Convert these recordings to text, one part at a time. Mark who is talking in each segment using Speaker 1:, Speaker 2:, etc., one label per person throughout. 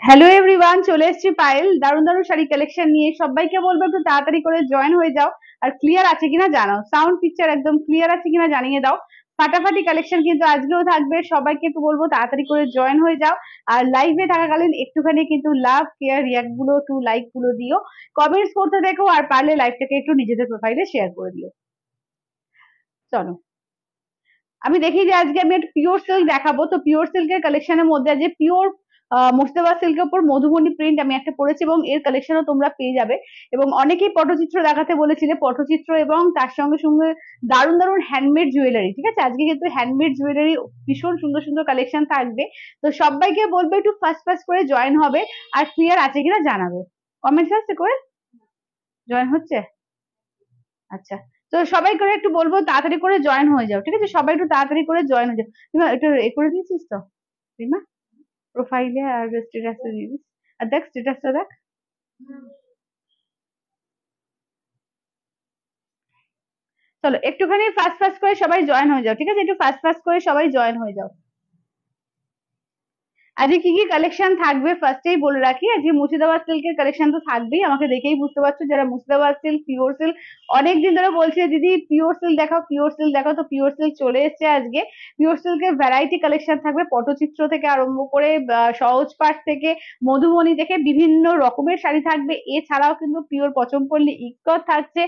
Speaker 1: Hello everyone, চলে এসেছি পায়েল দারুণ দারুণ শাড়ি কালেকশন নিয়ে। সবাইকে বলবো একটু তাড়াতাড়ি করে জয়েন হয়ে যাও, আর ক্লিয়ার আছে কিনা জানাও, সাউন্ড পিকচার একদম ক্লিয়ার আছে কিনা জানিয়ে দাও। ফাটাফাটি কালেকশন কিন্তু আজকেও থাকবে, সবাইকে একটু বলবো তাড়াতাড়ি করে জয়েন হয়ে যাও। আর লাইভে থাকাকালীন একটুখানি কিন্তু লাভ কেয়ার রিয়াক্ট গুলো একটু লাইক গুলো দিও, কমেন্টস করতে দেখো, আর পারলে লাইভটাকে একটু নিজেদের প্রোফাইলে শেয়ার করে দিও। চলো আমি দেখি যে আজকে আমি একটা পিওর সিল্ক দেখাবো। তো পিওর সিল্কের কালেকশনের মধ্যে আজকে পিওর মুর্শিদাবাদ সিল্কের উপর মধুবনী প্রিন্ট আমি একটা পরেছি, এবং এর কালেকশনও তোমরা পেয়ে যাবে। এবং অনেকেই পটচিত্র দেখাতে বলেছিলে, পটচিত্র এবং তার সঙ্গে সঙ্গে দারুণ দারুণ হ্যান্ডমেড জুয়েলারি। ঠিক আছে, আজকে কিন্তু হ্যান্ডমেড জুয়েলারি ভীষণ সুন্দর সুন্দর কালেকশন থাকবে। তো সবাইকে বলবো একটু ফার্স্ট ফার্স্ট করে জয়েন হবে, আর ক্লিয়ার আছে কিনা জানাবে, কমেন্টস আসছে করে জয়েন হচ্ছে। আচ্ছা, তো সবাই করে একটু বলবো তাড়াতাড়ি করে জয়েন হয়ে যাও। ঠিক আছে, সবাই একটু তাড়াতাড়ি করে জয়েন হয়ে যাও। রিমা একটু এ করে দিয়েছিস তো? রিমা প্রোফাইলে আর স্ট্যাটাসে দিয়ে দিস। আর দেখ স্ট্যাটাসটা দেখ। চলো একটুখানি ফাস্ট ফাস্ট করে সবাই জয়েন হয়ে যাও। ঠিক আছে, একটু ফাস্ট ফাস্ট করে সবাই জয়েন হয়ে যাও। আজকে কি কি কালেকশন থাকবে ফার্স্টেই বলে রাখি। আজকে মুর্শিদাবাদ সিল্কের কালেকশন তো থাকবেই, আমাকে দেখেই বুঝতে পারছো যারা মুর্শিদাবাদ সিল্ক পিওর সিল্ক অনেকদিন ধরে বলছে দিদি পিওর সিল্ক দেখাও, পিওর সিল্ক দেখাও। তো পিওর সিল্ক চলে এসেছে আজকে। পিওর সিল্কের ভ্যারাইটি কালেকশন থাকবে, পটচিত্র থেকে আরম্ভ করে সহজ পাট থেকে মধুবনী থেকে বিভিন্ন রকমের শাড়ি থাকবে। এছাড়াও কিন্তু পিওর পচমপল্লী ইক্কত থাকছে।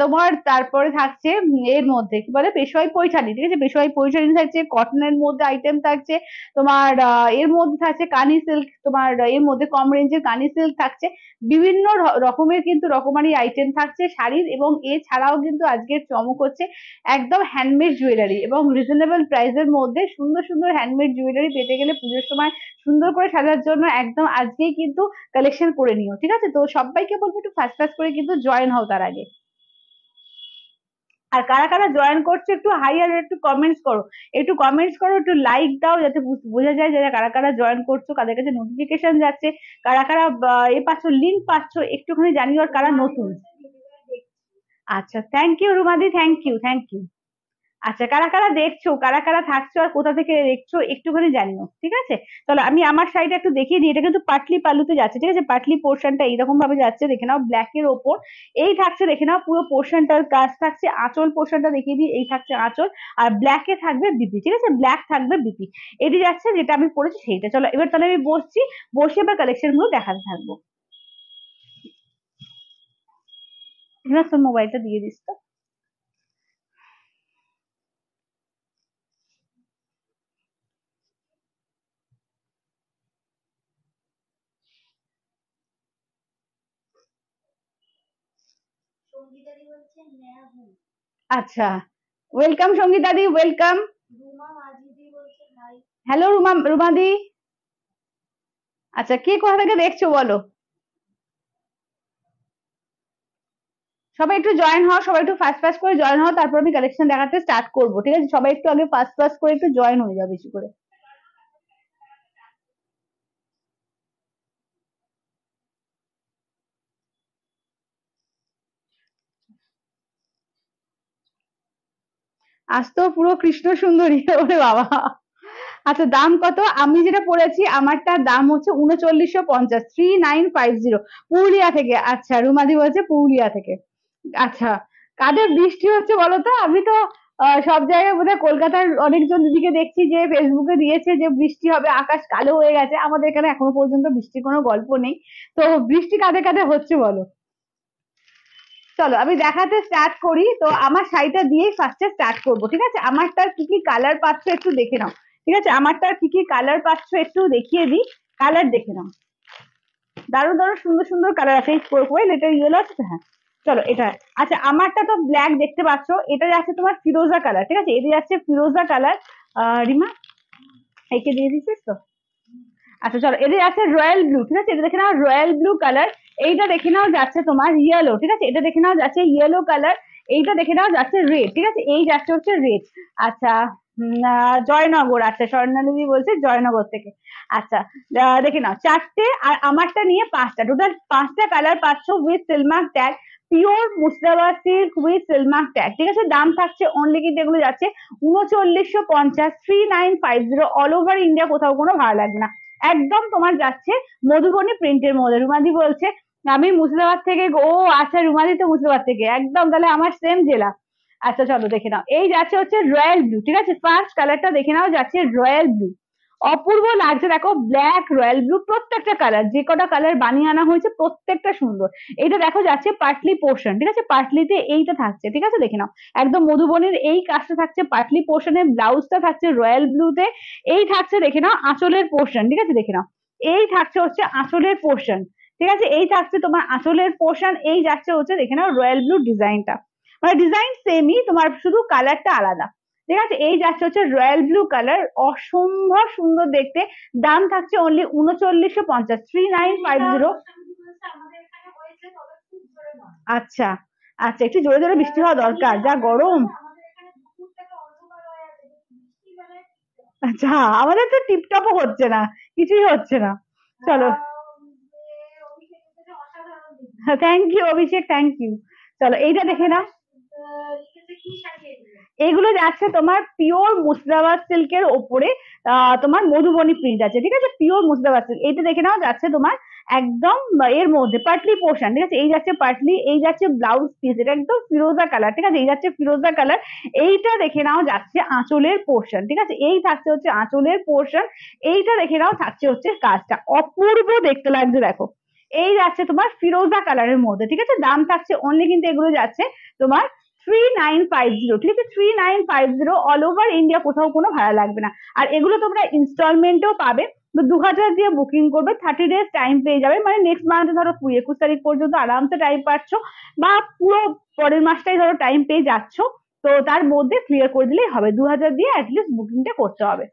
Speaker 1: তোমার তারপরে থাকছে এর মধ্যে কি বলে পেশোয়াই পৈঠানি। ঠিক আছে, পেশোয়াই পৈঠানি থাকছে, কটনের মধ্যে আইটেম থাকছে তোমার। এর মধ্যে থাকছে কানি সিল্ক, তোমার এর মধ্যে কম রেঞ্জের কানি সিল্ক থাকছে। বিভিন্ন রকমের কিন্তু রকমারি আইটেম থাকছে শাড়ির। এবং এছাড়াও কিন্তু আজকের চমক হচ্ছে একদম হ্যান্ডমেড জুয়েলারি, এবং রিজনেবল প্রাইসের মধ্যে সুন্দর সুন্দর হ্যান্ডমেড জুয়েলারি পেতে গেলে পুজোর সময় সুন্দর করে সাজার জন্য একদম আজকেই কিন্তু কালেকশন করে নিও। ঠিক আছে, তো সবাইকে বলবো একটু ফাস্ট ফাস্ট করে কিন্তু জয়েন হও তার আগে। আর কারা কারা জয়েন করছো একটু হাই আর একটু কমেন্টস করো, একটু কমেন্টস করো, একটু লাইক দাও, যাতে বোঝা যায় যারা কারা কারা জয়েন করছো, কাদের কাছে নোটিফিকেশন যাচ্ছে, কারা কারা এ পাচ্ছ লিঙ্ক পাচ্ছ, একটুখানি জানিও, আর কারা নতুন। আচ্ছা, থ্যাংক ইউ রুমাদি, থ্যাংক ইউ থ্যাংক ইউ। আচ্ছা, কারা কারা দেখছো, কারা কারা থাকছো, আর কোথা থেকে দেখছো একটুখানি জানিও। ঠিক আছে, চলো আমি আমার শাড়িটা একটু দেখিয়ে দিই। এটা কিন্তু পাটলি পাল্লুতে যাচ্ছে। ঠিক আছে, পাটলি পোর্শনটা এইরকম ভাবে যাচ্ছে, দেখে নাও ব্ল্যাক এর ওপর এই থাকছে, দেখে নাও পুরো পোর্শনটার কাজ থাকছে। আঁচল পোর্শনটা দেখিয়ে দিই, এই থাকছে আঁচল, আর ব্ল্যাক এ থাকবে বিপি। ঠিক আছে, ব্ল্যাক থাকবে বিপি, এটি যাচ্ছে যেটা আমি পরেছি সেইটা। চলো এবার তাহলে আমি বসছি, বসে এবার কালেকশন গুলো দেখাতে থাকবো। তোর মোবাইলটা দিয়ে দিস তো। আচ্ছা, ওয়েলকাম সঙ্গীতা দি, ওয়েলকাম। হ্যালো রুমা, রুমাদি। আচ্ছা, কে কোথা থেকে দেখছো বলো। সবাই একটু জয়েন হও, সবাই একটু ফাস্ট ফাস্ট করে জয়েন হও, তারপর আমি কালেকশন দেখাতে স্টার্ট করবো। ঠিক আছে, সবাই একটু আগে ফাস্ট ফাস্ট করে একটু জয়েন হয়ে যাও বেশি করে। আজ তো পুরো কৃষ্ণ সুন্দরী ওরে বাবা। আচ্ছা, দাম কত? আমি যেটা পড়েছি আমারটার দাম হচ্ছে 3950, 3950, পুরুলিয়া থেকে। আচ্ছা, রুমাদি বলছে পুরুলিয়া থেকে। আচ্ছা, কাদের বৃষ্টি হচ্ছে বলো তো? আমি তো সব জায়গায় বোধহয় কলকাতার অনেকজন দিদিকে দেখছি যে ফেসবুকে দিয়েছে যে বৃষ্টি হবে, আকাশ কালো হয়ে গেছে। আমাদের এখানে এখনো পর্যন্ত বৃষ্টির কোনো গল্প নেই। তো বৃষ্টি কাদের কাদের হচ্ছে বলো। চলো আমি দেখাতে স্টার্ট করি। তো আমার শাড়িটা দিয়েই ফার্স্টে স্টার্ট করবো। ঠিক আছে, আমারটার কি কি কালার পাচ্ছ একটু দেখে নাও। ঠিক আছে, আমারটার কি কি কালার পাচ্ছ একটু দেখিয়ে দিই, কালার দেখে নাও। দারুণ দারুণ সুন্দর সুন্দর কালার আছে। এটা ইয়েলো আছে তো? হ্যাঁ, চলো এটা। আচ্ছা, আমারটা তো ব্ল্যাক দেখতে পাচ্ছ, এটা যাচ্ছে তোমার ফিরোজা কালার। ঠিক আছে, এটা যাচ্ছে ফিরোজা কালার। রিমা একে দিয়ে দিচ্ছিস তো? আচ্ছা চলো, এটা যাচ্ছে রয়্যাল ব্লু। ঠিক আছে, এটা দেখে নাও রয়্যাল ব্লু কালার। এইটা দেখে নাও যাচ্ছে তোমার ইয়েলো। ঠিক আছে, এটা দেখে নাও যাচ্ছে ইয়েলো কালার। এইটা দেখে নাও যাচ্ছে রেড। ঠিক আছে, এই যাচ্ছে হচ্ছে রেড। আচ্ছা, জয়নগর। আচ্ছা, স্বর্ণালী বলছে জয়নগর থেকে। আচ্ছা, দেখে নাও চারটে, আর আমারটা নিয়ে পাঁচটা, টোটাল পাঁচটা কালার পাচ্ছ with silk mark tag. Pure Murshidabad silk with silk mark tag. ঠিক আছে, দাম থাকছে অনলি কিন্তু এগুলো যাচ্ছে 3950, 3950, অল ওভার ইন্ডিয়া, কোথাও কোনো ভাড়া লাগবে না। একদম তোমার যাচ্ছে মধুবনী প্রিন্টের মধ্যে। রুমাদি বলছে আমি মুর্শিদাবাদ থেকে ও আচ্ছা, রুমাদি তো মুর্শিদাবাদ থেকে, একদম তাহলে আমার সেম জেলা। আচ্ছা চলো দেখে নাও, এই যাচ্ছে হচ্ছে রয়্যাল ব্লু, ঠিক আছে, ফার্স্ট কালারটা দেখে নাও, যাচ্ছে রয়্যাল ব্লু, অপূর্ব লাগছে দেখো, ব্ল্যাক রয়্যাল ব্লু, প্রত্যেকটা কালার, যে কটা কালার বানিয়ে আনা হয়েছে প্রত্যেকটা সুন্দর। এইটা দেখো যাচ্ছে পাটলি পোর্শন, ঠিক আছে, পাটলিতে এইটা থাকছে, ঠিক আছে দেখে নাও, একদম মধুবনের এই কাজটা থাকছে পাটলি পোর্শনে, ব্লাউজটা থাকছে রয়্যাল ব্লুতে, এই থাকছে দেখে নাও আঁচলের পোর্শন, ঠিক আছে দেখে নাও, এই থাকছে হচ্ছে আঁচলের পোর্শন, ঠিক আছে, এই থাকছে তোমার আঁচলের পোর্শন, এই যাচ্ছে হচ্ছে দেখে নাও রয়্যাল ব্লু ডিজাইনটা, মানে ডিজাইন সেমই, তোমার শুধু কালারটা আলাদা, ঠিক আছে, এই যাচ্ছে হচ্ছে রয়্যাল ব্লু কালার, অসম্ভব সুন্দর দেখতে। দাম থাকছে অনলি 3950, 3950। আচ্ছা আচ্ছা, একটু জোরে জোরে বৃষ্টি হওয়া দরকার, যা গরম। আচ্ছা, আমাদের তো টিপটপও হচ্ছে না, কিছুই হচ্ছে না। চলো, thank you Abhishek, thank you. চলো এইটা দেখে নাও, এগুলো যাচ্ছে তোমার পিওর মুর্শিদাবাদ সিল্কের ওপরে, তোমার মধুবনী প্রিন্ট আছে, ঠিক আছে, পিওর মুর্শিদাবাদ সিল্ক, এইটা দেখে নাও, যাচ্ছে তোমার একদম এর মধ্যে পাটলি পোর্শন, ঠিক আছে, এই যাচ্ছে পাটলি, এই যাচ্ছে ব্লাউজ পিস, এটা একদম ফিরোজা কালার, ঠিক আছে, এই যাচ্ছে ফিরোজা কালার, এইটা দেখে নাও যাচ্ছে আঁচলের পোর্শন, ঠিক আছে, এই থাকছে হচ্ছে আঁচলের পোর্শন, এইটা দেখে নাও থাকছে হচ্ছে কাজটা, অপূর্ব দেখতে লাগছে দেখো, এই যাচ্ছে তোমার ফিরোজা কালারের মধ্যে, ঠিক আছে, দাম থাকছে অনলি কিন্তু এগুলো যাচ্ছে তোমার 3950, ঠিক আছে, 3950, অল ওভার ইন্ডিয়া, কোথাও কোনো ভাড়া লাগবে না। আর এগুলো তোমরা ইনস্টলমেন্টেও পাবে, তো 2000 দিয়ে বুকিং করবে, 30 days টাইম পেয়ে যাবে, মানে নেক্সট মান্থে ধরো 21 তারিখ পর্যন্ত আরামসে টাইম পাচ্ছ, বা পুরো পরের মাসটাই ধরো টাইম পেয়ে যাচ্ছ, তো তার মধ্যে ক্লিয়ার করে দিলেই হবে, 2000 দিয়ে অ্যাটলিস্ট বুকিংটা করতে হবে।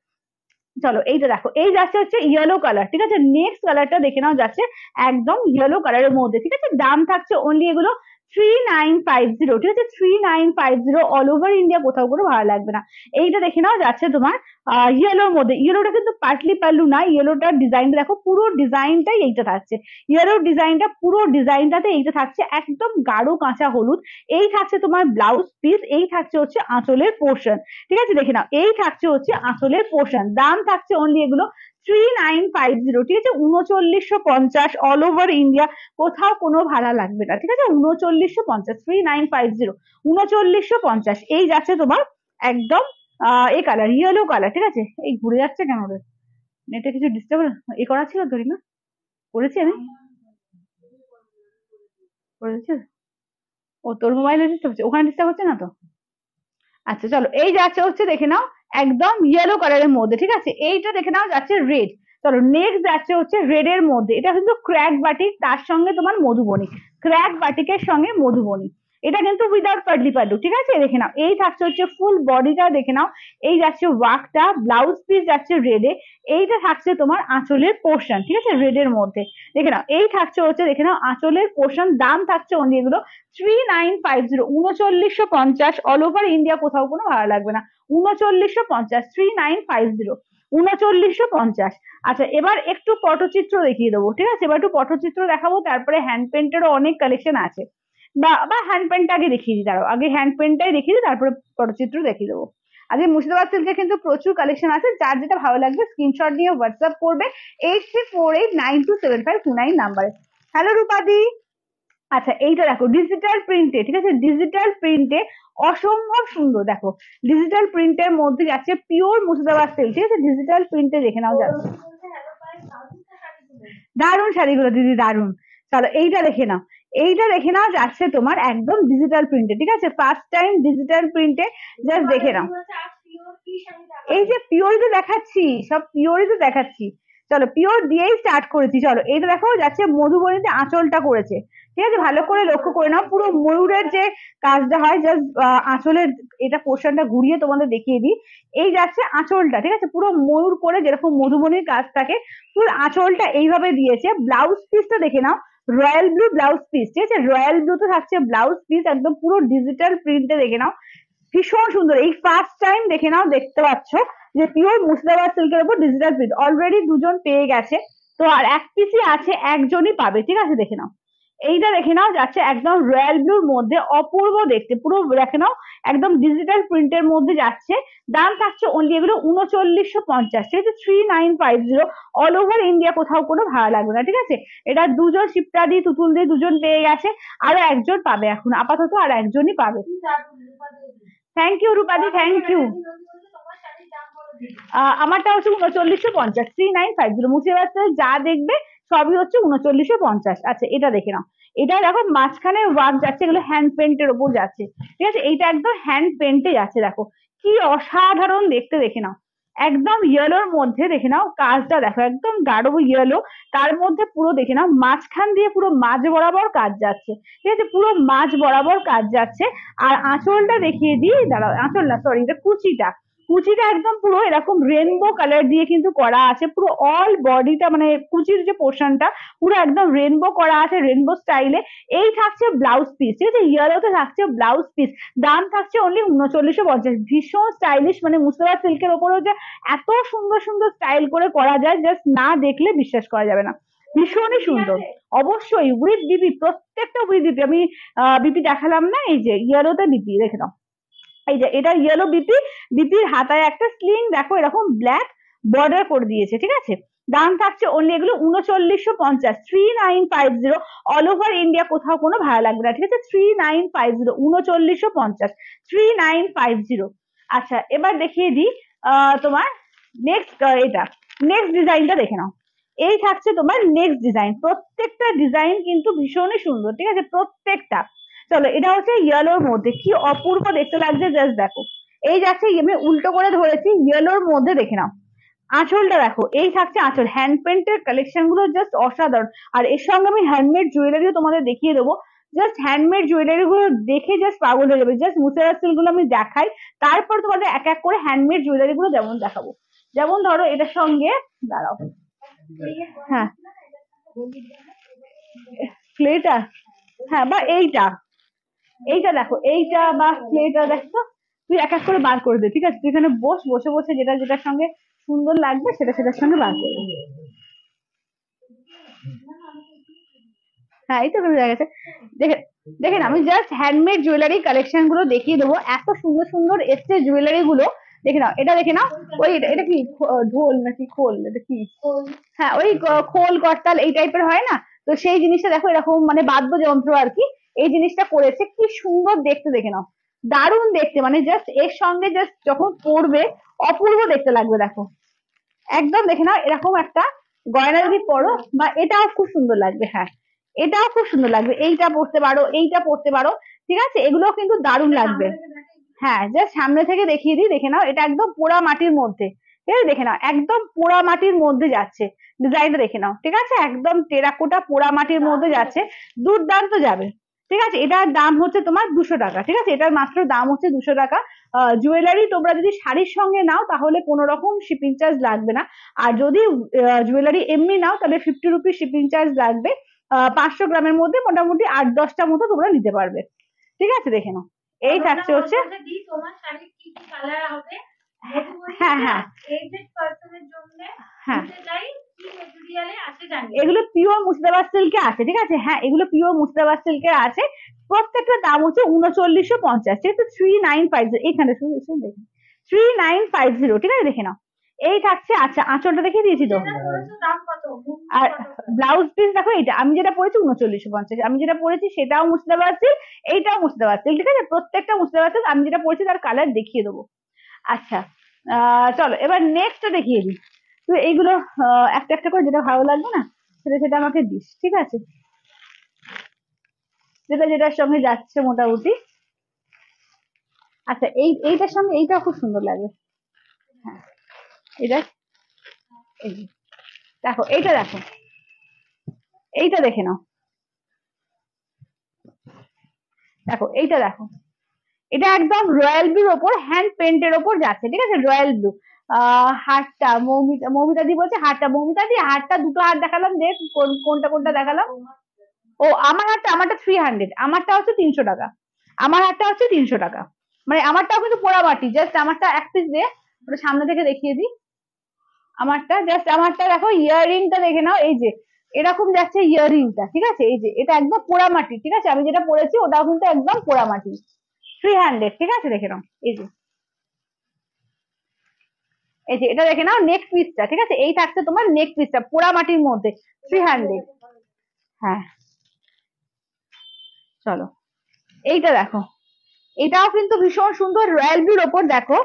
Speaker 1: চলো এইটা দেখো, এই যাচ্ছে হচ্ছে ইয়েলো কালার, ঠিক আছে, নেক্সট কালারটা দেখে নাও, যাচ্ছে একদম ইয়েলো কালারের মধ্যে, ঠিক আছে, দাম থাকছে অনলি এগুলো 3950, ঠিক আছে, 3950, অল ওভার ইন্ডিয়া, কোথাও কোনো ভাড়া লাগবে না। এইটা দেখে নাও, যাচ্ছে তোমার ইয়েলোর মধ্যে, ইয়েলোটা কিন্তু পাটলি পাল্লু না, ইয়েলোটার ডিজাইনটা দেখো, পুরো ডিজাইনটাই এইটা থাকছে, ইয়েলোর ডিজাইনটা, পুরো ডিজাইনটাতে এইটা থাকছে একদম গাঢ় কাঁচা হলুদ, এই থাকছে তোমার ব্লাউজ পিস, এই থাকছে হচ্ছে আঁচলের পোর্শন, ঠিক আছে দেখে নাও, এই থাকছে হচ্ছে আঁচলের পোর্শন, দাম থাকছে অনলি এগুলো 3950, ঠিক আছে, 3950, অল ওভার ইন্ডিয়া, কোথাও কোনো ভাড়া লাগবে না, ঠিক আছে, 3950, 3950, 3950, এই যাচ্ছে তোমার একদম এই কালার, ইয়েলো কালার, ঠিক আছে, এই ঘুরে যাচ্ছে কেন রে, নেটে কিছু ডিস্টার্ব এ করা ছিল ধরি না, করেছি আমি, করেছি, ও তোর মোবাইলে ডিস্টার্ব হচ্ছে, ওখানে ডিস্টার্ব হচ্ছে না তো। আচ্ছা চলো, এই যাচ্ছে হচ্ছে দেখে নাও একদম ইয়েলো কালারের মধ্যে, ঠিক আছে, এইটা দেখে নাও যাচ্ছে রেড। চলো নেক্সট যাচ্ছে হচ্ছে রেড এর মধ্যে, এটা কিন্তু ক্র্যাক বাটিক, তার সঙ্গে তোমার মধুবনী, ক্র্যাক বাটিকের সঙ্গে মধুবনী, এটা কিন্তু উইদাউট পাডলি পাল্লু, ঠিক আছে, দেখে নাও, এই থাকছে হচ্ছে ফুল বডিটা দেখে নাও, এই যাচ্ছে ওয়ার্কটা, ব্লাউজ পিস যাচ্ছে রেডে, এইটা থাকছে তোমার আঁচলের পোর্শন, ঠিক আছে, রেড এর মধ্যে, দেখে নাও, এই থাকছে হচ্ছে দেখে নাও আঁচলের পোর্শন, দাম থাকছে অনলি এগুলো 3950, 3950, অল ওভার ইন্ডিয়া, কোথাও কোনো ভাড়া লাগবে না, 3950, 3950, 3950। আচ্ছা এবার একটু পটচিত্র দেখিয়ে দেবো, ঠিক আছে, এবার একটু পটচিত্র দেখাবো, তারপরে হ্যান্ড পেন্টেরও অনেক কালেকশন আছে, বা হ্যান্ড পেন্টটা আগে দেখিয়ে দিই, দাঁড়াও আগে হ্যান্ড পেন্টটাই দেখিয়ে দিই, তারপরে পটচিত্র দেখিয়ে দেবো। আজকে মুর্শিদাবাদ সিল্কে কিন্তু প্রচুর কালেকশন আছে, যার যেটা ভালো লাগবে স্ক্রিনশট নিয়ে হোয়াটসঅ্যাপ করবে 8348927529 নাম্বারে। হ্যালো রূপাদি। আচ্ছা এইটা দেখো ডিজিটাল প্রিন্টে, ঠিক আছে, ডিজিটাল প্রিন্টে অসম্ভব সুন্দর দেখো, ডিজিটাল প্রিন্টের মধ্যে যাচ্ছে পিওর মুর্শিদাবাদ সিল্ক, ঠিক আছে, ডিজিটাল প্রিন্টে দেখে নাও যাচ্ছে, দারুণ শাড়িগুলো দিদি দারুণ। চলো এইটা দেখে নাও, এইটা দেখে নাও যাচ্ছে তোমার একদম ডিজিটাল প্রিন্টে, ঠিক আছে, ফার্স্ট টাইম ডিজিটাল প্রিন্টে, জাস্ট দেখে নাও, এই যে পিওরই তো দেখাচ্ছি, সব পিওরই তো দেখাচ্ছি, চলো পিওর দিয়েই স্টার্ট করেছি। চলো এইটা দেখো যাচ্ছে মধুবনীতে আঁচলটা করেছে, ঠিক আছে, ভালো করে লক্ষ্য করে নাও, পুরো ময়ূরের যে কাজটা হয়, জাস্ট আঁচলের এটা পোর্শনটা ঘুরিয়ে তোমাদের দেখিয়ে দিই, এই যাচ্ছে আঁচলটা, ঠিক আছে, পুরো ময়ূর করে যেরকম মধুবনীর কাজ থাকে, পুরো আঁচলটা এইভাবে দিয়েছে, ব্লাউজ পিসটা দেখে নাও, রয়্যাল ব্লু ব্লাউজ পিস, ঠিক আছে, রয়্যাল ব্লু তো থাকছে ব্লাউজ পিস, একদম পুরো ডিজিটাল প্রিন্টে দেখে নাও, ভীষণ সুন্দর, এই ফার্স্ট টাইম দেখে নাও, দেখতে পাচ্ছ যে পিওর মুর্শিদাবাদ সিল্কের উপর ডিজিটাল প্রিন্ট, অলরেডি দুজন পেয়ে গেছে, তো আর এক পিসই আছে, একজনই পাবে, ঠিক আছে দেখে নাও, এইটা দেখে নাও যাচ্ছে একদম রয়্যাল ব্লুর মধ্যে, অপূর্ব দেখতে, পুরো দেখে নাও একদম ডিজিটাল প্রিন্টের মধ্যে যাচ্ছে। দাম থাকছে অনলি এগুলো 3950, ঠিক আছে 3950। অল ওভার ইন্ডিয়া কোথাও কোনো ভাড়া লাগবে না, ঠিক আছে। এটা দুজন শিপ্রা দি তুতুল দিয়ে দুজন পেয়ে গেছে, আরো একজন পাবে এখন, আপাতত আর একজনই পাবে। থ্যাংক ইউ রূপাদি, থ্যাংক ইউ। আমারটা হচ্ছে 3950, 3950। মুর্শিদাবাদ যা দেখবে সবই হচ্ছে 3950। আচ্ছা এটা দেখে নাও, এটা দেখো মাঝখানে ওয়ার্ক যাচ্ছে, এগুলো হ্যান্ড পেন্টের ওপর যাচ্ছে, ঠিক আছে। এইটা একদম হ্যান্ড পেন্টে যাচ্ছে, দেখো কি অসাধারণ দেখতে, দেখে নাও একদম ইয়েলোর মধ্যে, দেখে নাও কাজটা দেখো একদম গাঢ় ইয়েলো, তার মধ্যে পুরো দেখে নাও মাঝখান দিয়ে পুরো মাঝ বরাবর কাজ যাচ্ছে, ঠিক আছে, পুরো মাঝ বরাবর কাজ যাচ্ছে। আর আঁচলটা দেখিয়ে দিই, দাঁড়াও, আঁচল না সরি, এটা কুচিটা, কুচিটা একদম পুরো এরকম রেনবো কালার দিয়ে কিন্তু করা আছে, পুরো অল বডিটা মানে কুচির যে পোর্শনটা পুরো একদম রেনবো করা আছে, রেনবো স্টাইলে। এই থাকছে ব্লাউজ পিস, ঠিক আছে, ইয়েলোতে থাকছে ব্লাউজ পিস। দাম থাকছে অনলি 3950। ভীষণ স্টাইলিশ, মানে মুর্শিদাবাদ সিল্কের ওপরেও যে এত সুন্দর সুন্দর স্টাইল করে করা যায়, জাস্ট না দেখলে বিশ্বাস করা যাবে না, ভীষণই সুন্দর। অবশ্যই উইথ বিপি, প্রত্যেকটা উইথ বিপি। আমি বিপি দেখালাম না, এই যে ইয়েলোতে বিপি দেখে নাও, এই যে এটা ইয়েলো বিপি, বিপির হাতায় একটা স্লিং দেখো এরকম ব্ল্যাক বর্ডার করে দিয়েছে, ঠিক আছে। দাম থাকছে অনলি এগুলো 3950, 3950। অল ওভার ইন্ডিয়া কোথাও কোনো ভাড়া লাগবে না, ঠিক আছে 3950, 3950, 3950। আচ্ছা এবার দেখিয়ে দিই তোমার নেক্সট, এটা নেক্সট ডিজাইনটা দেখে নাও। এই থাকছে তোমার নেক্সট ডিজাইন, প্রত্যেকটা ডিজাইন কিন্তু ভীষণই সুন্দর, ঠিক আছে প্রত্যেকটা। চলো এটা হচ্ছে ইয়েলোর মধ্যে, কি অপূর্ব দেখতে লাগছে, জাস্ট দেখো। এই যাচ্ছে, আমি উল্টো করে ধরেছি, ইয়েলোর মধ্যে দেখে নাও আঁচলটা দেখো, এই থাকছে আঁচল, হ্যান্ড পেন্টের কালেকশন গুলো জাস্ট অসাধারণ। আর এর সঙ্গে আমি হ্যান্ডমেড জুয়েলারিও তোমাদের দেখিয়ে দেবো, জাস্ট হ্যান্ডমেড জুয়েলারি গুলো দেখে জাস্ট পাগল হয়ে যাবে। জাস্ট মুর্শিদাবাদ সিল্ক গুলো আমি দেখাই, তারপর তোমাদের এক এক করে হ্যান্ডমেড জুয়েলারি গুলো যেমন দেখাবো। যেমন ধরো এটার সঙ্গে, দাঁড়াও, হ্যাঁ ক্লেটা, হ্যাঁ বা এইটা, এইটা দেখো, এইটা বা ক্লেটা দেখো, তুই এক এক করে বার করে দে, ঠিক আছে, তুই এখানে বসে বসে যেটা যেটার সঙ্গে সুন্দর লাগবে সেটা সেটার সঙ্গে বার করে দে। হ্যাঁ এই তো হয়ে গেছে। দেখে দেখেন, আমি জাস্ট হ্যান্ডমেড জুয়েলারি কালেকশন গুলো দেখিয়ে দেবো, এত সুন্দর সুন্দর এসছে জুয়েলারি গুলো। দেখে নাও, এটা দেখে নাও, ওই এটা কি ঢোল নাকি খোল, এটা কি, হ্যাঁ ওই খোল করতাল এই টাইপের হয় না, তো সেই জিনিসটা দেখো এরকম মানে বাদ্যযন্ত্র আর কি, এই জিনিসটা করেছে, কি সুন্দর দেখতে, দেখে নাও দারুণ দেখতে, মানে জাস্ট এর সঙ্গে জাস্ট যখন পরবে অপূর্ব দেখতে লাগবে, দেখো একদম দেখে নাও এরকম একটা গয়না যদি পরো, বা এটাও খুব সুন্দর লাগবে, হ্যাঁ এটাও খুব সুন্দর লাগবে, এইটা পরতে পারো, এইটা পরতে পারো, ঠিক আছে, এগুলোও কিন্তু দারুণ লাগবে। হ্যাঁ জাস্ট সামনে থেকে দেখিয়ে দিই, দেখে নাও এটা একদম পোড়া মাটির মধ্যে, ঠিক আছে, দেখে নাও একদম পোড়া মাটির মধ্যে যাচ্ছে, ডিজাইনটা দেখে নাও, ঠিক আছে একদম টেরাকোটা পোড়া মাটির মধ্যে যাচ্ছে, দুর্দান্ত যাবে, ঠিক আছে। এটার দাম হচ্ছে তোমার 200 টাকা, ঠিক আছে, এটার মাত্র দাম হচ্ছে 200 টাকা। জুয়েলারি তোমরা যদি শাড়ির সঙ্গে নাও তাহলে কোনো রকম শিপিং চার্জ লাগবে না, আর যদি জুয়েলারি এমনি নাও তাহলে 50 রুপিস শিপিং চার্জ লাগবে। 500 গ্রামের মধ্যে মোটামুটি 8-10টা মতো তোমরা নিতে পারবে, ঠিক আছে, দেখে নাও। এই থাকছে হচ্ছে, হ্যাঁ হ্যাঁ হ্যাঁ এগুলো পিওর মুর্শিদাবাদ সিল্কে আছে, ঠিক আছে, হ্যাঁ এগুলো পিওর মুর্শিদাবাদ সিল্কে আছে। প্রত্যেকটা দাম হচ্ছে 3950, ঠিক আছে 3950, এখানে শুনে দেখুন 3950, ঠিক আছে, দেখে নাও। এই থাকছে, আচ্ছা আঁচলটা দেখে দিয়েছি তো, আর ব্লাউজ পিস দেখো, এটা আমি যেটা পরেছি 3950, আমি যেটা পরেছি সেটাও মুর্শিদাবাদ সিল্ক, এইটাও মুর্শিদাবাদ সিল্ক, ঠিক আছে প্রত্যেকটা মুর্শিদাবাদ সিল্ক। আমি যেটা পরেছি তার কালার দেখিয়ে দেবো। আচ্ছা চলো এবার নেক্সট দেখিয়ে দিই, তো এইগুলো একটা একটা করে যেটা ভালো লাগবে না সেটা সেটা আমাকে দিস, ঠিক আছে, যেটা যেটার সঙ্গে যাচ্ছে মোটামুটি। আচ্ছা এইটার সঙ্গে এইটাও খুব সুন্দর লাগবে, হ্যাঁ এটা, এই দেখো এইটা, দেখো এইটা দেখে নাও, দেখো এইটা দেখো, এটা একদম রয়্যাল ব্লুর ওপর হ্যান্ড পেন্টের ওপর যাচ্ছে, ঠিক আছে রয়্যাল ব্লু। হারটা মৌমিতা, মৌমিতা দি বলছে হারটা, মৌমিতা দি হারটা দুটো হার দেখালাম, দেখ কোনটা কোনটা দেখালাম। ও আমার হারটা, আমারটা 300, আমারটা হচ্ছে 300 টাকা, আমার হারটা হচ্ছে 300 টাকা, মানে আমারটাও কিন্তু পোড়ামাটি, জাস্ট আমারটা এক পিস দিয়ে ওটা সামনে থেকে দেখিয়ে দিই। আমারটা জাস্ট, আমারটা দেখো ইয়াররিংটা দেখে নাও, এই যে এরকম যাচ্ছে ইয়াররিংটা, ঠিক আছে? এই যে এটা একদম পোড়ামাটি, ঠিক আছে? আমি যেটা পরেছি ওটাও কিন্তু একদম পোড়ামাটি, 300, ঠিক আছে? দেখে নাও, এই যে এই যে এটা দেখে নাও নেক পিসটা, ঠিক আছে? এই থাকছে তোমার নেক পিসটা পোড়ামাটির মধ্যে, 300। হ্যাঁ, চলো এইটা দেখো, এটাও কিন্তু ভীষণ সুন্দর, রয়্যাল ব্লুর ওপর দেখো,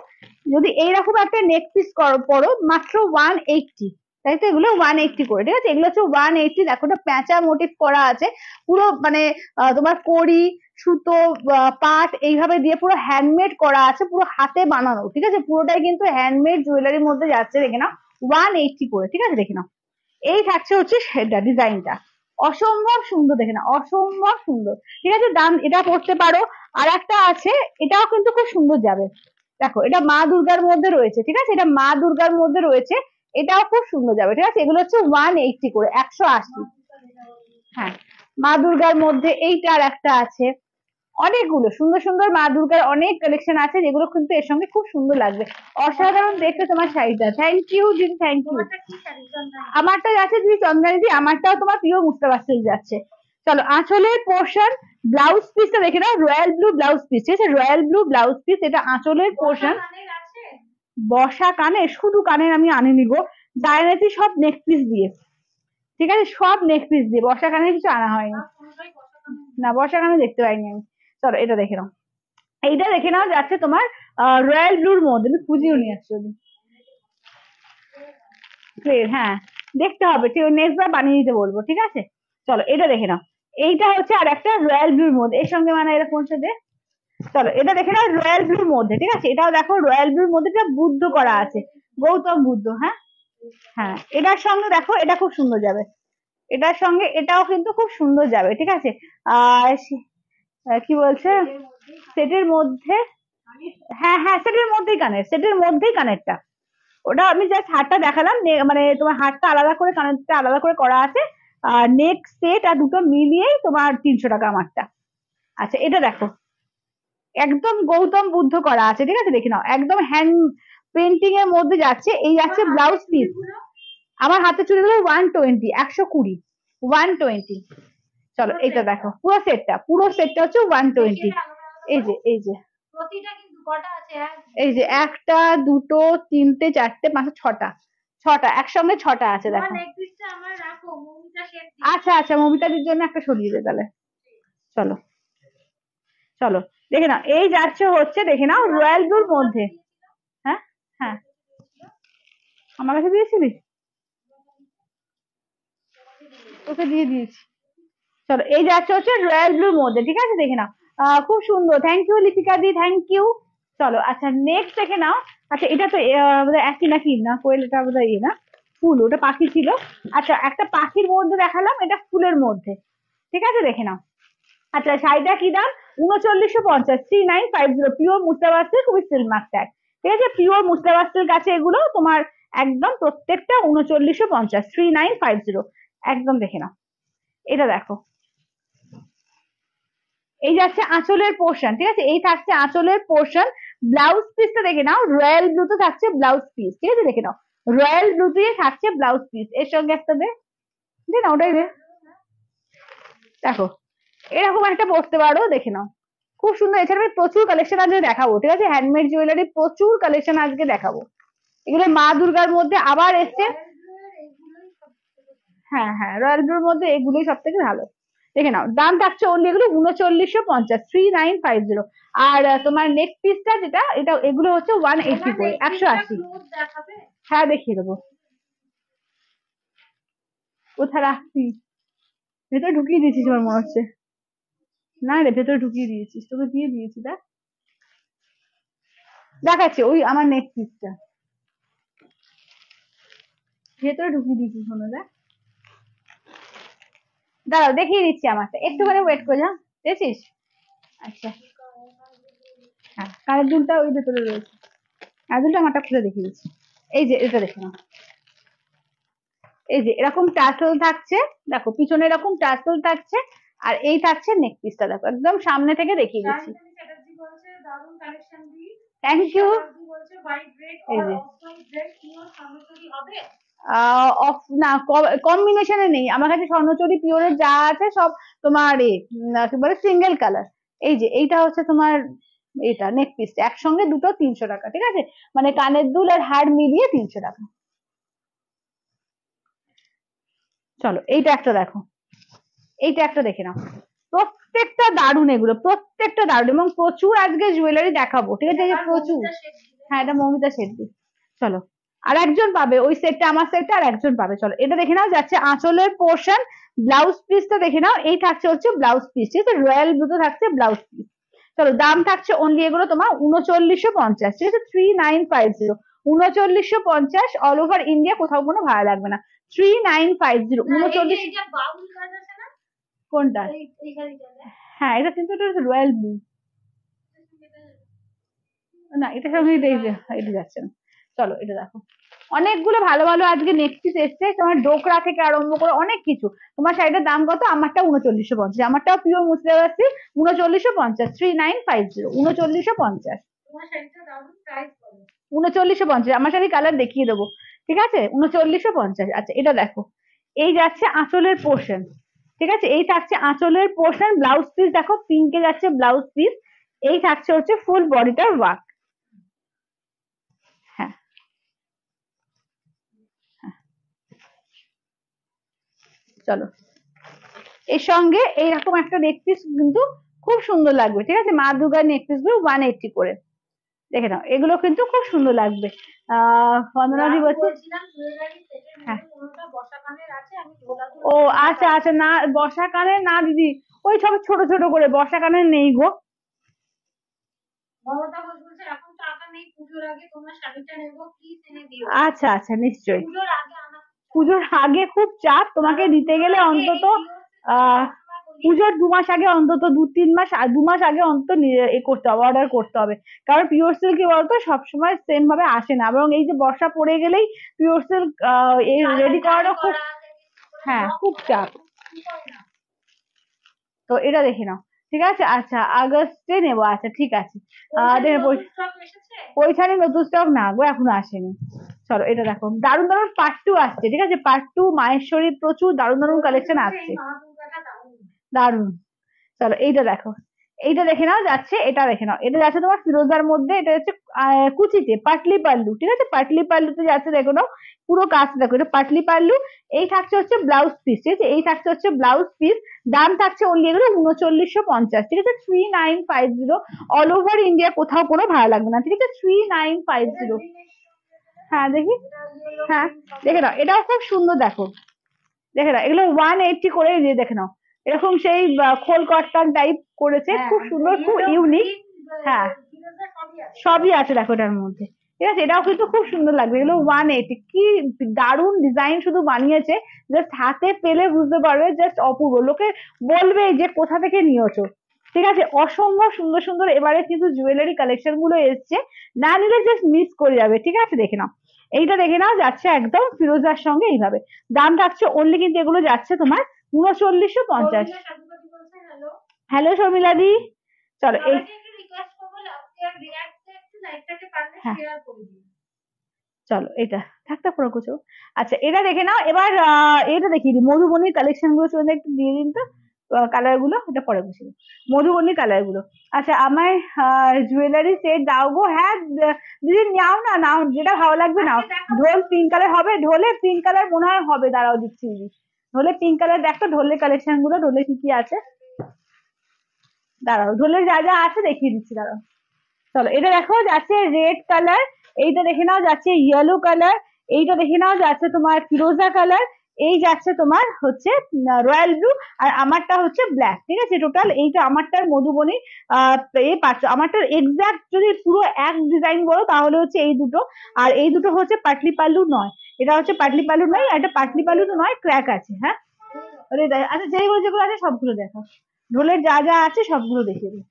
Speaker 1: যদি এইরকম একটা নেক পিস পরো মাত্র 180, তাই তো? এগুলো 180 করে, ঠিক আছে? এগুলো হচ্ছে 180। দেখো এটা প্যাঁচা মোটিভ করা আছে পুরো, মানে তোমার কড়ি সুতো পাট এইভাবে দিয়ে পুরো হ্যান্ডমেড করা আছে, পুরো হাতে বানানো, ঠিক আছে? পুরোটাই কিন্তু হ্যান্ডমেড জুয়েলারির মধ্যে যাচ্ছে, দেখে নাও 180 করে, ঠিক আছে? দেখে নাও, এই থাকছে হচ্ছে সেটা ডিজাইনটা, অসম্ভব সুন্দর, দেখে না অসম্ভব সুন্দর, ঠিক আছে? দাম এটা পড়তে পারো। আর একটা আছে, এটাও কিন্তু খুব সুন্দর যাবে, দেখো এটা মা দুর্গার মধ্যে রয়েছে, ঠিক আছে? এটা মা দুর্গার মধ্যে রয়েছে, এটাও খুব সুন্দর যাবে, ঠিক আছে? এগুলো হচ্ছে 180 করে, 180। হ্যাঁ, মা দুর্গার মধ্যে এইটা আর একটা আছে, অনেকগুলো সুন্দর সুন্দর মা দুর্গার অনেক কালেকশন আছে, যেগুলো কিন্তু এর সঙ্গে খুব সুন্দর লাগবে, অসাধারণ দেখতে তোমার শাড়িটা। থ্যাংক ইউ দিদি, থ্যাংক ইউ। আমারটা যাচ্ছে দিদি চন্দ্রানী দি, আমারটাও তোমার প্রিয় মুস্তাফা সিল্ক যাচ্ছে। চলো আঁচলের পোর্শন, ব্লাউজ পিসটা দেখে নাও, রয়্যাল ব্লু ব্লাউজ পিস, ঠিক আছে? রয়্যাল ব্লু ব্লাউজ পিস, এটা আঁচলের পোর্শন। বসা কানে, শুধু কানের আমি আনিনি গো, ডাইরেক্টলি সব নেক পিস দিয়ে, ঠিক আছে? সব নেক পিস দিয়ে, বসা কানের কিছু আনা হয়নি, না বসা কানে দেখতে পাইনি আমি। চলো এটা দেখে নাও, এইটা দেখে নাও যাচ্ছে তোমার রয়্যাল ব্লুর মধ্যে, আমি খুঁজিও নিয়ে আসছি। হ্যাঁ, দেখতে হবে, ঠিক নেক্সট বার বানিয়ে দিতে বলবো, ঠিক আছে? চলো এটা দেখে নাও, এইটা হচ্ছে আর একটা রয়্যাল ব্লুর মধ্যে, এর সঙ্গে মানে এরকম হচ্ছে যে, চলো এটা দেখে নাও রয়্যাল ব্লুর মধ্যে, ঠিক আছে? এটাও দেখো রয়্যাল ব্লুর মধ্যে একটা বুদ্ধ করা আছে, গৌতম বুদ্ধ। হ্যাঁ হ্যাঁ, এটার সঙ্গে দেখো এটা খুব সুন্দর যাবে, এটার সঙ্গে এটাও কিন্তু খুব সুন্দর যাবে, ঠিক আছে? আর কি বলছে, সেটের মধ্যে, হ্যাঁ হ্যাঁ সেটের মধ্যেই কানের, সেটের মধ্যেই কানেরটা, ওটা আমি জাস্ট হারটা দেখালাম, মানে তোমার হারটা আলাদা করে কানেরটা আলাদা করে করা আছে, আর নেক সেট আর দুটো মিলিয়েই তোমার 300 টাকা আমারটা। আচ্ছা এটা দেখো, একদম গৌতম বুদ্ধ করা আছে, ঠিক আছে? দেখে নাও, একদম হ্যান্ড পেন্টিং এর মধ্যে যাচ্ছে, এই যাচ্ছে ব্লাউজ পিস। আমার হাতে চুড়িগুলো 120, 120, 120। চলো এটা দেখো, পুরো সেটটা, পুরো সেটটা হচ্ছে 120। এই যে এই যে এই যে একটা দুটো তিনটে চারটে পাঁচটা ছটা, ছটা একসঙ্গে ছটা আছে দেখো। আচ্ছা আচ্ছা, মমিতাদির জন্য একটা সরিয়ে দে তাহলে। চলো চলো দেখে নাও, এই যাচ্ছে হচ্ছে, দেখে নাও রয়্যাল ব্লুর মধ্যে। হ্যাঁ হ্যাঁ, আমার কাছে দিয়েছিলি, তোকে দিয়ে দিয়েছি। চলো এই যাচ্ছে হচ্ছে রয়্যাল ব্লুর মধ্যে, ঠিক আছে? দেখে নাও, খুব সুন্দর, থ্যাংক ইউ লিপিকা দি, থ্যাংক ইউ। চলো আচ্ছা নেক্সট দেখে নাও, আচ্ছা এটা তো বোধহয় একই নাকি, না কোয়েল, এটা বোধহয় ইয়ে না, ফুল, ওটা পাখি ছিল। আচ্ছা একটা পাখির মধ্যে দেখালাম, এটা ফুলের মধ্যে, ঠিক আছে? দেখে নাও। আচ্ছা শাড়িটা কি দাম? 3950, 3950, পিওর মুস্তাবাদ সিল্ক খুবই সিল্ক মার্ক ট্যাগ, ঠিক আছে? পিওর মুস্তাবাদ সিল্ক আছে এগুলো তোমার, একদম প্রত্যেকটা 3950, 3950 একদম। দেখে নাও এটা দেখো, এই যাচ্ছে আঁচলের পোর্শন, ঠিক আছে? এই থাকছে আঁচলের পোর্শন, ব্লাউজ পিসটা দেখে নাও, রয়্যাল ব্লুতে থাকছে ব্লাউজ পিস, ঠিক আছে? দেখে নাও রয়্যাল ব্লু দিয়ে থাকছে ব্লাউজ পিস, এর সঙ্গে একটা দে, দে না ওটাই দে, দেখো এরকম একটা পড়তে পারো, দেখে নাও খুব সুন্দর। এছাড়া আমি প্রচুর কালেকশন আজকে দেখাবো, ঠিক আছে? হ্যান্ডমেড জুয়েলারি প্রচুর কালেকশন আজকে দেখাবো, এগুলো মা দুর্গার মধ্যে আবার এসছে। হ্যাঁ হ্যাঁ, রয়্যাল ব্লুর মধ্যে এগুলোই সব থেকে ভালো, দেখে নাও দাম থাকছে অনলি এগুলো 3950, 3950। আর তোমার নেক পিসটা যেটা, এটা এগুলো হচ্ছে 180 করে, 180। হ্যাঁ দেখিয়ে দেবো, কোথায় রাখছি, ভেতরে ঢুকিয়ে দিয়েছিস আমার মনে হচ্ছে, না রে ভেতরে ঢুকিয়ে দিয়েছিস, তোকে দিয়ে দিয়েছি, দেখ দেখাচ্ছে ওই আমার নেক পিসটা, ভেতরে ঢুকিয়ে দিয়েছিস মনে হয়, দেখ, দাঁড়াও দেখিয়ে দিচ্ছি আমারটা, একটুখানি ওয়েট করে যা, দেখছিস? আচ্ছা হ্যাঁ, কানের দুলটা ওই ভেতরে রয়েছে, কানের দুলটা আমারটা খুলে দেখিয়ে দিচ্ছি। এই যে এটা দেখে নাও, এই যে এরকম টাসেল থাকছে, দেখো পিছনে এরকম টাসেল থাকছে, আর এই থাকছে নেক পিসটা, দেখো একদম সামনে থেকে দেখিয়ে দিচ্ছি। Thank you. এই যে অফ না, কম্বিনেশনে নেই আমার কাছে। স্বর্ণচুরি পিওরের যা আছে সব তোমার কি বলে সিঙ্গেল কালার। এই যে এইটা হচ্ছে তোমার এটা নেক পিস, একসঙ্গে দুটো 300 টাকা, ঠিক আছে, মানে কানের দুল আর হার মিলিয়ে 300 টাকা। চলো এইটা একটা দেখো, এইটা একটা দেখে নাও, প্রত্যেকটা দারুণ, এগুলো প্রত্যেকটা দারুণ, এবং প্রচুর আজকে জুয়েলারি দেখাবো, ঠিক আছে, এই যে প্রচুর। হ্যাঁ, এটা মৌমিতা শেট্টি। চলো, আর একজন পাবে ওই সেটটা, আমার সেটটা আর একজন পাবে। চলো এটা দেখে নাও, যাচ্ছে আঁচলের পোর্শন, ব্লাউজ পিসটা দেখে নাও, এই থাকছে হচ্ছে ব্লাউজ পিস, ঠিক আছে, রয়্যাল ব্লুতে থাকছে ব্লাউজ পিস। চলো দাম থাকছে অনলি এগুলো তোমার 3950, ঠিক আছে, 3950, 3950, অল ওভার ইন্ডিয়া, কোথাও কোনো ভাড়া লাগবে না। 3950, 39। কোনটা? হ্যাঁ, এটা কিন্তু রয়্যাল ব্লু না, এটার সঙ্গে এটা যাচ্ছে না। চলো এটা দেখো, অনেকগুলো ভালো ভালো আজকে নেক পিস এসছে, তোমার ডোকরা থেকে আরম্ভ করে অনেক কিছু। তোমার শাড়িটার দাম কত? আমারটা 3950, আমারটাও পিওর মুসলিম যাচ্ছে 3950, 3950, 3950, 3950। আমার শাড়ি কালার দেখিয়ে দেবো, ঠিক আছে, 3950। আচ্ছা এটা দেখো, এই যাচ্ছে আঁচলের পোর্শন, ঠিক আছে, এই থাকছে আঁচলের পোর্শন, ব্লাউজ পিস দেখো পিঙ্কে যাচ্ছে ব্লাউজ পিস, এই থাকছে হচ্ছে ফুল বডিটার ওয়ার্ক। হ্যাঁ, চলো এর সঙ্গে এইরকম একটা নেক পিস কিন্তু খুব সুন্দর লাগবে, ঠিক আছে, মা দুর্গার নেক পিস গুলো 180 করে, দেখে নাও, এগুলো কিন্তু খুব সুন্দর লাগবে। বন্দনাদি বলছে হ্যাঁ, ও আচ্ছা আচ্ছা, না বর্ষা কানের না দিদি, ওই সব ছোট ছোট করে, বর্ষা কানের নেই গো। আচ্ছা আচ্ছা, নিশ্চয়ই, পুজোর আগে খুব চাপ, তোমাকে দিতে গেলে অন্তত পুজোর 2 মাস আগে, অন্তত 2-3 মাস, 2 মাস আগে অন্তত করতে হবে, অর্ডার করতে হবে, কারণ পিওর সিল্ক কি বলতো সবসময় সেম ভাবে আসে না, এবং এই যে বর্ষা পড়ে গেলেই পিওর সিল্ক এই রেডি করাটা খুব, হ্যাঁ খুব চাপ। তো এটা দেখে নাও, ঠিক আছে, আচ্ছা আগস্টে নেবো, আচ্ছা ঠিক আছে। পৈঠানি নতুন স্টক না গো, এখনো আসেনি। চলো এটা দেখো, দারুণ দারুণ পার্ট 2 আসছে, ঠিক আছে, পার্ট 2 মাহেশ্বরী, প্রচুর দারুণ দারুণ কালেকশন আসছে, দারুণ। চলো এইটা দেখো, এইটা দেখে নাও, যাচ্ছে এটা দেখে নাও, এটা যাচ্ছে তোমার ফিরোজার মধ্যে, এটা হচ্ছে কুচিতে পাটলি পাল্লু, ঠিক আছে, পাটলি পাল্লুতে যাচ্ছে, দেখো নাও পুরো কাজ দেখো, এটা পাটলি পাল্লু, এই থাকছে হচ্ছে ব্লাউজ পিস, ঠিক আছে, এই থাকছে হচ্ছে ব্লাউজ পিস, দাম থাকছে অনলি এগুলো 3950, ঠিক আছে, 3950, অল ওভার ইন্ডিয়া, কোথাও কোনো ভাড়া লাগবে না, ঠিক আছে, 3950। হ্যাঁ দেখি, হ্যাঁ দেখে নাও, এটাও খুব সুন্দর দেখো, দেখে নাও, এগুলো 180 করে দিয়ে দেখে নাও, এরকম সেই খোল কট্টান টাইপ করেছে, খুব সুন্দর, খুব ইউনিক। হ্যাঁ, সবই আছে দেখো এটার মধ্যে, ঠিক আছে, এটাও কিন্তু খুব সুন্দর লাগবে, এগুলো 180, কি দারুণ ডিজাইন শুধু বানিয়েছে, জাস্ট হাতে পেলে বুঝতে পারবে, জাস্ট অপূর্ব, লোকে বলবে যে কোথা থেকে নিয়েছো, ঠিক আছে, অসম্ভব সুন্দর সুন্দর এবারে কিন্তু জুয়েলারি কালেকশন গুলো এসছে, না নিলে জাস্ট মিস করে যাবে, ঠিক আছে, দেখে নাও, এইটা দেখে নাও, যাচ্ছে একদম ফিরোজার সঙ্গে এইভাবে, দাম থাকছে অনলি কিন্তু এগুলো যাচ্ছে তোমার 3950। হ্যালো শর্মিলা দি, চলো এই হ্যাঁ, চলো এটা থাকতে পুরো কিছু। আচ্ছা এটা দেখে নাও, এবার এটা দেখিয়ে দিই, মধুবনীর কালেকশন গুলো চলে একটু দিয়ে দিন তো, কালার গুলো, এটা পরে বসে মধুবনীর কালার গুলো। আচ্ছা আমায় জুয়েলারি সেট দাও গো, হ্যাঁ দিদি নাও না, নাও যেটা ভালো লাগবে নাও। ঢোল পিঙ্ক কালার হবে, ঢোলে পিঙ্ক কালার মনে হয় হবে, দাঁড়াও দিচ্ছি দিদি, ঢোলে পিঙ্ক কালার দেখো, ঢোলের কালেকশন গুলো, ঢোলে কি কি আছে, দাঁড়াও ঢোলের যা যা আছে দেখিয়ে দিচ্ছি, দাঁড়াও। চলো এটা দেখো, যাচ্ছে রেড কালার, এইটা দেখে নাও, যাচ্ছে ইয়েলো কালার, এইটা দেখে নাও, যাচ্ছে তোমার ফিরোজা কালার, এই যাচ্ছে তোমার হচ্ছে রয়্যাল ব্লু, আর আমারটা হচ্ছে ব্ল্যাক, ঠিক আছে, টোটাল এইটা আমারটার মধুবনী এই পাঁচশো, আমারটার এক্সাক্ট যদি পুরো এক ডিজাইন বলো তাহলে হচ্ছে এই দুটো, আর এই দুটো হচ্ছে পাটলি পাল্লু নয়, এটা হচ্ছে পাটলি পাল্লু নয়, আর এটা পাটলি পাল্লু তো নয়, ক্র্যাক আছে, হ্যাঁ। আচ্ছা যেগুলো যেগুলো আছে সবগুলো দেখো, ঢোলের যা যা আছে সবগুলো দেখিয়ে দিই,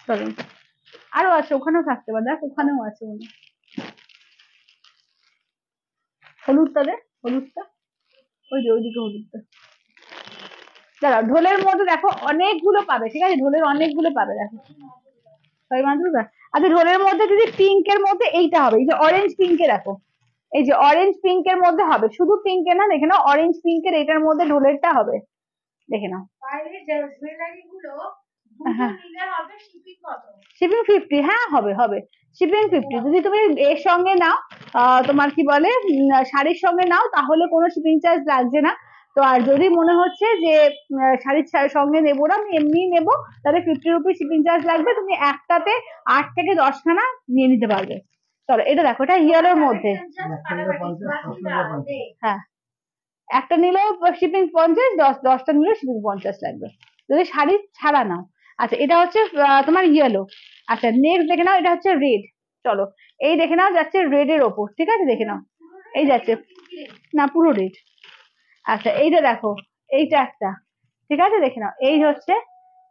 Speaker 1: চলো আরো আছে, ওখানেও থাকতে পারে, দেখ ওখানেও আছে মনে হয়। হলুদটা দে, হলুদটা, ওই যে ওইদিকে হলুদটা, দাঁড়াও, ঢোলের মধ্যে দেখো অনেকগুলো পাবে, ঠিক আছে, ঢোলের অনেকগুলো পাবে দেখো, সবাই মানতে, আচ্ছা ঢোলের মধ্যে যদি পিঙ্কের মধ্যে এইটা হবে, এই যে অরেঞ্জ পিঙ্কে দেখো, এই যে অরেঞ্জ পিঙ্কের মধ্যে হবে, শুধু পিঙ্কে না, দেখে নাও অরেঞ্জ পিঙ্কের এটার মধ্যে ঢোলেরটা হবে, দেখে নাও। শিপিং 50, হ্যাঁ হবে হবে, শিপিং 50। যদি তুমি এর সঙ্গে নাও, তোমার কি বলে শাড়ির সঙ্গে নাও, তাহলে কোনো শিপিং চার্জ লাগছে না। তো আর যদি মনে হচ্ছে যে শাড়ির সঙ্গে নেবো না, আমি এমনি নেবো, তাহলে 50 রুপি শিপিং চার্জ লাগবে। তুমি একটাতে 8 থেকে 10 খানা নিয়ে নিতে পারবে। চলো এটা দেখো, এটা ইয়েলোর মধ্যে, হ্যাঁ একটা নিলেও শিপিং 50, 10টা নিলেও শিপিং 50 লাগবে, যদি শাড়ি ছাড়া নাও। আচ্ছা এটা হচ্ছে তোমার ইয়েলো। আচ্ছা নেক্সট দেখে নাও, এটা হচ্ছে রেড। চলো এই দেখে নাও, যাচ্ছে রেড এর ওপর, ঠিক আছে দেখে নাও, এই যাচ্ছে, না পুরো রেড। আচ্ছা এইটা দেখো, এইটা একটা, ঠিক আছে দেখে নাও, এই হচ্ছে,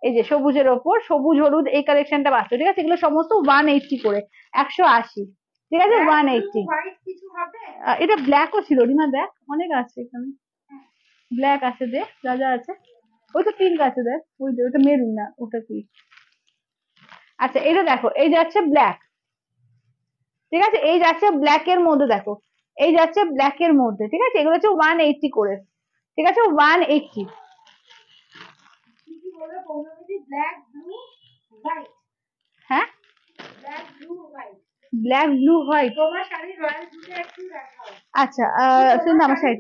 Speaker 1: এই যে সবুজের ওপর সবুজ হলুদ এই কালেকশনটা পাচ্ছ, ঠিক আছে, এগুলো সমস্ত 180 করে, 180, ঠিক আছে 180। এটা ব্ল্যাকও ছিল রিমা, দেখ অনেক আছে এখানে, ব্ল্যাক আছে, দেখ যা যা আছে, ওই তো পিঙ্ক আছে, দেখ ওই যে, ওটা মেরুন না, ওটা কি। আচ্ছা এটা দেখো, এই যাচ্ছে ব্ল্যাক, ঠিক আছে, এই যাচ্ছে ব্ল্যাক এর মধ্যে, দেখো এই যাচ্ছে ব্ল্যাক এর মধ্যে, ঠিক আছে, এগুলো হচ্ছে 180 করে, ঠিক আছে 180। হ্যাঁ ব্ল্যাক ব্লু হোয়াইট, আচ্ছা শুনুন আমার শাড়ি,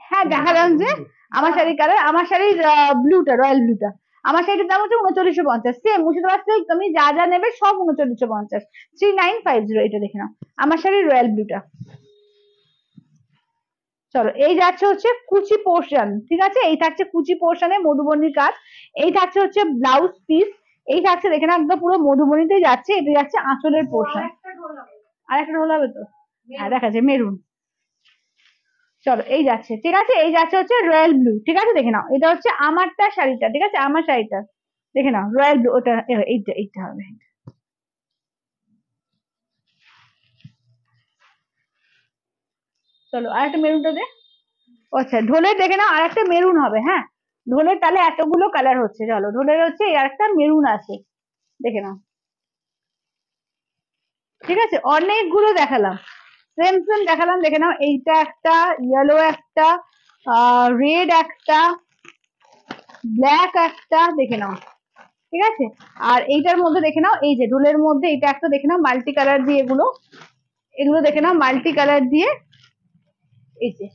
Speaker 1: হ্যাঁ দেখালাম যে আমার শাড়ির কালার, আমার শাড়ির ব্লুটা, রয়্যাল ব্লুটা, আমার শাড়ির দাম হচ্ছে 3950, সেম মুর্শিদাবাদ থেকে তুমি যা যা নেবে সব 3950, 3950, এটা দেখে নাও আমার শাড়ির রয়্যাল ব্লুটা। চলো এই যাচ্ছে হচ্ছে কুচি পোর্শন, ঠিক আছে, এই থাকছে কুচি পোর্শনে মধুবনীর কাজ, এই থাকছে হচ্ছে ব্লাউজ পিস, এই থাকছে দেখে না একদম পুরো মধুবনীতেই যাচ্ছে, এটা যাচ্ছে আঁচলের পোর্শন। আর একটা ঢোল হবে তো, হ্যাঁ দেখাচ্ছে মেরুন। চলো এই যাচ্ছে, ঠিক আছে, এই যাচ্ছে হচ্ছে রয়্যাল ব্লু, ঠিক আছে দেখে নাও, এটা হচ্ছে আমারটা শাড়িটা, ঠিক আছে আমার শাড়িটা, দেখে নাও রয়্যাল ব্লু, ওটা এইটা এইটা হবে। চলো আর একটা মেরুনটা দে, আচ্ছা ঢোলের দেখে নাও আর একটা মেরুন হবে, হ্যাঁ ঢোলের তাহলে এতগুলো কালার হচ্ছে, চলো ঢোলের হচ্ছে আর একটা মেরুন আছে, দেখে নাও, ঠিক আছে অনেকগুলো দেখালাম, সেম সেম দেখালাম, দেখে নাও এইটা একটা, ইয়েলো একটা, রেড একটা, ব্ল্যাক একটা, দেখে নাও, ঠিক আছে। আর এইটার মধ্যে দেখে নাও, এই যে ঢোলের মধ্যে এটা একটা দেখে নাও মাল্টি কালার দিয়ে, এগুলো এগুলো দেখে নাও মাল্টি কালার দিয়ে, এই যে,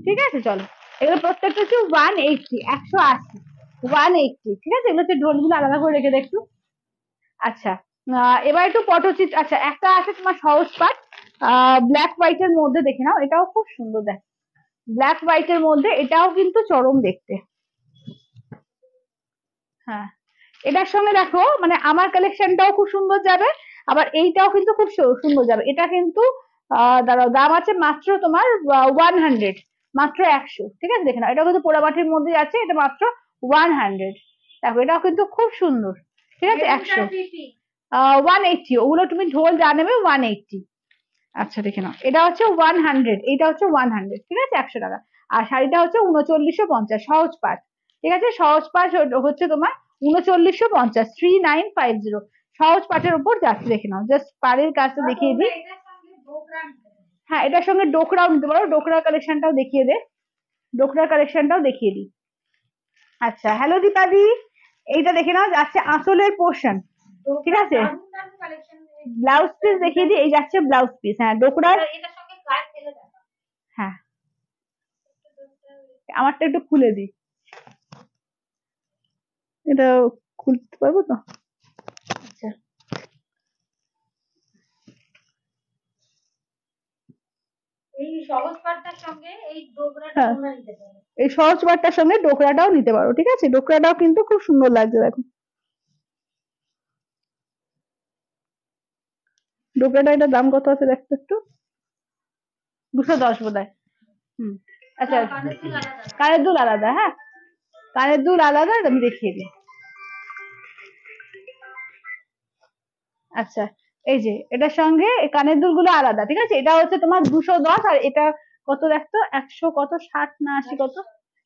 Speaker 1: ঠিক আছে চলো এগুলো প্রত্যেকটা হচ্ছে 180, 180, 180, ঠিক আছে, এগুলো হচ্ছে ঢোলগুলো আলাদা করে রেখে দেখো। আচ্ছা এবার একটু পটচিত্র, আচ্ছা একটা আছে তোমার সহজ পাঠ, ব্ল্যাক হোয়াইট এর মধ্যে দেখে নাও, এটাও খুব সুন্দর, দেখ ব্ল্যাক হোয়াইট এর মধ্যে, এটাও কিন্তু চরম দেখতে। হ্যাঁ এটার সঙ্গে দেখো মানে আমার কালেকশনটাও খুব সুন্দর যাবে, আবার এইটাও কিন্তু খুব সুন্দর যাবে, এটা কিন্তু দাঁড়াও দাম আছে মাত্র তোমার 100, মাত্র 100, ঠিক আছে দেখে নাও, এটা কিন্তু পোড়ামাটির মধ্যে আছে, এটা মাত্র 100, দেখো এটাও কিন্তু খুব সুন্দর, ঠিক আছে 100, 180, ওগুলো তুমি ঢোল যা নেবে 180। আচ্ছা দেখে নাও এটা হচ্ছে 100, এটা হচ্ছে 100, ঠিক আছে 100 টাকা। আর শাড়িটা হচ্ছে 3950 সহজ পাট, ঠিক আছে সহজ পাট হচ্ছে তোমার 3950, 3950, সহজ পাটের উপর যাচ্ছে, দেখে নাও জাস্ট পাড়ের কাজটা দেখিয়ে দিই। হ্যাঁ এটার সঙ্গে ডোকরাও নিতে পারো, ডোকরা কালেকশনটাও দেখিয়ে দে, ডোকরার কালেকশনটাও দেখিয়ে দিই। আচ্ছা হ্যালো দীপাদি, এইটা দেখে নাও যাচ্ছে আঁচলের পোর্শন, ঠিক আছে ব্লাউজ পিস দেখিয়ে দিই, এই যাচ্ছে ব্লাউজ পিস, হ্যাঁ ডোকরার, হ্যাঁ আমারটা একটু খুলে দিই, এটা খুলতে পারবো তো, আচ্ছা এই সহজ পাটটার সঙ্গে এই ডোকরাটাও নিতে পারো, ঠিক আছে ডোকরাটাও কিন্তু খুব সুন্দর লাগছে, দেখো ডোকরাটা, এটার দাম কত আছে দেখতো একটু, 210 বোধহয়। হুম আচ্ছা কানের দুল আলাদা, হ্যাঁ কানের দুল আলাদা, আমি দেখিয়ে দিই। আচ্ছা এই যে এটার সঙ্গে কানের দুলগুলো আলাদা, ঠিক আছে, এটা হচ্ছে তোমার 210, আর এটা কত দেখতো 100 কত 60 না 80 কত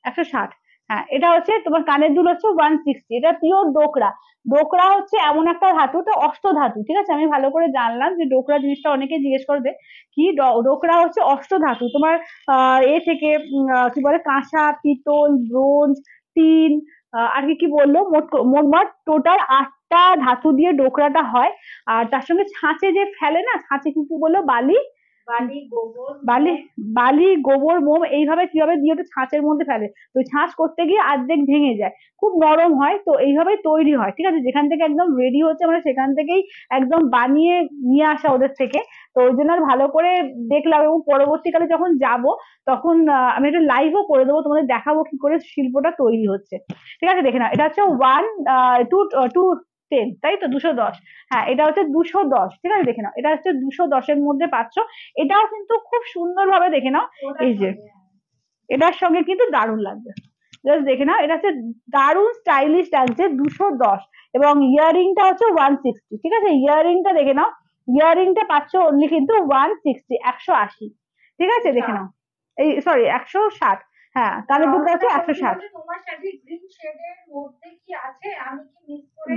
Speaker 1: 160, হ্যাঁ, এটা হচ্ছে তোমার কানের দুল হচ্ছে 160, এটা পিওর ডোকরা। ডোকরা হচ্ছে এমন একটা ধাতু, তো অষ্ট ধাতু, ঠিক আছে? আমি ভালো করে জানলাম যে ডোকরা জিনিসটা অনেকে জিজ্ঞেস করে যে কি ডোকরা হচ্ছে অষ্ট ধাতু তোমার। এ থেকে কি বলে কাঁসা, পিতল, ব্রোঞ্জ, টিন, আর কি কি বললো, মোট টোটাল 8টা ধাতু দিয়ে ডোকরাটা হয়। আর তার সঙ্গে ছাঁচে যে ফেলে না, ছাঁচে কি কি বললো, বালি, বালি, বালি, গোবর, মোম, এইভাবে কিভাবে দিয়ে ওটা ছাঁচের মধ্যে ফেলে। তো ছাঁচ করতে গিয়ে অর্ধেক ভেঙে যায়, খুব নরম হয়, তো এইভাবেই তৈরি হয়, ঠিক আছে? যেখান থেকে একদম রেডি হচ্ছে আমরা সেখান থেকেই একদম বানিয়ে নিয়ে আসা ওদের থেকে। তো ওই জন্য আর ভালো করে দেখলাম, এবং পরবর্তীকালে যখন যাব তখন আমি একটা লাইভও করে দেবো, তোমাদের দেখাবো কি করে শিল্পটা তৈরি হচ্ছে, ঠিক আছে? দেখে না, এটা হচ্ছে 210, তাই তো, 210। হ্যাঁ, এটা হচ্ছে 210, ঠিক আছে? দেখে নাও, এটা হচ্ছে 210-এর মধ্যে পাচ্ছ। এটাও কিন্তু খুব সুন্দর ভাবে দেখে নাও, এই যে এটার সঙ্গে কিন্তু দারুণ লাগবে। জাস্ট দেখে নাও, এটা হচ্ছে দারুণ স্টাইলিশ লাগছে, 210। এবং ইয়াররিংটা হচ্ছে 160, ঠিক আছে? ইয়াররিংটা দেখে নাও, ইয়াররিংটা পাচ্ছ অনলি কিন্তু 160, 180, ঠিক আছে? দেখে নাও, এই সরি 160। হ্যাঁ, কানের দুলটা হচ্ছে 160।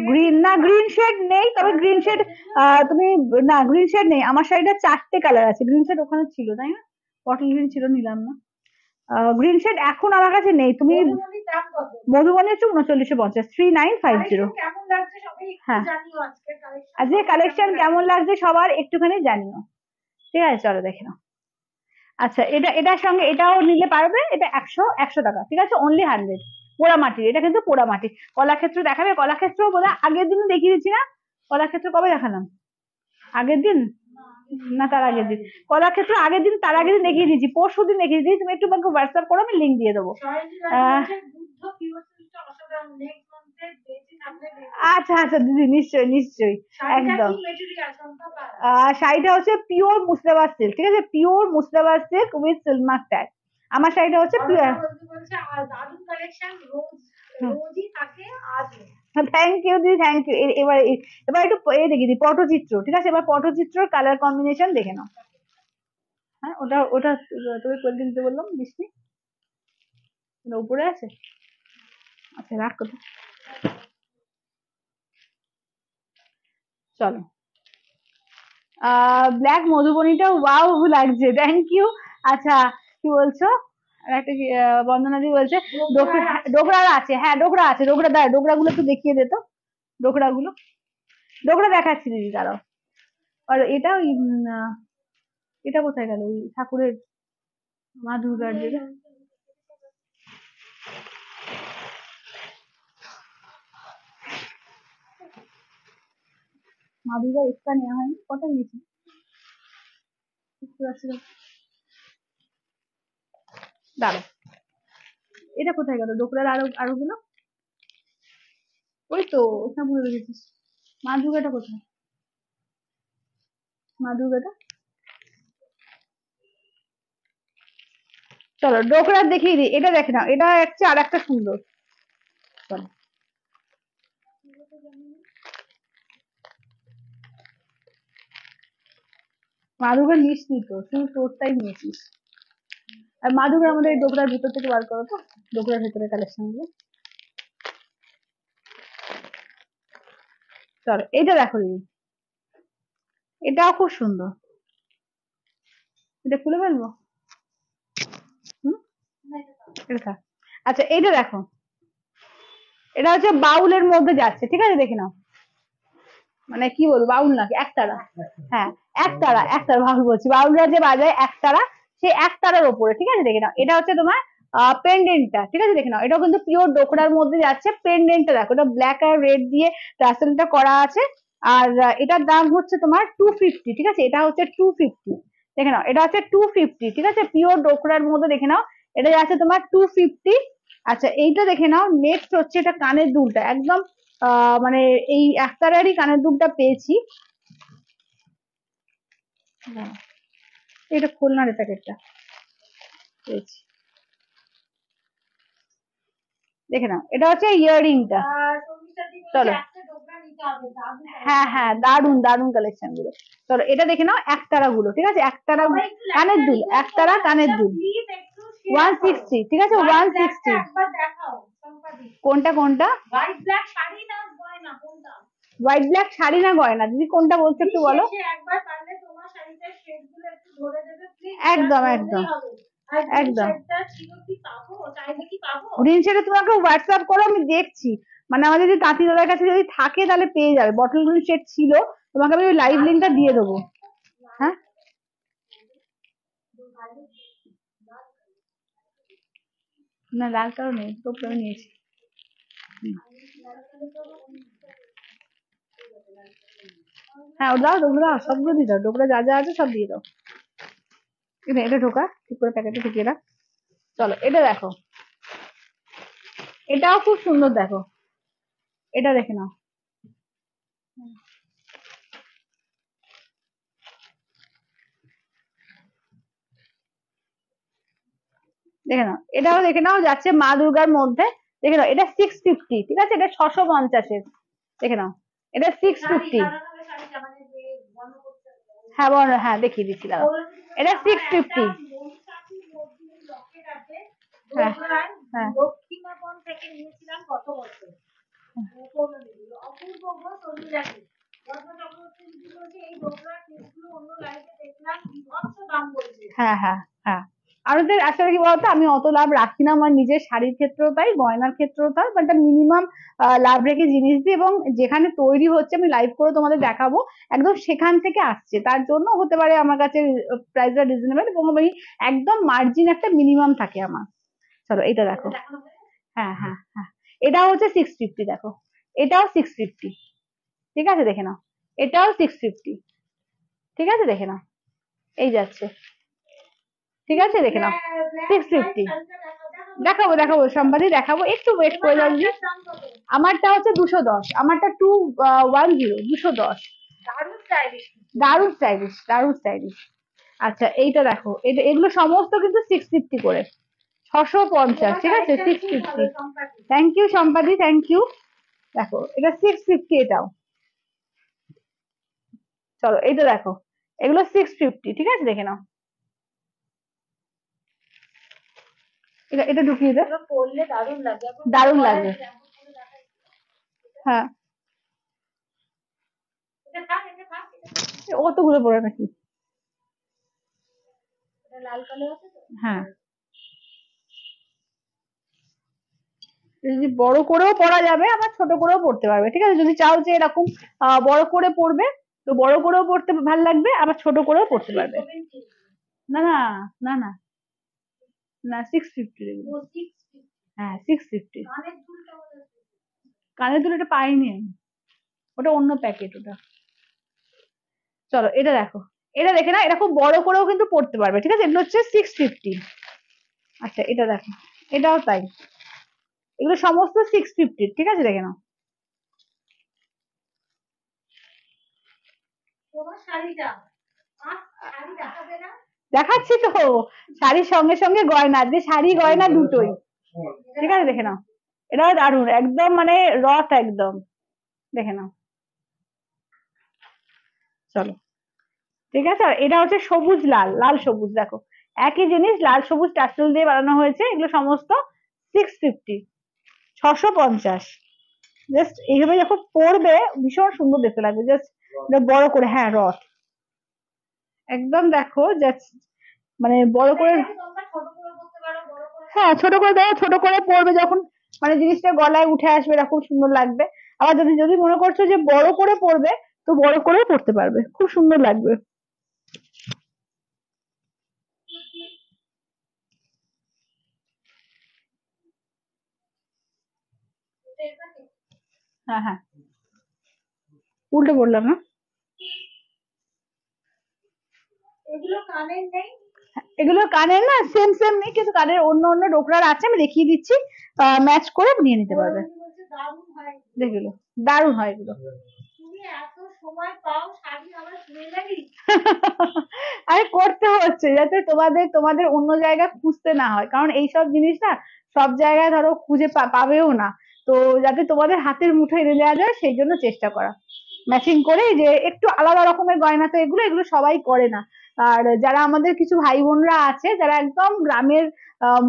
Speaker 1: গ্রিন না, গ্রিন শেড নেই, তবে গ্রিন শেড তুমি, না গ্রিন শেড নেই আমার শাড়িটা, 4টে কালার আছে। গ্রিন শেড ওখানে ছিল তাই না, বটল গ্রিন ছিল, নিলাম না। গ্রিন শেড এখন আমার কাছে নেই। তুমি মধুবনী হচ্ছে 3950, 3950। হ্যাঁ, আজকে কালেকশন কেমন লাগছে সবার একটুখানি জানিও, ঠিক আছে? চলো দেখে নাও। আচ্ছা, এটার সঙ্গে এটাও নিলে পারবে, এটা 100 টাকা, ঠিক আছে? অনলি 100। পোড়ামাটির, এটা কিন্তু পোড়ামাটি। কলাক্ষেত্র দেখাবে, কলাক্ষেত্র বোধহয় আগের দিন দেখিয়ে দিচ্ছি না? কলাক্ষেত্র কবে দেখালাম? আগের দিন না তার আগের দিন? কলাক্ষেত্র আগের দিন, তার আগের দিন দেখিয়ে দিয়েছি, পরশু দিন দেখিয়ে দিয়েছি। তুমি একটু আমাকে হোয়াটসঅ্যাপ করো, আমি লিঙ্ক দিয়ে দেবো। আচ্ছা আচ্ছা দিদি, নিশ্চয়ই নিশ্চয়ই, একদম। শাড়িটা হচ্ছে পিওর মুর্শিদাবাদ সিল্ক, ঠিক আছে? Pure Murshidabad silk with silk mark tag. আমার শাড়িটা হচ্ছে পিওর। থ্যাংক ইউ দিদি, থ্যাংক ইউ। এবার এবার একটু দেখিয়ে দিই পটচিত্র, ঠিক আছে? এবার পটচিত্র কালার কম্বিনেশন দেখে নাও। হ্যাঁ, ওটা ওটা তোকে কোন দিতে বললাম, বৃষ্টি উপরে আছে। আচ্ছা, রাখ কোথায়, চলো। ব্ল্যাক মধুবনীটা ওয়াও লাগছে, থ্যাংক ইউ। আচ্ছা, কি বলছো? আর একটা বন্দনা দি বলছে ডোকরা আছে, হ্যাঁ ডোকরা আছে, ডোকরা দেয়, ডোকরা গুলো একটু দেখিয়ে দে তো, ডোকরা গুলো, ডোকরা দেখাচ্ছি দিদি, দাঁড়াও। আর এটা ওই এটা কোথায় গেল, ওই ঠাকুরের, মা দুর্গার যেটা, মা দুর্গার এক্সট্রা নেওয়া হয়নি, কত নিয়েছি দাঁড়ো। এটা কোথায় গেল ডোকরার, আরো গুলো, ওই তো ওটা ভুলে রেখেছিস। মা দুর্গাটা কোথায়, মা দুর্গাটা, চলো ডোকরা দেখিয়ে দিই। এটা দেখে নাও, এটা হচ্ছে আর একটা সুন্দর, চলো। মা দুর্গার নিসনি তো, শুধু তোরটাই নিয়েছিস। আর মা দুর্গা আমাদের এই ডোকরার ভিতর থেকে বার করো তো, ডোকরার ভিতরে কালেকশন গুলো। চলো এইটা দেখো দিদি, এটাও খুব সুন্দর, এটা খুলে ফেলবো। হুম, এটা থাক। আচ্ছা, এইটা দেখো, এটা হচ্ছে বাউলের মধ্যে যাচ্ছে, ঠিক আছে? দেখে নাও, মানে কি বলবো, বাউল নাকি একতারা, হ্যাঁ একতারা, একতারা বাউল বলছি, বাউলরা যে বাজায় একতারা, সেই একতারার ওপরে, ঠিক আছে? দেখে নাও, এটা হচ্ছে তোমার পেন্ডেন্টটা, ঠিক আছে? দেখে নাও, এটাও কিন্তু পিওর ডোকরার মধ্যে যাচ্ছে। পেন্ডেন্টটা দেখো, এটা ব্ল্যাক আর রেড দিয়ে টাসেলটা করা আছে। আর এটার দাম হচ্ছে তোমার 250, ঠিক আছে? এটা হচ্ছে 250, দেখে নাও, এটা হচ্ছে 250, ঠিক আছে? পিওর ডোকরার মধ্যে, দেখে নাও, এটা যাচ্ছে তোমার 250। আচ্ছা, এইটা দেখে নাও, নেক্সট হচ্ছে এটা কানের দুলটা, একদম মানে এই একতারারই কানের দুলটা পেয়েছি। এটা খুলনা রে প্যাকেটটা পেয়েছি, দেখে নাও, এটা হচ্ছে ইয়াররিংটা। চলো, হ্যাঁ হ্যাঁ, দারুন দারুন কালেকশন গুলো। চলো এটা দেখে নাও, একতারা গুলো, ঠিক আছে? একতারা কানের দুল, একতারা কানের দুল। 160, ঠিক আছে 160। কোনটা কোনটা? হোয়াইট ব্ল্যাক শাড়ি না গয়না দিদি, কোনটা বলছো একটু বলো। একদম একদম একদম। গ্রিন শেডে তোমাকে হোয়াটসঅ্যাপ করো, আমি দেখছি। মানে আমাদের যদি তাঁতি দাদার কাছে যদি থাকে তাহলে পেয়ে যাবে, বটল গ্রিন শেড ছিল, তোমাকে আমি ওই লাইভ লিঙ্কটা দিয়ে দেবো। হ্যাঁ না, লালটাও নেই, তো আমি নিয়েছি। হ্যাঁ ও দাও, ডোকরা দাও, সবগুলো দিয়ে দাও, ডোকরা যা যা আছে সব দিয়ে দাও। এটা ঢোকা ঠিক করে, প্যাকেটে ঢুকিয়ে দাও। চলো এটা দেখো, এটাও খুব সুন্দর, দেখো এটা দেখে নাও। দেখে নাও, এটাও দেখে নাও, যাচ্ছে মা দুর্গার মধ্যে। দেখে নাও, এটা 650, ঠিক আছে, এটা 650-এর। দেখে নাও, এটা 650। হ্যাঁ বলো, হ্যাঁ দেখিয়ে দিচ্ছি, দাঁড়াও। এটা 650। হ্যাঁ হ্যাঁ হ্যাঁ হ্যাঁ হ্যাঁ। আমাদের আসলে কি বলতো, আমি অত লাভ রাখি না, আমার নিজের শাড়ির ক্ষেত্রেও তাই, গয়নার ক্ষেত্রেও তাই, বাট মিনিমাম লাভ রেখে জিনিস দিই, এবং যেখানে তৈরি হচ্ছে আমি লাইভ করে তোমাদের দেখাবো, একদম সেখান থেকে আসছে, তার জন্য হতে পারে আমার কাছে প্রাইসটা রিজনেবল, এবং আমি একদম মার্জিন একটা মিনিমাম থাকে আমার। চলো এটা দেখো। হ্যাঁ হ্যাঁ হ্যাঁ, এটা হচ্ছে 650, দেখো এটাও 650, ঠিক আছে দেখে নাও, এটাও 650, ঠিক আছে দেখে নাও, এই যাচ্ছে, ঠিক আছে দেখে নাও 650। দেখাবো দেখাবো সম্পাদি, দেখাবো, একটু ওয়েট করে যাও দিদি। আমারটা হচ্ছে 210, আমারটা 210, 210। দারুণ স্টাইলিশ, দারুণ স্টাইলিশ। আচ্ছা এইটা দেখো, এটা এগুলো সমস্ত কিন্তু 650 করে, 650, ঠিক আছে 650। থ্যাংক ইউ সম্পাদি, থ্যাংক ইউ। দেখো এটা 650, এটাও। চলো এইটা দেখো, এগুলো 650, ঠিক আছে দেখে নাও। এটা এটা ঢুকিয়ে দে, দারুণ লাগবে। হ্যাঁ অতগুলো পরে নাকি? হ্যাঁ যদি বড় করেও পরা যাবে, আবার ছোট করেও পড়তে পারবে, ঠিক আছে, যদি চাও যে এরকম বড় করে পড়বে, তো বড় করেও পড়তে ভাল লাগবে, আবার ছোট করেও পড়তে পারবে। না না না না না, 650 এগুলো। হ্যাঁ 650। কানের দুল এটা পাইনি আমি, ওটা অন্য প্যাকেট ওটা। চলো এটা দেখো, এটা দেখে না, এটা খুব বড় করেও কিন্তু পড়তে পারবে, ঠিক আছে, এগুলো হচ্ছে 650। আচ্ছা এটা দেখো, এটাও তাই, এগুলো সমস্ত 650, ঠিক আছে দেখে নাও। দেখাচ্ছি তো, শাড়ির সঙ্গে সঙ্গে গয়না, যে শাড়ি গয়না দুটোই, ঠিক আছে দেখে নাও। এটাও দারুণ, একদম মানে রথ একদম, দেখে নাও। চলো ঠিক আছে, আর এটা হচ্ছে সবুজ লাল, লাল সবুজ, দেখো একই জিনিস, লাল সবুজ টাস্টেল দিয়ে বানানো হয়েছে, এগুলো সমস্ত 650, 650। জাস্ট এইভাবে যখন পরবে ভীষণ সুন্দর দেখতে লাগবে, জাস্ট বড় করে, হ্যাঁ রথ একদম, দেখো জাস্ট মানে বড় করে। হ্যাঁ ছোট করে দেয়, ছোট করে পরবে যখন, মানে জিনিসটা গলায় উঠে আসবে, এরকম সুন্দর লাগবে। আবার যদি যদি মনে করছো যে বড় করে পরবে, তো বড় করেও পরতে পারবে, খুব সুন্দর লাগবে। হ্যাঁ হ্যাঁ, উল্টো বললাম না, এগুলো কানের না, সেম সেম নেই, কিন্তু কানের অন্য অন্য ডোকরার আছে, আমি দেখিয়ে দিচ্ছি, ম্যাচ করে নিয়ে নিতে পারবে। দেখলো দারুণ হয় এগুলো। আরে করতে হচ্ছে যাতে তোমাদের তোমাদের অন্য জায়গায় খুঁজতে না হয়, কারণ এইসব জিনিস না সব জায়গায় ধরো খুঁজে পাবেও না, তো যাতে তোমাদের হাতের মুঠোয় এনে দেওয়া যায় সেই জন্য চেষ্টা করা। ম্যাচিং করে, যে একটু আলাদা রকমের গয়না, তো এগুলো এগুলো সবাই করে না। আর যারা আমাদের কিছু ভাই বোনরা আছে যারা একদম গ্রামের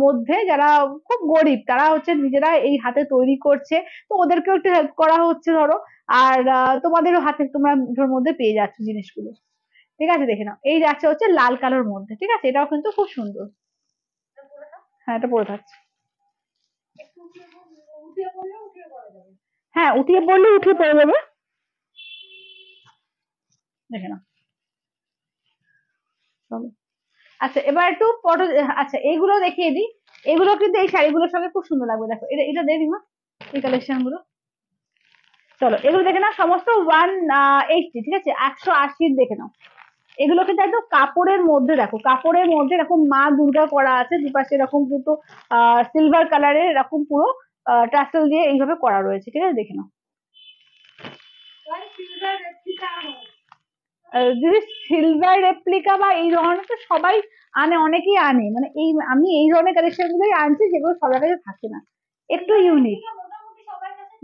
Speaker 1: মধ্যে, যারা খুব গরিব, তারা হচ্ছে নিজেরা এই হাতে তৈরি করছে, তো ওদেরকেও একটু হেল্প করা হচ্ছে ধরো। আর তোমাদেরও হাতে তোমরা মুঠোর মধ্যে পেয়ে যাচ্ছ জিনিসগুলো। ঠিক আছে, দেখে নাও। এই যাচ্ছে হচ্ছে লাল কালোর মধ্যে, ঠিক আছে, এটাও কিন্তু খুব সুন্দর। হ্যাঁ, এটা পরে থাকছে। হ্যাঁ, উঠিয়ে পড়লে উঠিয়ে পড়ে যাবে, দেখে নাও। চলো। আচ্ছা, এবার একটু ফটো। আচ্ছা, এইগুলো দেখিয়ে দিই। এগুলো কিন্তু এই শাড়িগুলোর সঙ্গে খুব সুন্দর লাগবে, দেখো এটা এটা দেখি না, এই কালেকশন গুলো। চলো, এগুলো দেখে নাও, সমস্ত 180, ঠিক আছে, 180 দেখে নাও। এগুলো কিন্তু একদম কাপড়ের মধ্যে, দেখো কাপড়ের মধ্যে এরকম মা দুর্গা করা আছে, দুপাশে এরকম কিন্তু সিলভার কালারের এরকম পুরো টাসেল দিয়ে এইভাবে করা রয়েছে, ঠিক আছে, দেখে নাও। যদি সিলভার রেপ্লিকা বা এই ধরনের তো সবাই আনে, অনেকেই আনে, মানে এই আমি এই ধরনের কালেকশন গুলোই আনছি যেগুলো সবার কাছে থাকে না, একটু ইউনিক।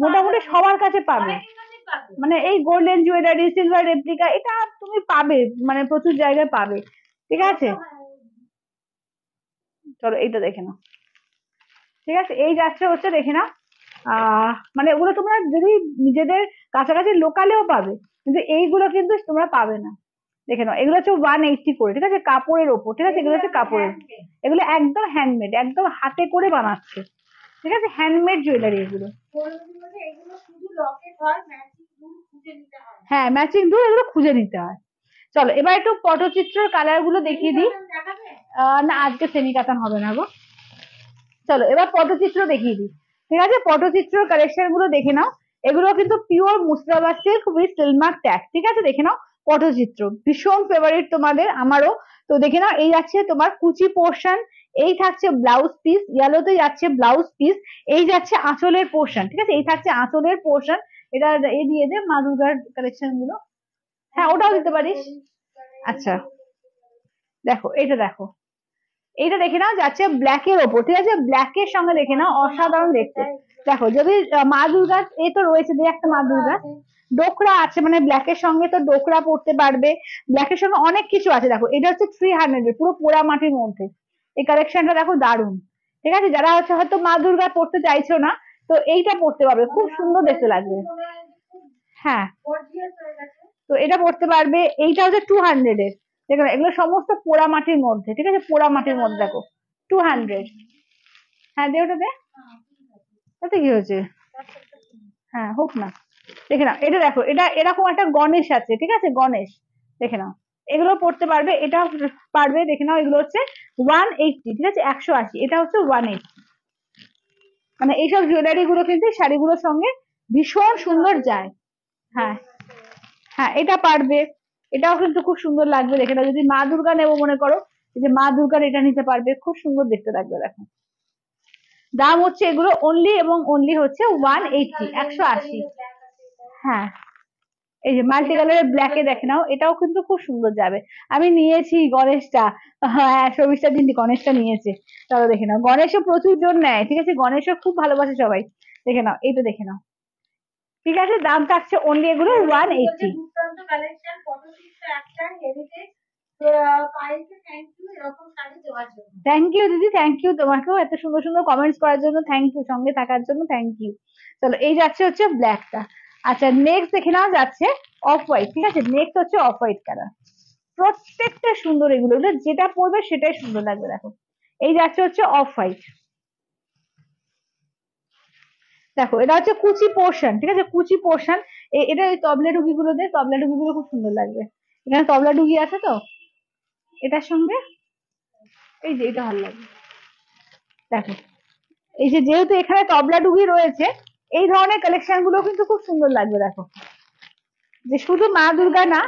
Speaker 1: মোটামুটি সবার কাছে পাবে, মানে এই গোল্ডেন জুয়েলারি, সিলভার রেপ্লিকা, এটা তুমি পাবে, মানে প্রচুর জায়গায় পাবে, ঠিক আছে। চলো, এইটা দেখে নাও। ঠিক আছে, এই যাচ্ছে হচ্ছে, দেখে নাও। মানে ওগুলো তোমরা যদি নিজেদের কাছাকাছি লোকালেও পাবে, কিন্তু এইগুলো কিন্তু তোমরা পাবে না। দেখে নাও, এগুলো হচ্ছে 180 করে, ঠিক আছে, কাপড়ের ওপর, ঠিক আছে, এগুলো হচ্ছে কাপড়ের, এগুলো একদম হ্যান্ডমেড, একদম হাতে করে বানাচ্ছে, ঠিক আছে, হ্যান্ডমেড জুয়েলারি এগুলো। হ্যাঁ, ম্যাচিং দুল, এগুলো খুঁজে নিতে হয়। চলো, এবার একটু পটচিত্রের কালার গুলো দেখিয়ে দিই। না, আজকে সেমি কাতান হবে না গো। চলো, এবার পটচিত্র দেখিয়ে দিই, ঠিক আছে, পটচিত্র কালেকশন গুলো দেখে নাও। এগুলো কিন্তু pure Murshidabad silk with silk mark tag, ঠিক আছে, দেখে নাও। পটচিত্র ভীষণ ফেভারিট তোমাদের, আমারও। তো দেখে নাও, এই যাচ্ছে তোমার কুচি পোর্শন, এই থাকছে ব্লাউজ পিস, ইয়েলোতে যাচ্ছে ব্লাউজ পিস, এই যাচ্ছে আঁচলের পোর্শন, ঠিক আছে, এই থাকছে আঁচলের পোর্শন। এটা এই দিয়ে দে মা দুর্গার কালেকশন গুলো। হ্যাঁ, ওটাও দিতে পারিস। আচ্ছা, দেখো এটা দেখো, এইটা দেখে নাও, যাচ্ছে ব্ল্যাক এর ওপর, ঠিক আছে, ব্ল্যাক এর সঙ্গে দেখে নাও, অসাধারণ দেখতে। দেখো, যদি মা দুর্গা এই তো রয়েছে, যে একটা মা দুর্গা ডোকরা আছে, মানে ব্ল্যাক এর সঙ্গে তো ডোকরা পড়তে পারবে, ব্ল্যাক এর সঙ্গে অনেক কিছু আছে। দেখো, এটা হচ্ছে 300 এর, পুরো পোড়া মাটির মধ্যে। এই কালেকশনটা দেখো, দারুণ, ঠিক আছে, যারা হচ্ছে হয়তো মা দুর্গা পড়তে চাইছো না, তো এইটা পড়তে পারবে, খুব সুন্দর দেখতে লাগবে। হ্যাঁ, তো এটা পড়তে পারবে, এইটা হচ্ছে 200 এর, দেখো এগুলো সমস্ত পোড়া মাটির মধ্যে, ঠিক আছে, পোড়া মাটির মধ্যে, দেখো 200। হ্যাঁ, দে ওটা দে, তাতে কি হয়েছে, হ্যাঁ হোক না। দেখে নাও, এটা দেখো, এটা এরকম একটা গণেশ আছে, ঠিক আছে, গণেশ, দেখে নাও, এগুলো পড়তে পারবে, এটা পারবে, দেখে নাও, এগুলো হচ্ছে 180, ঠিক আছে, 180, এটা হচ্ছে 180। মানে এইসব জুয়েলারি গুলো কিন্তু শাড়িগুলোর সঙ্গে ভীষণ সুন্দর যায়। হ্যাঁ, হ্যাঁ, এটা পারবে, এটাও কিন্তু খুব সুন্দর লাগবে, দেখে নাও, যদি মা দুর্গা নেবো মনে করো, এই যে মা দুর্গার এটা নিতে পারবে, খুব সুন্দর দেখতে লাগবে, দেখো। দাম হচ্ছে এগুলো অনলি এবং অনলি হচ্ছে 180, 180। হ্যাঁ, এই যে মাল্টি কালারের ব্ল্যাক এ দেখে নাও, এটাও কিন্তু খুব সুন্দর যাবে। আমি নিয়েছি গণেশটা, হ্যাঁ, সবিতা দিদি গণেশটা নিয়েছে। চলো, দেখে নাও, গণেশও প্রচুর জন নেয়, ঠিক আছে, গণেশও খুব ভালোবাসে সবাই। দেখে নাও, এইটা দেখে নাও, ঠিক আছে, দাম থাকছে অনলি এগুলো 180। থ্যাংক ইউ দিদি, থ্যাংক ইউ তোমাকেও, এত সুন্দর সুন্দর কমেন্টস করার জন্য থ্যাংক ইউ, সঙ্গে থাকার জন্য থ্যাংক ইউ। চলো, এই যাচ্ছে হচ্ছে ব্ল্যাকটা। আচ্ছা, নেক্সট দেখে নাও, যাচ্ছে অফ হোয়াইট, ঠিক আছে, নেক্সট হচ্ছে অফ হোয়াইট কালার। প্রত্যেকটা সুন্দর, এগুলো যেটা পড়বে সেটাই সুন্দর লাগবে, দেখো। এই যাচ্ছে হচ্ছে অফ হোয়াইট, দেখো, এটা হচ্ছে কুচি পোর্শন, ঠিক আছে, কুচি পোর্শন। এটা ওই তবলা ডুগি গুলো দিয়ে, তবলা ডুগি গুলো খুব সুন্দর লাগবে, এখানে তবলা ডুগি আছে তো এটার সঙ্গে, এই যে এটা ভালো লাগবে, দেখো, এই যে যেহেতু এখানে তবলা ডুগি রয়েছে, এই ধরনের কালেকশন গুলো কিন্তু খুব সুন্দর লাগবে, দেখো, যে শুধু মা দুর্গা না,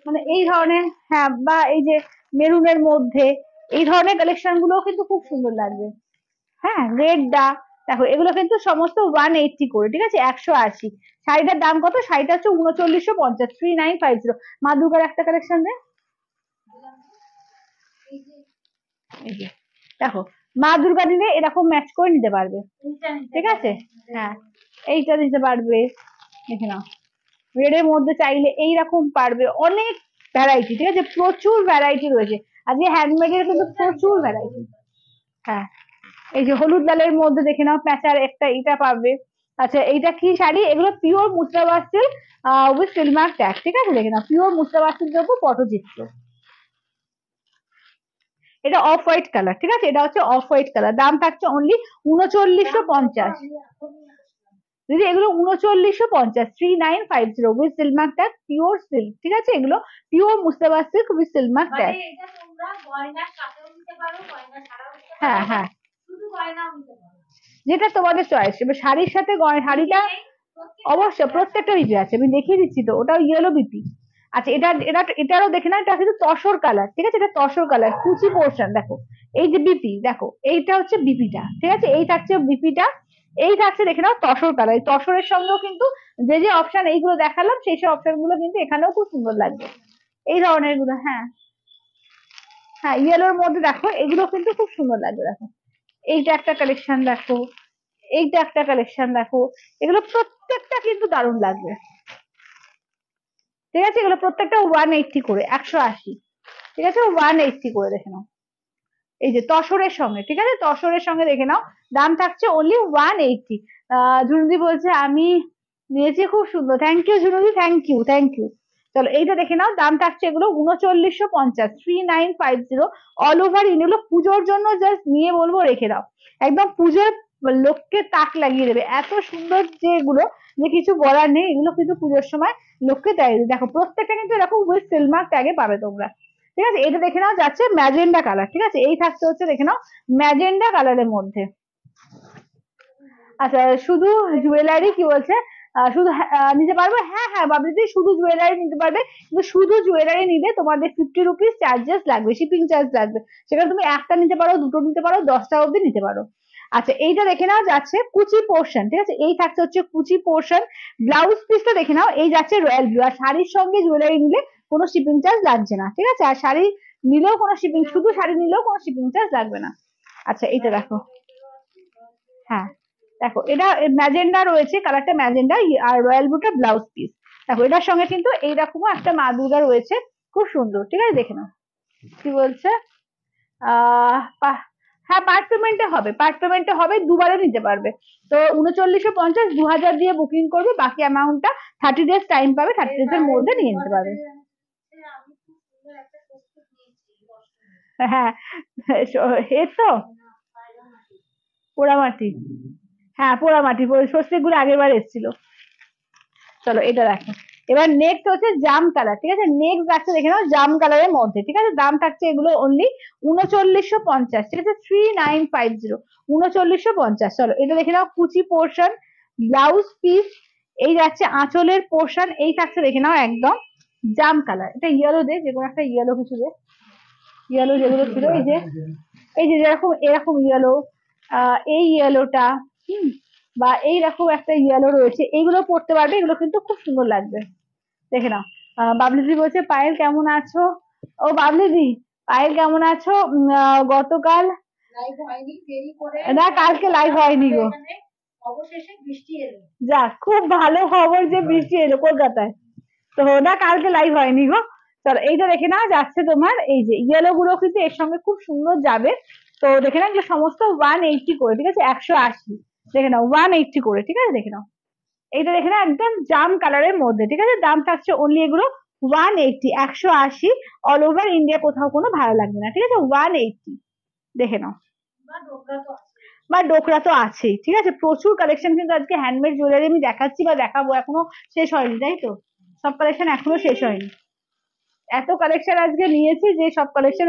Speaker 1: মানে এই ধরনের, হ্যাঁ, বা এই যে মেরুনের মধ্যে এই ধরনের কালেকশন গুলো কিন্তু খুব সুন্দর লাগবে। হ্যাঁ, রেড দা, দেখো এগুলো কিন্তু সমস্ত 180 করে, ঠিক আছে, 180। শাড়িটার দাম কত, শাড়িটা হচ্ছে 3950, 3950। মা দুর্গার একটা কালেকশন দেয়, এই যে দেখো, মা দুর্গা দিলে এরকম ম্যাচ করে নিতে পারবে, ঠিক আছে, হ্যাঁ, এইটা নিতে পারবে, দেখে নাও, রেড এর মধ্যে চাইলে এইরকম পারবে, অনেক ভ্যারাইটি, ঠিক আছে, প্রচুর ভ্যারাইটি রয়েছে আজকে হ্যান্ডমেড এর কিন্তু প্রচুর ভ্যারাইটি। হ্যাঁ, এই যে হলুদ লালের মধ্যে দেখে নাও প্যাঁচার একটা এটা পাবে। আচ্ছা এইটা কি শাড়ি, এগুলো pure Mustabad silk with silk mark tag, ঠিক আছে, দেখে নাও পিওর মুস্তাবাদ সিল্কের উপর পটচিত্র। এটা অফ হোয়াইট কালার, ঠিক আছে, এটা হচ্ছে অফ হোয়াইট কালার, দাম থাকছে অনলি 3950। দিদি এগুলো 3950, 3950 with silk mark tag, pure silk, ঠিক আছে, এগুলো pure Mustabad silk with silk mark tag. হ্যাঁ হ্যাঁ, যেটা তোমাদের চয়েস। এবার শাড়ির সাথে শাড়িটা অবশ্যই প্রত্যেকটা বিপি আছে, আমি দেখিয়ে দিচ্ছি তো, ওটাও ইয়েলো বিপি। আচ্ছা এটারও দেখে না, এটা কিন্তু তসর কালার, ঠিক আছে, এটা তসর কালার, কুচি পোর্শন দেখো, এই যে বিপি দেখো, এইটা হচ্ছে বিপিটা, ঠিক আছে, এই থাকছে বিপিটা, এই থাকছে দেখে নাও তসর কালার। তসরের সঙ্গেও কিন্তু যে যে অপশন এইগুলো দেখালাম সেই সব অপশন গুলো কিন্তু এখানেও খুব সুন্দর লাগবে, এই ধরনের গুলো। হ্যাঁ হ্যাঁ, ইয়েলোর মধ্যে দেখো এগুলো কিন্তু খুব সুন্দর লাগবে, দেখো এইটা একটা কালেকশন দেখো, এইটা একটা কালেকশন দেখো, এগুলো প্রত্যেকটা কিন্তু দারুণ লাগবে, ঠিক আছে, এগুলো প্রত্যেকটা 180 করে, 180, ঠিক আছে, 180 করে দেখে নাও, এই যে তসরের সঙ্গে, ঠিক আছে, তসরের সঙ্গে দেখে নাও, দাম থাকছে অনলি 180। জুনুদি বলছে আমি নিয়েছি, খুব সুন্দর, থ্যাংক ইউ জুনুদি, থ্যাংক ইউ থ্যাংক ইউ। চলো এইটা দেখে নাও, দাম থাকছে এগুলো 3950, 3950 অল ওভার ইন, এগুলো পুজোর জন্য জাস্ট নিয়ে বলবো রেখে দাও, একদম পুজোর লোককে তাক লাগিয়ে দেবে, এত সুন্দর যে এগুলো যে কিছু বলার নেই, এগুলো কিন্তু পুজোর সময় লোককে দেয়। দেখো প্রত্যেকটা কিন্তু এরকম উইথ সিলমার্ক ট্যাগে পাবে তোমরা, ঠিক আছে, এটা দেখে নাও যাচ্ছে ম্যাজেন্ডা কালার, ঠিক আছে, এই থাকছে হচ্ছে দেখে নাও ম্যাজেন্ডা কালারের মধ্যে। আচ্ছা শুধু জুয়েলারি কি বলছে, শুধু নিতে পারবে, হ্যাঁ হ্যাঁ বাবলিদি শুধু জুয়েলারি নিতে পারবে, কিন্তু শুধু জুয়েলারি নিলে তোমাদের 50 রুপিস চার্জেস লাগবে, শিপিং চার্জ লাগবে, সেখানে তুমি একটা নিতে পারো, দুটো নিতে পারো, 10টা অব্দি নিতে পারো। আচ্ছা এইটা দেখে নাও যাচ্ছে কুচি পোর্শন, ঠিক আছে, এই থাকছে হচ্ছে কুচি পোর্শন, ব্লাউজ পিসটা দেখে নাও, এই যাচ্ছে রয়্যাল ব্লু, আর শাড়ির সঙ্গে জুয়েলারি নিলে কোনো শিপিং চার্জ লাগছে না, ঠিক আছে, আর শাড়ি নিলেও কোনো শিপিং, শুধু শাড়ি নিলেও কোনো শিপিং চার্জ লাগবে না। আচ্ছা এইটা দেখো, হ্যাঁ দেখো এটা ম্যাজেন্ডা রয়েছে, কালারটা ম্যাজেন্ডা, আর রয়্যাল ব্লুটা ব্লাউজ পিস, দেখো এটার সঙ্গে কিন্তু এইরকমও একটা মা দুর্গা রয়েছে, খুব সুন্দর, ঠিক আছে, দেখে নাও কি বলছে। হ্যাঁ পার্ট পেমেন্টে হবে, পার্ট পেমেন্টে হবে, দুবারে নিতে পারবে, তো 3950, 2000 দিয়ে বুকিং করবে, বাকি অ্যামাউন্টটা 30 ডেজ টাইম পাবে, 30 ডেজের মধ্যে নিয়ে নিতে পারবে। হ্যাঁ এর তো পোড়ামাটি, হ্যাঁ পোড়ামাটি, ষষ্ঠী গুলো আগের বার এসেছিল। চলো এটা দেখো, এবার নেক্সট হচ্ছে জাম কালার, ঠিক আছে, নেক্সট যাচ্ছে দেখে নাও জাম কালারের মধ্যে, ঠিক আছে, দাম থাকছে এগুলো অনলি 3950, ঠিক আছে, 3950, 3950। চলো এটা দেখে নাও কুচি পোর্শন, ব্লাউজ পিস, এই যাচ্ছে আঁচলের পোর্শন, এই থাকছে দেখে নাও একদম জাম কালার, এটা ইয়েলো দে, যে কোনো একটা ইয়েলো কিছু দে, ইয়েলো যেগুলো ছিল, এই যে যেরকম এরকম ইয়েলো, এই ইয়েলোটা, বা এইরকম একটা ইয়েলো রয়েছে, এইগুলো পড়তে পারবে, এগুলো কিন্তু খুব সুন্দর লাগবে, দেখে নাও। বাবলিদি বলছে পায়েল কেমন আছো, ও বাবলিদি পায়েল কেমন আছো, গতকাল না কালকে লাইভ হয়নি গো, অবশেষে বৃষ্টি এলো, যাক খুব ভালো খবর যে বৃষ্টি এলো কলকাতায়, তো না কালকে লাইভ হয়নি গো। চলো এইটা দেখে নাও যাচ্ছে তোমার, এই যে ইয়েলো গুলো কিন্তু এর সঙ্গে খুব সুন্দর যাবে, তো দেখে নাও এগুলো সমস্ত 180 করে, ঠিক আছে, 180, দেখে নাও 180 করে, ঠিক আছে, দেখে নাও এইটা দেখে নাও একদম জাম কালারের মধ্যে, ঠিক আছে, দাম থাকছে অনলি এগুলো 180, 180 অল ওভার ইন্ডিয়া, কোথাও কোনো ভালো লাগবে না, ঠিক আছে, 180 দেখে নাও, বা ডোকরা তো আছেই, ঠিক আছে, প্রচুর কালেকশন কিন্তু আজকে হ্যান্ডমেড জুয়েলারি আমি দেখাচ্ছি বা দেখাবো, এখনো শেষ হয়নি, তাই তো, সব কালেকশন এখনো শেষ হয়নি, এত কালেকশন আজকে নিয়েছি যে সব কালেকশন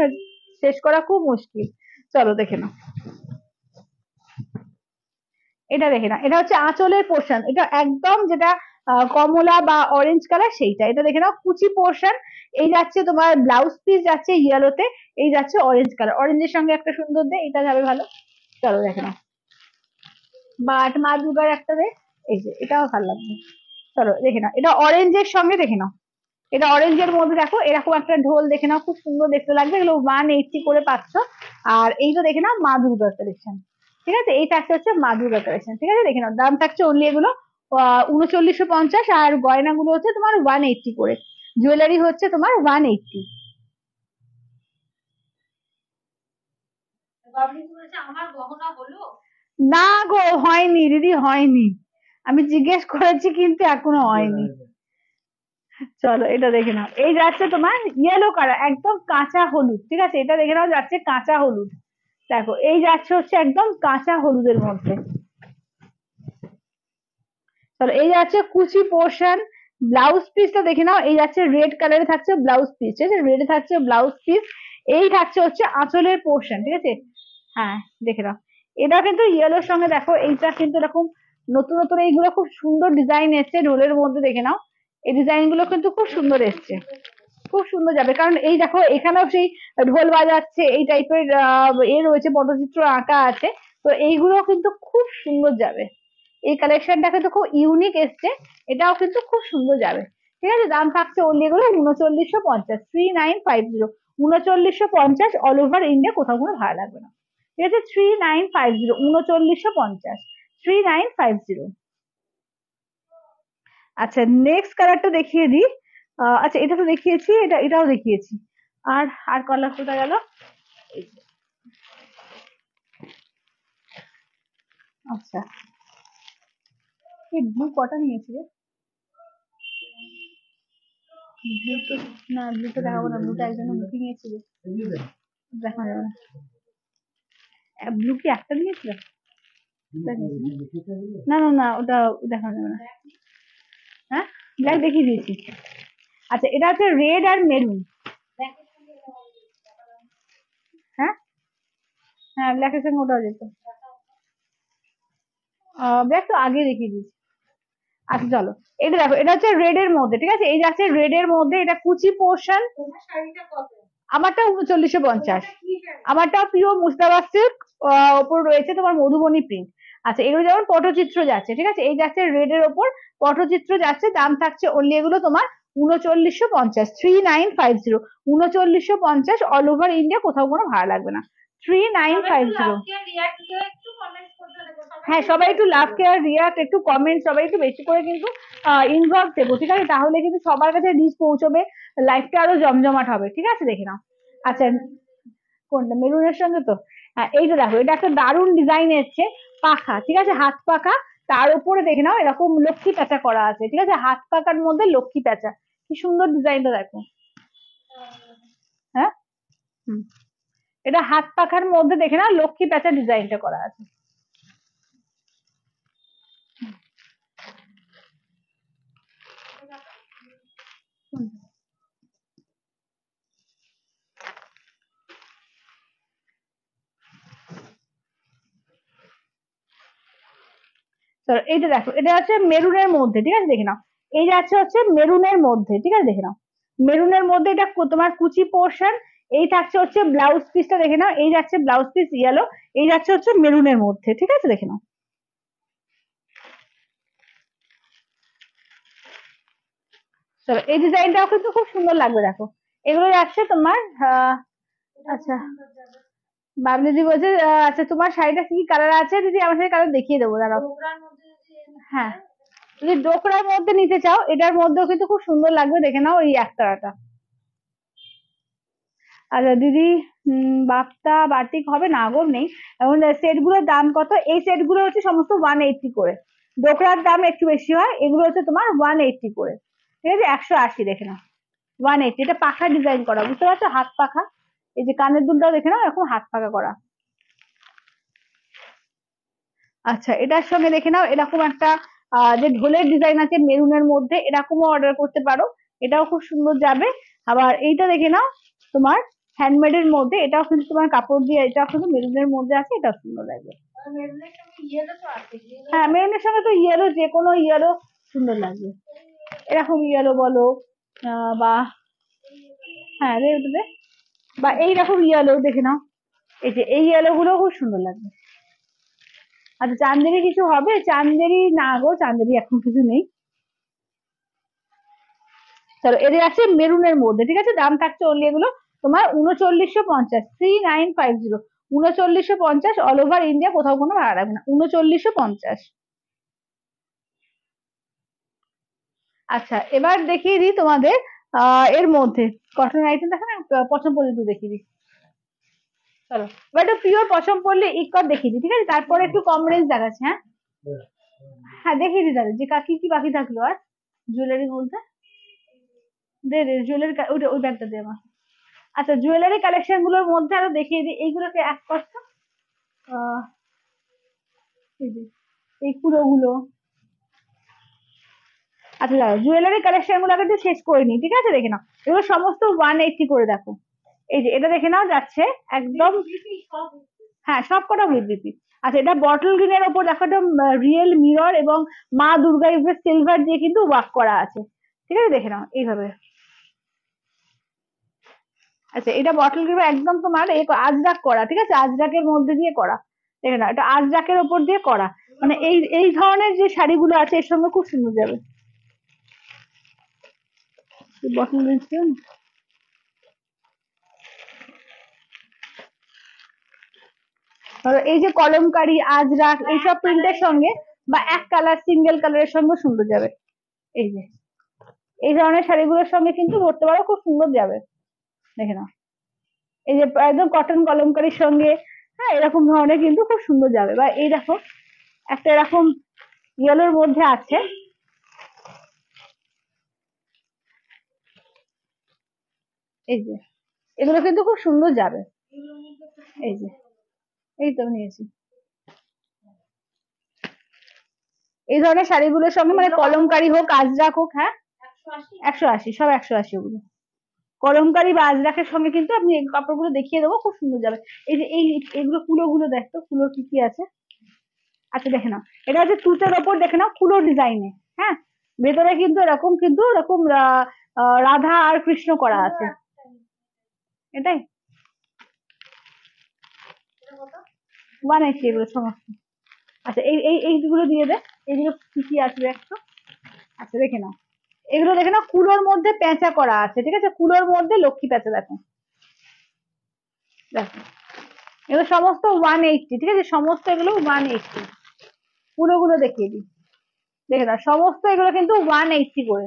Speaker 1: শেষ করা খুব মুশকিল। চলো দেখে নাও এটা, দেখে নাও এটা হচ্ছে আঁচলের পোর্শন, এটা একদম যেটা কমলা বা অরেঞ্জ কালার সেইটা, এটা দেখে নাও কুচি পোর্শন, এই যাচ্ছে তোমার ব্লাউজ পিস যাচ্ছে ইয়েলোতে, এই যাচ্ছে অরেঞ্জ কালার, অরেঞ্জের সঙ্গে একটা সুন্দর দে, এটা যাবে ভালো। চলো দেখে নাও, বাট মা দুর্গার একটা দে, এই যে এটাও ভালো লাগবে, চলো দেখে নাও এটা অরেঞ্জের সঙ্গে, দেখে নাও এটা অরেঞ্জের মধ্যে দেখো এরকম একটা ঢোল, দেখে নাও খুব সুন্দর দেখতে লাগবে, এগুলো 180 করে পাচ্ছ। আর এইটা দেখে নাও মা দুর্গার কালেকশন, ঠিক আছে, এই থাকছে হচ্ছে মা দুর্গার কালেকশন, ঠিক আছে, দেখে নাও দাম থাকছে অনলি এগুলো 3950, আর গয়নাগুলো হচ্ছে তোমার 180 করে, জুয়েলারি হচ্ছে তোমার 180। না গো, হয়নি দিদি, হয়নি, আমি জিজ্ঞেস করেছি কিন্তু এখনো হয়নি। চলো এটা দেখে নাও, এই যাচ্ছে তোমার ইয়েলো কালার, একদম কাঁচা হলুদ, ঠিক আছে, এটা দেখে নাও, যাচ্ছে কাঁচা হলুদ। দেখো এই যাচ্ছে হচ্ছে একদম কাঁচা হলুদের মধ্যে। চলো এই যাচ্ছে কুচি পোর্শন, ব্লাউজ পিসটা দেখে নাও, এই যাচ্ছে রেড কালারে থাকছে ব্লাউজ পিস, ঠিক আছে, রেডে থাকছে ব্লাউজ পিস। এই থাকছে হচ্ছে আঁচলের পোর্শন, ঠিক আছে। হ্যাঁ দেখে নাও, এটা কিন্তু ইয়েলোর সঙ্গে দেখো, এইটা কিন্তু এরকম নতুন নতুন এইগুলো খুব সুন্দর ডিজাইন এসছে ঢোলের মধ্যে, দেখে নাও এই ডিজাইন গুলো কিন্তু খুব সুন্দর এসছে, খুব সুন্দর যাবে। কারণ এই দেখো এখানেও সেই ঢোল বাজাচ্ছে, এই টাইপের রয়েছে, পটচিত্র আঁকা আছে, তো এইগুলো কিন্তু খুব সুন্দর যাবে। এই কালেকশনটা কিন্তু খুব ইউনিক এসছে, এটাও কিন্তু খুব সুন্দর যাবে। ঠিক আছে, দাম থাকছে অনলি এগুলো 3950, 3950, 3950, অল ওভার ইন্ডিয়া, কোথাও কোনো ভাড়া লাগবে না। ঠিক আছে, 3950, 3950, 3950। আচ্ছা নেক্সট কালারটা দেখিয়ে দিই। আচ্ছা এটা তো দেখিয়েছি, এটাও দেখিয়েছি। আর আর কালার কোথায় গেল? আচ্ছা এই ব্লু কটা নিয়েছি রে? ব্লু তো না, ব্লুটা দেখাবো না, ব্লুটা একজন মুখে নিয়েছিল, দেখা যাবে না। ব্লু কি একটা নিয়েছিল? না না না, ওটা দেখা যাবে না। হ্যাঁ ব্ল্যাক দেখিয়ে দিয়েছি। আচ্ছা এটা হচ্ছে রেড আর মেরুন। হ্যাঁ হ্যাঁ, ব্ল্যাকের সঙ্গে ওটাও যেত, ব্ল্যাক তো আগে দেখিয়ে দিয়েছি। আচ্ছা চলো এটা দেখো, এটা হচ্ছে রেড এর মধ্যে, ঠিক আছে, এই যাচ্ছে রেড এর মধ্যে, এটা কুচি পোর্শন। আমারটা 3950, আমারটা পিওর মুস্তাবাদ সিল্ক, ওপর রয়েছে তোমার মধুবনী প্রিন্ট। আচ্ছা এগুলো যেমন পটচিত্র যাচ্ছে, ঠিক আছে, এই যাচ্ছে রেড এর ওপর পটচিত্র যাচ্ছে, দাম থাকছে অনলি এগুলো তোমার 3950, 3950, 3950, অল ওভার ইন্ডিয়া, কোথাও কোনো ভাড়া লাগবে না, 3950। হ্যাঁ সবাই একটু লাভ কেয়ার রিয়াক্ট, একটু কমেন্ট, সবাই একটু বেশি করে কিন্তু ইনভলভ দেবো, ঠিক আছে, তাহলে কিন্তু সবার কাছে রিচ পৌঁছবে, লাইফটা আরো জমজমাট হবে। ঠিক আছে দেখে নাও। আচ্ছা কোনটা, মেরুনের সঙ্গে তো? হ্যাঁ এইটা দেখো, এটা একটা দারুণ ডিজাইন এসছে, পাখা, ঠিক আছে, হাত পাখা, তার উপরে দেখে নাও এরকম লক্ষ্মী প্যাঁচা করা আছে, ঠিক আছে, হাত পাখার মধ্যে লক্ষ্মী প্যাঁচা, কি সুন্দর ডিজাইনটা দেখো। হ্যাঁ হুম, এটা হাত পাখার মধ্যে দেখে নাও লক্ষ্মী প্যাঁচা ডিজাইনটা করা আছে। এইটা দেখো, এটা হচ্ছে মেরুনের মধ্যে, ঠিক আছে দেখে নাও, এই যাচ্ছে হচ্ছে মেরুনের মধ্যে, ঠিক আছে দেখে নাও, মেরুনের মধ্যে এটা তোমার কুচি পোর্শন। এই থাকছে হচ্ছে ব্লাউজ পিসটা, দেখে নাও, এই যাচ্ছে ব্লাউজ পিস ইয়েলো, এই যাচ্ছে হচ্ছে মেরুনের মধ্যে, ঠিক আছে দেখে নাও। চলো এই ডিজাইনটাও কিন্তু খুব সুন্দর লাগবে, দেখো এগুলো যাচ্ছে তোমার আচ্ছা বাবলি দিদি বলছে আচ্ছা তোমার শাড়িটা কি কালার আছে দিদি, আমার সাথে কালার দেখিয়ে দেবো দাঁড়াও। হ্যাঁ যদি ডোকরার মধ্যে নিতে চাও, এটার মধ্যেও কিন্তু খুব সুন্দর লাগবে, দেখে নাও এই একতারাটা। আচ্ছা দিদি বাপ্তা বাটিক হবে না গো, নেই এখন। সেট গুলোর দাম কত? এই সেট গুলো হচ্ছে সমস্ত 180 করে, ডোকরার দাম একটু বেশি হয়, এগুলো হচ্ছে তোমার 180 করে, ঠিক আছে, 180 দেখে নাও, 180। এটা পাখা ডিজাইন করা, বুঝতে পারছো, হাত পাখা, এই যে কানের দুলটাও দেখে নাও এরকম হাত পাখা করা। আচ্ছা এটার সঙ্গে দেখে নাও এরকম একটা যে ঢোলের ডিজাইন আছে মেরুনের মধ্যে, এরকমও অর্ডার করতে পারো, এটাও খুব সুন্দর যাবে। আবার এইটা দেখে নাও তোমার হ্যান্ডমেড এর মধ্যে, এটাও কিন্তু তোমার কাপড় দিয়ে, এটাও কিন্তু মেরুনের মধ্যে আছে, এটাও সুন্দর লাগবে। হ্যাঁ মেরুনের সঙ্গে তো ইয়েলো, যে কোনো ইয়েলো সুন্দর লাগবে, এরকম ইয়েলো বলো বা হ্যাঁ বা এইরকম ইয়েলো দেখে নাও, এই যে এই ইয়েলো গুলো খুব সুন্দর লাগবে। আচ্ছা চান্দেরি কিছু হবে? চান্দেরি না গো, চান্দেরি এখন কিছু নেই। চলো এদের আছে মেরুনের মধ্যে, ঠিক আছে, দাম থাকছে অনলি এগুলো তোমার 3950, 3950, 3950, অল ওভার ইন্ডিয়া, কোথাও কোনো ভাড়া লাগবে না, 3950। আচ্ছা এবার দেখিয়ে দিই তোমাদের এর মধ্যে কটন আইটেম দেখো না, পছন্দ পল্লী একটু দেখিয়ে দিই। চলো এবার একটু পিওর পছন্দ পড়লে ইকট দেখিয়ে দিই, ঠিক আছে, তারপরে একটু কম রেঞ্জ দেখাচ্ছি। হ্যাঁ হ্যাঁ দেখিয়ে দিই তাহলে যে কি কি বাকি থাকলো আর জুয়েলারি বলতে। দে দে জুয়েলারি, ওই ব্যাগটা দে আমার। আচ্ছা জুয়েলারি কালেকশন গুলোর মধ্যে আরো দেখিয়ে দিই, এইগুলোকে এক করছো। আহ এই যে এই কুড়োগুলো। আচ্ছা দাঁড়াও জুয়েলারি কালেকশন গুলো আগে একটু শেষ করে নিই, ঠিক আছে, দেখে নাও এগুলো সমস্ত 180 করে দেখো। এই যে এটা দেখে নাও যাচ্ছে একদম। হ্যাঁ সব কটা উইথ বিপি। আচ্ছা এটা বটল গ্রিনের ওপর দেখো একটা রিয়েল মিরর এবং মা দুর্গা সিলভার দিয়ে কিন্তু ওয়ার্ক করা আছে, ঠিক আছে, দেখে নাও এইভাবে। আচ্ছা এটা বটল গ্রিন একদম তোমার আজরাক করা, ঠিক আছে, আজরাকের মধ্যে দিয়ে করা, দেখে নাও এটা আজরাকের ওপর দিয়ে করা। মানে এই এই ধরনের যে শাড়িগুলো আছে এর সঙ্গে খুব সুন্দর যাবে। বটল গ্রিন এই যে কলমকারি আজরাক এইসব প্রিন্টের সঙ্গে বা এক কালার সিঙ্গেল কালারের সঙ্গে সুন্দর যাবে। এই যে এই ধরনের শাড়িগুলোর সঙ্গে কিন্তু পরতে পারো, খুব সুন্দর যাবে, দেখে নাও এই যে একদম কটন কলমকারির সঙ্গে। হ্যাঁ এরকম ধরনের কিন্তু খুব সুন্দর যাবে। বা এই দেখো একটা এরকম ইয়েলোর মধ্যে আছে, এই যে এগুলো কিন্তু খুব সুন্দর যাবে। এই যে এই তো নিয়েছি এই ধরনের শাড়িগুলোর সঙ্গে, মানে কলমকারি হোক আজরাক হোক। হ্যাঁ 180, সব 180 ওগুলো কলমকারি বা আজরাকের সঙ্গে কিন্তু আপনি এই কাপড়গুলো দেখিয়ে দেবো, খুব সুন্দর যাবে। এই যে এইগুলো কুলোগুলো দেখতো, কুলো কি কি আছে। আচ্ছা দেখে নাও এটা হচ্ছে তুতের ওপর, দেখে নাও কুলো ডিজাইনে। হ্যাঁ ভেতরে কিন্তু এরকম রাধা আর কৃষ্ণ করা আছে, এটাই 180 এগুলো সমস্ত। আচ্ছা এইগুলো দিয়ে দে, এইগুলো কি কি আসবে একটু। আচ্ছা দেখে নাও এগুলো দেখে নাও কুলোর মধ্যে পেঁচা করা আছে, ঠিক আছে, কুলোর মধ্যে লক্ষ্মী পেঁচা দেখো, দেখো এগুলো সমস্ত 180, ঠিক আছে, সমস্ত এগুলো 180। পুরোগুলো দেখিয়ে দিই, দেখে নাও সমস্ত এগুলো কিন্তু 180 করে।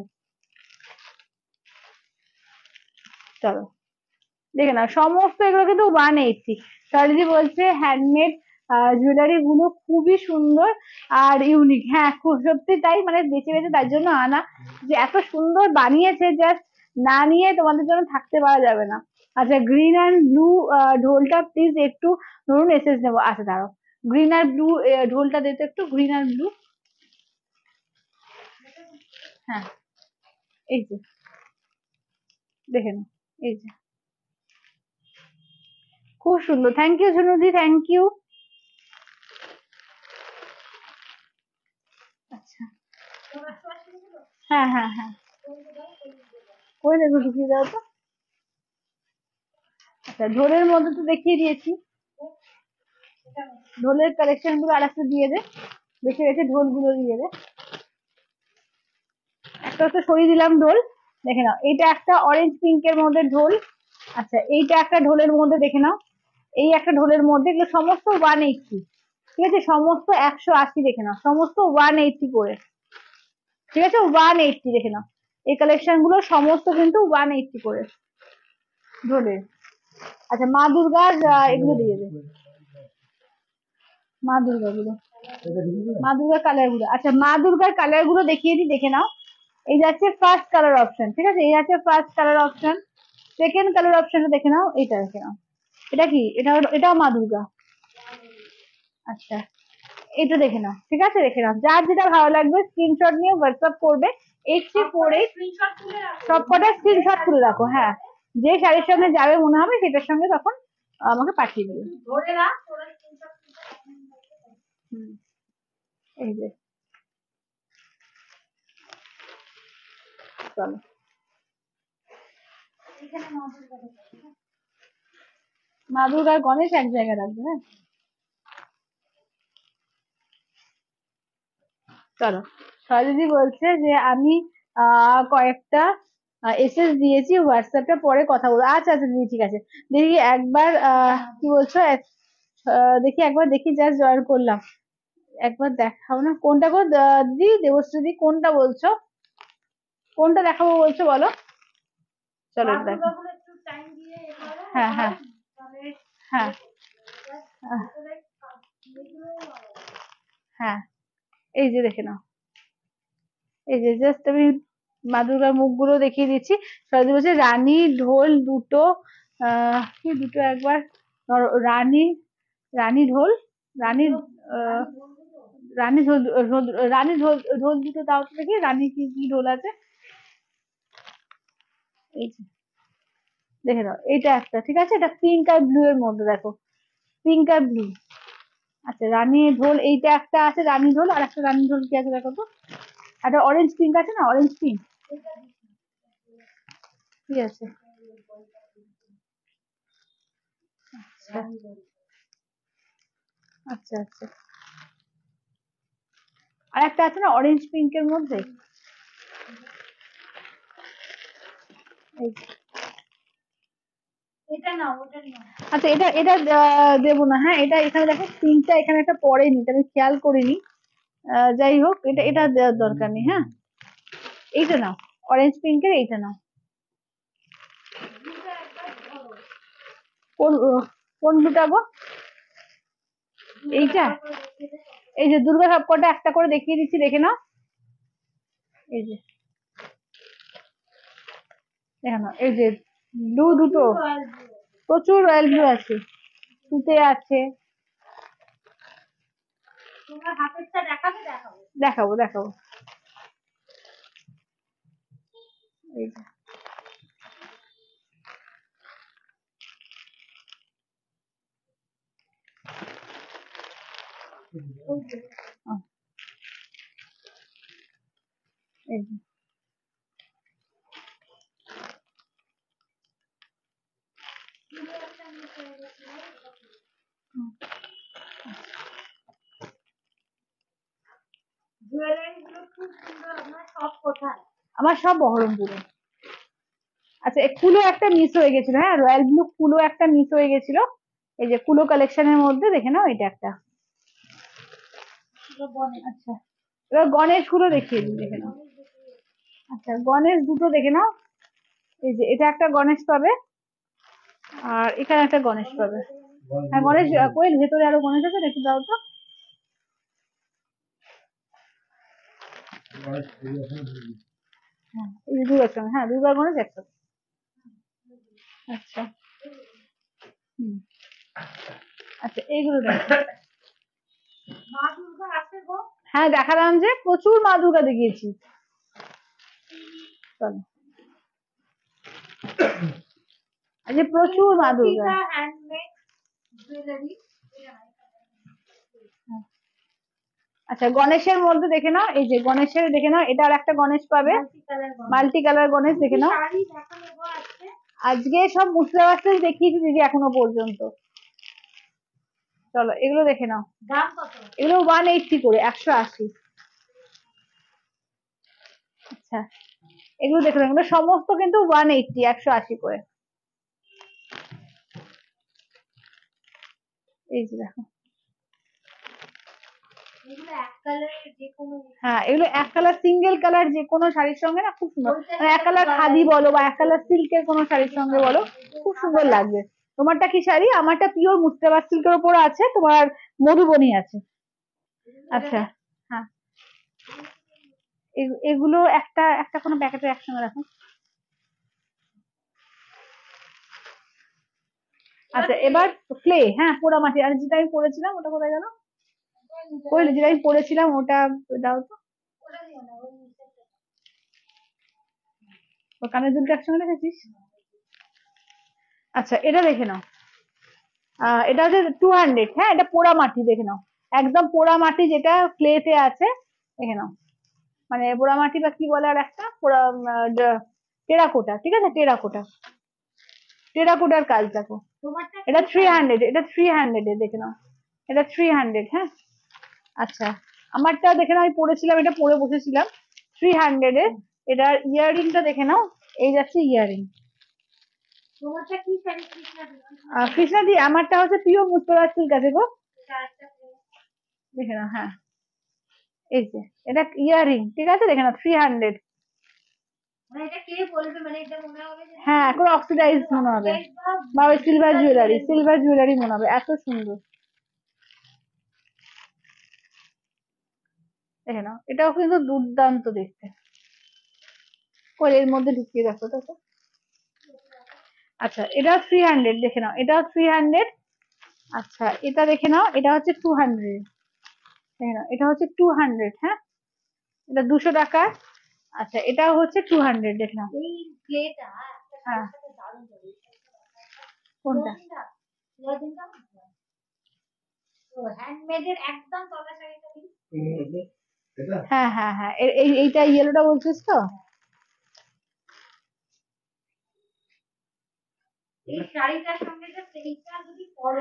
Speaker 1: চলো দেখে নাও সমস্ত এগুলো কিন্তু 180। সরজি বলছে হ্যান্ডমেড জুয়েলারি গুলো খুবই সুন্দর আর ইউনিক। হ্যাঁ খুব সত্যি তাই, মানে বেছে বেছে তার জন্য আনা, যে এত সুন্দর বানিয়েছে জাস্ট না নিয়ে তোমাদের জন্য থাকতে পারা যাবে না। আচ্ছা গ্রিন অ্যান্ড ব্লু ঢোলটা প্লিজ একটু ধরুন এসএস নেবো। আচ্ছা দাঁড়াও গ্রিন আর ব্লু ঢোলটা দিতে একটু, গ্রিন আর ব্লু। হ্যাঁ এই যে দেখে নাও, এই যে খুব সুন্দর, থ্যাংক ইউ ঝুনুদি, থ্যাংক ইউ। আচ্ছা হ্যাঁ হ্যাঁ হ্যাঁ করে দেবো, ঢুকিয়ে দাও তো। আচ্ছা ঢোলের মধ্যে তো দেখিয়ে দিয়েছি, ঢোলের কালেকশন গুলো আর একটা দিয়ে দে, বেছে বেছে ঢোল গুলো দিয়ে দে। একটা তো সরিয়ে দিলাম ঢোল, দেখে নাও এইটা একটা অরেঞ্জ পিঙ্কের মধ্যে ঢোল। আচ্ছা এইটা একটা ঢোলের মধ্যে দেখে নাও, এই একটা ঢোলের মধ্যে, এগুলো সমস্ত 180, ঠিক আছে, সমস্ত 180 দেখে নাও, সমস্ত 180 করে, ঠিক আছে, 180 দেখে নাও এই কালেকশন গুলো সমস্ত কিন্তু 180 করে ঢোলের। আচ্ছা মা দুর্গার এগুলো দিয়ে দে, মা দুর্গা গুলো, মা দুর্গার কালার গুলো। আচ্ছা মা দুর্গার কালার গুলো দেখিয়ে দিই, দেখে নাও এই যাচ্ছে ফার্স্ট কালার অপশন, ঠিক আছে, এই আছে first colour option. Second colour অপশনটা দেখে নাও, এইটা দেখে নাও, এটা কি, এটাও মা দুর্গা। আচ্ছা এটা দেখে নাও, ঠিক আছে, দেখে নাও যার যেটা ভালো লাগবে স্ক্রিনশট নিয়ে হোয়াটসঅ্যাপ করবে 8348। সব কটা স্ক্রিনশট তুলে রাখো, হ্যাঁ যে শাড়ির সঙ্গে যাবে মনে হবে সেটার সঙ্গে তখন আমাকে পাঠিয়ে দিবে। হুম, এই যে চলো মা দুর্গার গণেশ এক জায়গায় রাখবে। হ্যাঁ চলো সরজিদি বলছে যে আমি কয়েকটা এসএস দিয়েছি হোয়াটসঅ্যাপটা, পরে কথা বলবো। আচ্ছা আচ্ছা দিদি ঠিক আছে। দেখি একবার কি বলছো দেখি একবার দেখি জাস্ট জয়েন করলাম, একবার দেখাও না কোনটা গো দিদি, দেবশ্রী দিদি কোনটা বলছো। কোনটা দেখাবো বলছো বলো? চলো এটা দেখো। হ্যাঁ হ্যাঁ হ্যাঁ হ্যাঁ, এই যে দেখে নাও, এই যে জাস্ট আমি মা দুর্গার মুখগুলো দেখিয়ে দিচ্ছি। সরস্বতী বলছে রানী ঢোল দুটো, কি দুটো একবার, রানী, রানী ঢোল, রানী, আহ, রানী ঢোল, রানী ঢোল, ঢোল দুটো দাও তো দেখি, রানী কি কি ঢোল আছে, এই যে দেখে নাও, এইটা একটা, ঠিক আছে, এটা পিঙ্ক আর ব্লু এর মধ্যে, দেখো পিঙ্ক আর ব্লু। আচ্ছা রানী ঢোল এইটা একটা আছে, রানী ঢোল, আর একটা রানী ঢোল কি আছে দেখো তো, একটা অরেঞ্জ পিঙ্ক আছে না, অরেঞ্জ পিঙ্ক, ঠিক আছে। আচ্ছা আচ্ছা, আর একটা আছে না অরেঞ্জ পিঙ্কের মধ্যে, আচ্ছা এটা এটা দেবো না, হ্যাঁ এটা এখানে দেখো পিঙ্কটা এখানে একটা পড়েনি, এটা আমি খেয়াল করিনি, যাই হোক এটা এটা দেওয়ার দরকার নেই, হ্যাঁ এইটা নাও, অরেঞ্জ পিঙ্কের এইটা নাও। কোন কোন দুটা গো? এইটা, এই যে দুর্গা সবকটা একটা করে দেখিয়ে দিচ্ছি, দেখে নাও, এই যে দেখে নাও, এই যে ব্লু দুটো, প্রচুর রয়্যাল ব্লু আছে, তুতে আছে, দেখাবো দেখাবো, এই যে এই যে আমার সব বহরমপুরে। আচ্ছা এই কুলো একটা মিস হয়ে গেছিল, হ্যাঁ রয়্যাল ব্লু কুলো একটা মিস হয়ে গেছিল, এই যে কুলো কালেকশনের মধ্যে দেখে নাও, এটা একটা। আচ্ছা এবার গণেশ গুলো দেখিয়ে দিই, দেখে নাও। আচ্ছা গণেশ দুটো দেখে নাও, এই যে এটা একটা গণেশ পাবে, আর এখানে একটা গণেশ পাবে। হ্যাঁ গণেশ কোয়েল ভেতরে আরো গণেশ আছে, একটু দাও তো। হ্যাঁ এই যে দুর্গার সঙ্গে, হ্যাঁ দুর্গা গণেশ একটা। আচ্ছা হুম, আচ্ছা এইগুলো দেখো। হ্যাঁ দেখালাম যে প্রচুর মা দুর্গা দেখিয়েছি, চলো এই যে প্রচুর মা দুর্গা। আচ্ছা গণেশের মধ্যে দেখে নাও, এই যে গণেশের দেখে নাও, এটা আর একটা গণেশ পাবে, মাল্টি কালার গণেশ দেখে নাও। আজকে সব মুর্শিদাবাদ থেকে দেখিয়েছি দিদি এখনো পর্যন্ত, চলো এগুলো দেখে নাও, এগুলো 180 করে, 180। আচ্ছা এগুলো দেখে নাও, এগুলো সমস্ত কিন্তু 180, 180 করে, এই যে দেখো। হ্যাঁ এগুলো এক কালার সিঙ্গেল কালার যে কোনো শাড়ির সঙ্গে না খুব সুন্দর, মানে এক কালার খাদি বলো বা এক কালার সিল্কের কোনো শাড়ির সঙ্গে বলো, খুব সুন্দর লাগবে। তোমারটা কি শাড়ি? আমারটা পিওর মুস্তাবাদ সিল্কের উপর আছে, তোমার মধুবনী আছে। আচ্ছা হ্যাঁ এগুলো একটা একটা কোনো প্যাকেটে একসঙ্গে রাখো। আচ্ছা এবার ক্লে, হ্যাঁ পোড়ামাটি, আর যেটা আমি পড়েছিলাম ওটা কোথায় গেল, ওই যেটা আমি পড়েছিলাম ওটা দাও তো, ও কানের দুলটা একসঙ্গে রেখেছিস। আচ্ছা এটা দেখে নাও, এটা হচ্ছে 200, হ্যাঁ এটা পোড়া মাটি, দেখে নাও একদম পোড়া মাটি, যেটা ক্লেতে আছে, দেখে নাও, মানে পোড়া মাটি বা কি বলে আর একটা পোড়া, টেরাকোটা, ঠিক আছে টেরাকোটা, টেরাকোটার কাজ দেখো। এটা 300, এটা 300 এ, দেখে নাও এটা 300, হ্যাঁ। আচ্ছা আমারটা দেখে নাও, আমি পড়েছিলাম, এটা পরে বসেছিলাম 300 এর, এটার ইয়াররিংটা দেখে নাও, এই যাচ্ছে ইয়াররিং। কৃষ্ণা দি আমারটা হচ্ছে পিওর মুস্তফা সিল্ক আছে গো, দেখে নাও, হ্যাঁ এই যে এটা ইয়াররিং, ঠিক আছে দেখে নাও 300। হ্যাঁ এখন অক্সিডাইজ মনে হবে, বা ওই সিলভার জুয়েলারি মনে হবে, এত সুন্দর। দেখে নাও, এটাও কিন্তু দুর্দান্ত দেখতে। কই এর মধ্যে ঢুকিয়ে দেখো তো। আচ্ছা এটা 300, দেখে নাও, এটাও 300। আচ্ছা এটা দেখে নাও, এটা হচ্ছে 200। দেখে নাও, এটা হচ্ছে 200। হ্যাঁ, এটা 200 টাকা। আচ্ছা এটাও হচ্ছে 200, দেখে নাও। হ্যাঁ কোনটা? হ্যাঁ হ্যাঁ হ্যাঁ, এইটা ইয়েলোটা বলছিস তো?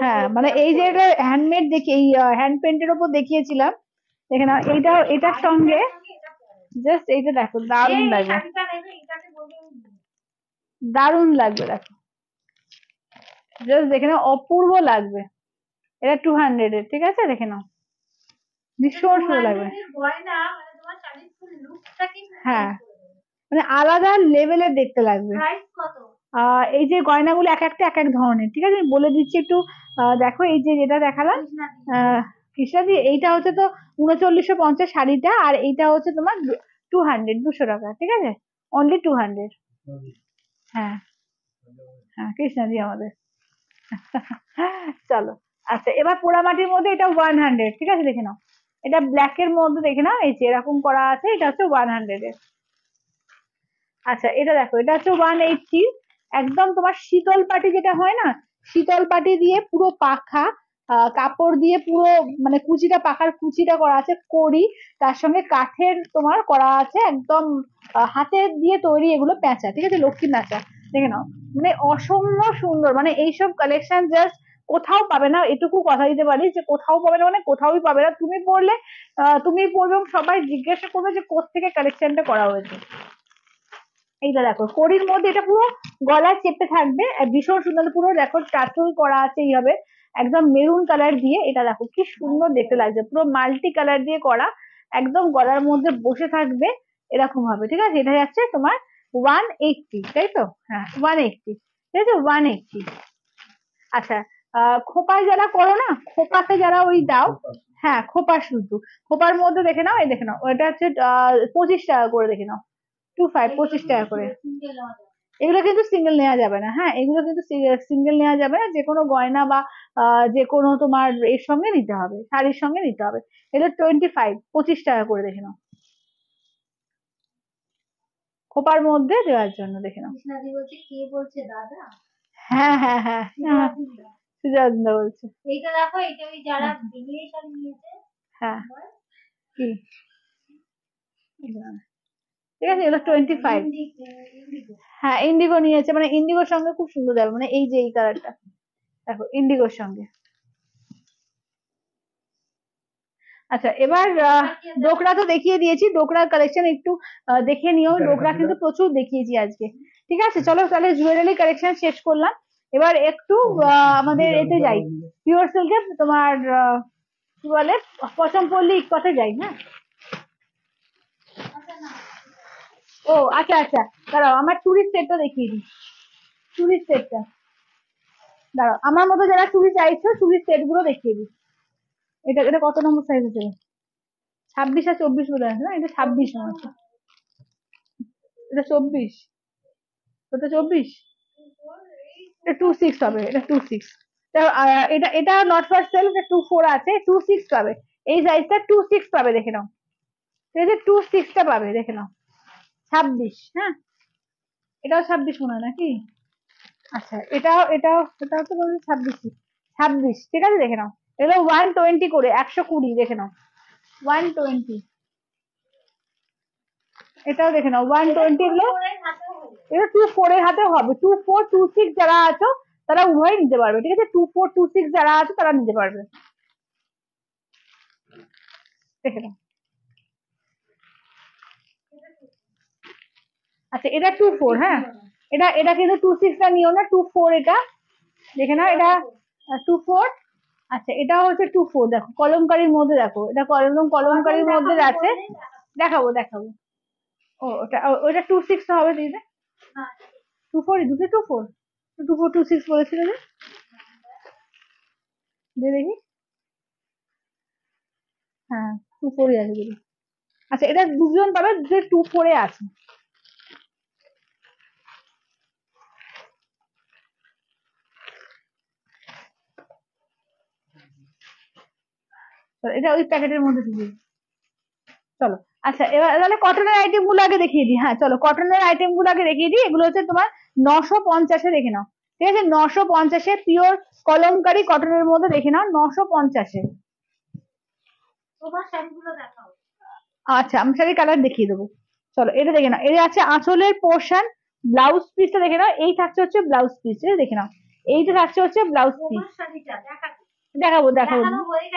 Speaker 1: হ্যাঁ মানে এই যে এটা হ্যান্ডমেড দেখি, এই হ্যান্ড পেন্টের ওপর দেখিয়েছিলাম, দেখে নাও এইটা, এটার সঙ্গে জাস্ট এইটা দেখো, দারুণ লাগবে, দারুণ লাগবে, দেখো জাস্ট দেখে নাও, অপূর্ব লাগবে। এটা 200 এর, ঠিক আছে, দেখে নাও ভীষণ সুন্দর লাগবে। হ্যাঁ মানে আলাদা লেভেলের দেখতে লাগবে। এই যে গয়নাগুলো এক একটা এক এক ধরনের, ঠিক আছে, আমি বলে দিচ্ছি একটু। দেখো এই যে যেটা দেখালাম কৃষ্ণাদি, এইটা হচ্ছে তো 3950 শাড়িটা, আর এইটা হচ্ছে তোমার 200 টাকা, ঠিক আছে, অনলি 200। হ্যাঁ হ্যাঁ কৃষ্ণাদি আমাদের। চলো, আচ্ছা এবার পোড়ামাটির মধ্যে এটা 100, ঠিক আছে, দেখে নাও, এটা ব্ল্যাক এর মধ্যে, দেখে নাও এই যে এরকম করা আছে, এটা হচ্ছে 100 এর। আচ্ছা এটা দেখো, এটা হচ্ছে 180। একদম তোমার শীতল পাটি যেটা হয় না, শীতল পাটি দিয়ে পুরো পাখা, কাপড় দিয়ে পুরো মানে কুচিটা, পাখার কুচিটা করা আছে, কড়ি, তার সঙ্গে কাঠের তোমার করা আছে একদম, হাতে দিয়ে তৈরি এগুলো প্যাঁচা, ঠিক আছে, লক্ষ্মী প্যাঁচা, দেখে নাও, মানে অসম্য সুন্দর, মানে এইসব কালেকশন জাস্ট কোথাও পাবে না, এটুকু কথা দিতে পারি যে কোথাও পাবে না, মানে কোথাওই পাবে না। তুমি পড়লে তুমি পড়বে এবং সবাই জিজ্ঞাসা করবে যে কোত্থেকে কালেকশনটা করা হয়েছে। এইটা দেখো, কড়ির মধ্যে এটা পুরো গলায় চেপে থাকবে, ভীষণ সুন্দর, পুরো দেখো টাচুল করা আছে এইভাবে, একদম মেরুন কালার দিয়ে, এটা দেখো কি সুন্দর দেখতে লাগছে, পুরো মাল্টি কালার দিয়ে করা, একদম গলার মধ্যে বসে থাকবে এরকম হবে, ঠিক আছে। এটা যাচ্ছে তোমার 180, তাই তো? হ্যাঁ 180, ঠিক আছে, 180। আচ্ছা খোপায় যারা করো না, খোপাতে যারা ওই দাও, হ্যাঁ খোপা শুধু, খোপার মধ্যে দেখে নাও, এই দেখে নাও, ওটা হচ্ছে 25 টাকা করে, দেখে নাও 25, 25 টাকা করে। এগুলো কিন্তু সিঙ্গেল নেওয়া যাবে না, হ্যাঁ এগুলো কিন্তু সিঙ্গেল নেওয়া যাবে না, যে কোনো গয়না বা যে কোনো তোমার এর সঙ্গে নিতে হবে, শাড়ির সঙ্গে নিতে হবে। এগুলো 25, 25 টাকা করে, দেখে নাও, খোপার মধ্যে দেওয়ার জন্য, দেখে নাও। হ্যাঁ হ্যাঁ হ্যাঁ হ্যাঁ, সুজাতা বলছে। হ্যাঁ কি, ঠিক আছে, এগুলো 25। হ্যাঁ ইন্ডিগো নিয়েছে, মানে ইন্ডিগোর সঙ্গে খুব সুন্দর যাবে, মানে এই যে এই কালারটা দেখো ইন্ডিগোর সঙ্গে। আচ্ছা এবার ডোকরা তো দেখিয়ে দিয়েছি, ডোকরার কালেকশন একটু দেখে নিও, ডোকরা কিন্তু প্রচুর দেখিয়েছি আজকে, ঠিক আছে। চলো তাহলে জুয়েলারি কালেকশন শেষ করলাম, এবার একটু আমাদের এতে যাই, পিওর সিল্কে তোমার কি বলে, পচমপল্লি ইকতে যাই। হ্যাঁ ও আচ্ছা আচ্ছা, দাঁড়াও আমার চুরির সেটটা দেখিয়ে দিই, চুরির সেটটা দাঁড়াও, আমার মতো যারা চুরি চাইছো চুরির সেট গুলো দেখিয়ে দিই। এটা এটা কত নম্বর সাইজ আছে? 26 আর 24 বোধ হয় না, এটা 26 মনে হচ্ছে, এটা 24, ওটা 24, এটা 26 হবে, এটা 26। এটা এটা নট ফর সেল, এটা 24 আছে, 26 পাবে, এই সাইজটা 26 পাবে, দেখে নাও, ঠিক আছে, 26 টা পাবে, দেখে নাও, 26। হ্যাঁ এটাও 26 মনে হয় নাকি? আচ্ছা এটাও তো বলছি 26, 26, ঠিক আছে, দেখে নাও, এগুলো 120 করে, 120, দেখে নাও 120। এটাও দেখে নাও 120, এগুলো এটা 24 এর হাতেও হবে, 24, 26 যারা আছো তারা উভয় নিতে পারবে, ঠিক আছে, 24, 26 যারা আছে তারা নিতে পারবে, দেখে নাও। আচ্ছা এটা 24, হ্যাঁ এটা এটা কিন্তু 26 টা নিও না, 24 এটা, দেখে নাও, এটা 24। আচ্ছা এটা হচ্ছে 24, দেখো কলমকারির মধ্যে, দেখো এটা কলমকারির মধ্যে আছে, দেখাবো দেখাবো, ও ওটা 26 হবে দিদি, 24, দুটো 24, 24 26 বলেছিল যে, দেখি। হ্যাঁ 24 আছে দিদি। আচ্ছা এটা দুজন পাবে, দুটো 24 আছে। এটা ওই প্যাকেটের মধ্যে দিদি। চলো আচ্ছা, এবার তাহলে কটনের আইটেম গুলো আগে দেখিয়ে দিই। হ্যাঁ চলো কটনের আইটেম গুলো আগে দেখিয়ে দিই। এগুলো হচ্ছে তোমার 950-এ দেখে নাও, ঠিক আছে? 950-এ পিওর কলমকারি কটনের মধ্যে দেখে নাও, 950-এ। আচ্ছা আমি শাড়ির কালার দেখিয়ে দেবো। চলো এটা দেখে নাও, এটা আছে আঁচলের পোর্শন। ব্লাউজ পিসটা দেখে নাও, এই থাকছে হচ্ছে ব্লাউজ পিস, দেখে নাও। এইটা থাকছে হচ্ছে ব্লাউজ পিস। দেখাবো দেখাবো,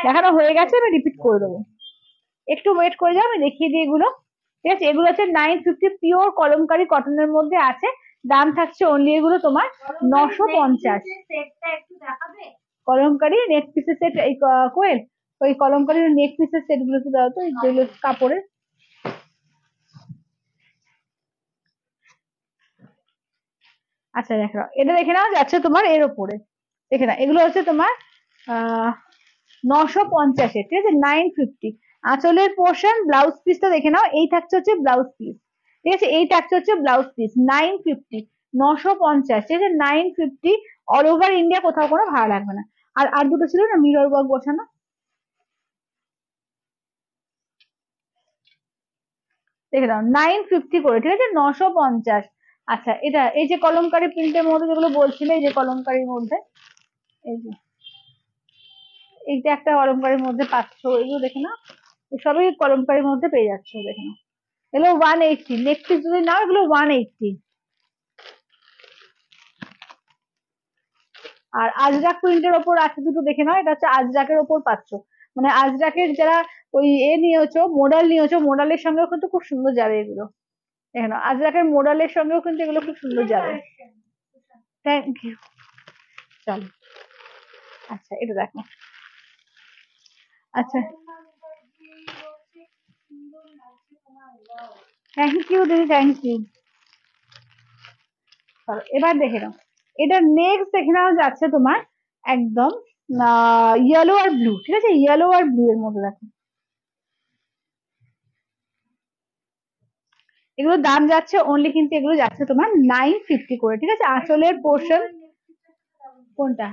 Speaker 1: দেখানো হয়ে গেছে, আমি রিপিট করে দেবো। একটু ওয়েট করে যাও, আমি দেখিয়ে দিই এগুলো, ঠিক আছে? এগুলো হচ্ছে 950 পিওর কলমকারি কটনের মধ্যে আছে। দাম থাকছে অনলি এগুলো তোমার 950। কলমকারি নেক পিসের সেট, এই কোয়েল, ওই কলমকারির নেক পিসের সেট গুলো তো দাও তো, যেগুলো কাপড়ের। আচ্ছা দেখো এটা দেখে নাও, যাচ্ছে তোমার এর ওপরে, দেখে নাও এগুলো হচ্ছে তোমার 950-এ, ঠিক আছে? 950 আঁচলের পোর্শন। ব্লাউজ পিসটা দেখে নাও, এই থাকছে হচ্ছে ব্লাউজ পিস, ঠিক আছে? এই থাকছে হচ্ছে ব্লাউজ পিস 950, 950, ঠিক আছে? 950 অল ওভার ইন্ডিয়া, কোথাও কোনো ভাড়া লাগবে না। আর আর দুটো ছিল না মিরর ওয়ার্ক বসানো, দেখে নাও 950 করে, ঠিক আছে? 950। আচ্ছা এটা এই যে কলমকারি প্রিন্টের মধ্যে যেগুলো বলছিলে, এই যে কলমকারির মধ্যে, এই যে এইটা একটা কলমকারির মধ্যে পাচ্ছ, এগুলো দেখে নাও, সবই কলমকারির মধ্যে পেয়ে যাচ্ছ, দেখে নাও। এগুলো 180, নেক পিস যদি নাও এগুলো 180। আর আজরাক প্রিন্টের ওপর আছে দুটো, দেখে নাও, এটা হচ্ছে আজরাকের ওপর পাচ্ছ। মানে আজরাকের যারা ওই নিয়েছো, মোডাল নিয়েছো, মোডালের সঙ্গেও কিন্তু খুব সুন্দর যাবে এগুলো, দেখে নাও। আজরাকের মোডালের সঙ্গেও কিন্তু এগুলো খুব সুন্দর যাবে। Thank you. চলো আচ্ছা এটা দেখো। আচ্ছা থ্যাংক ইউ দিদি, থ্যাংক ইউ। চলো এবার দেখে নাও, এটা নেক্সট দেখে নাও যাচ্ছে তোমার একদম ইয়েলো আর ব্লু, ঠিক আছে? ইয়েলো আর ব্লু এর মধ্যে দেখো, এগুলো দাম যাচ্ছে অনলি, কিন্তু এগুলো যাচ্ছে তোমার 950 করে, ঠিক আছে? আঁচলের পোর্শন। কোনটা?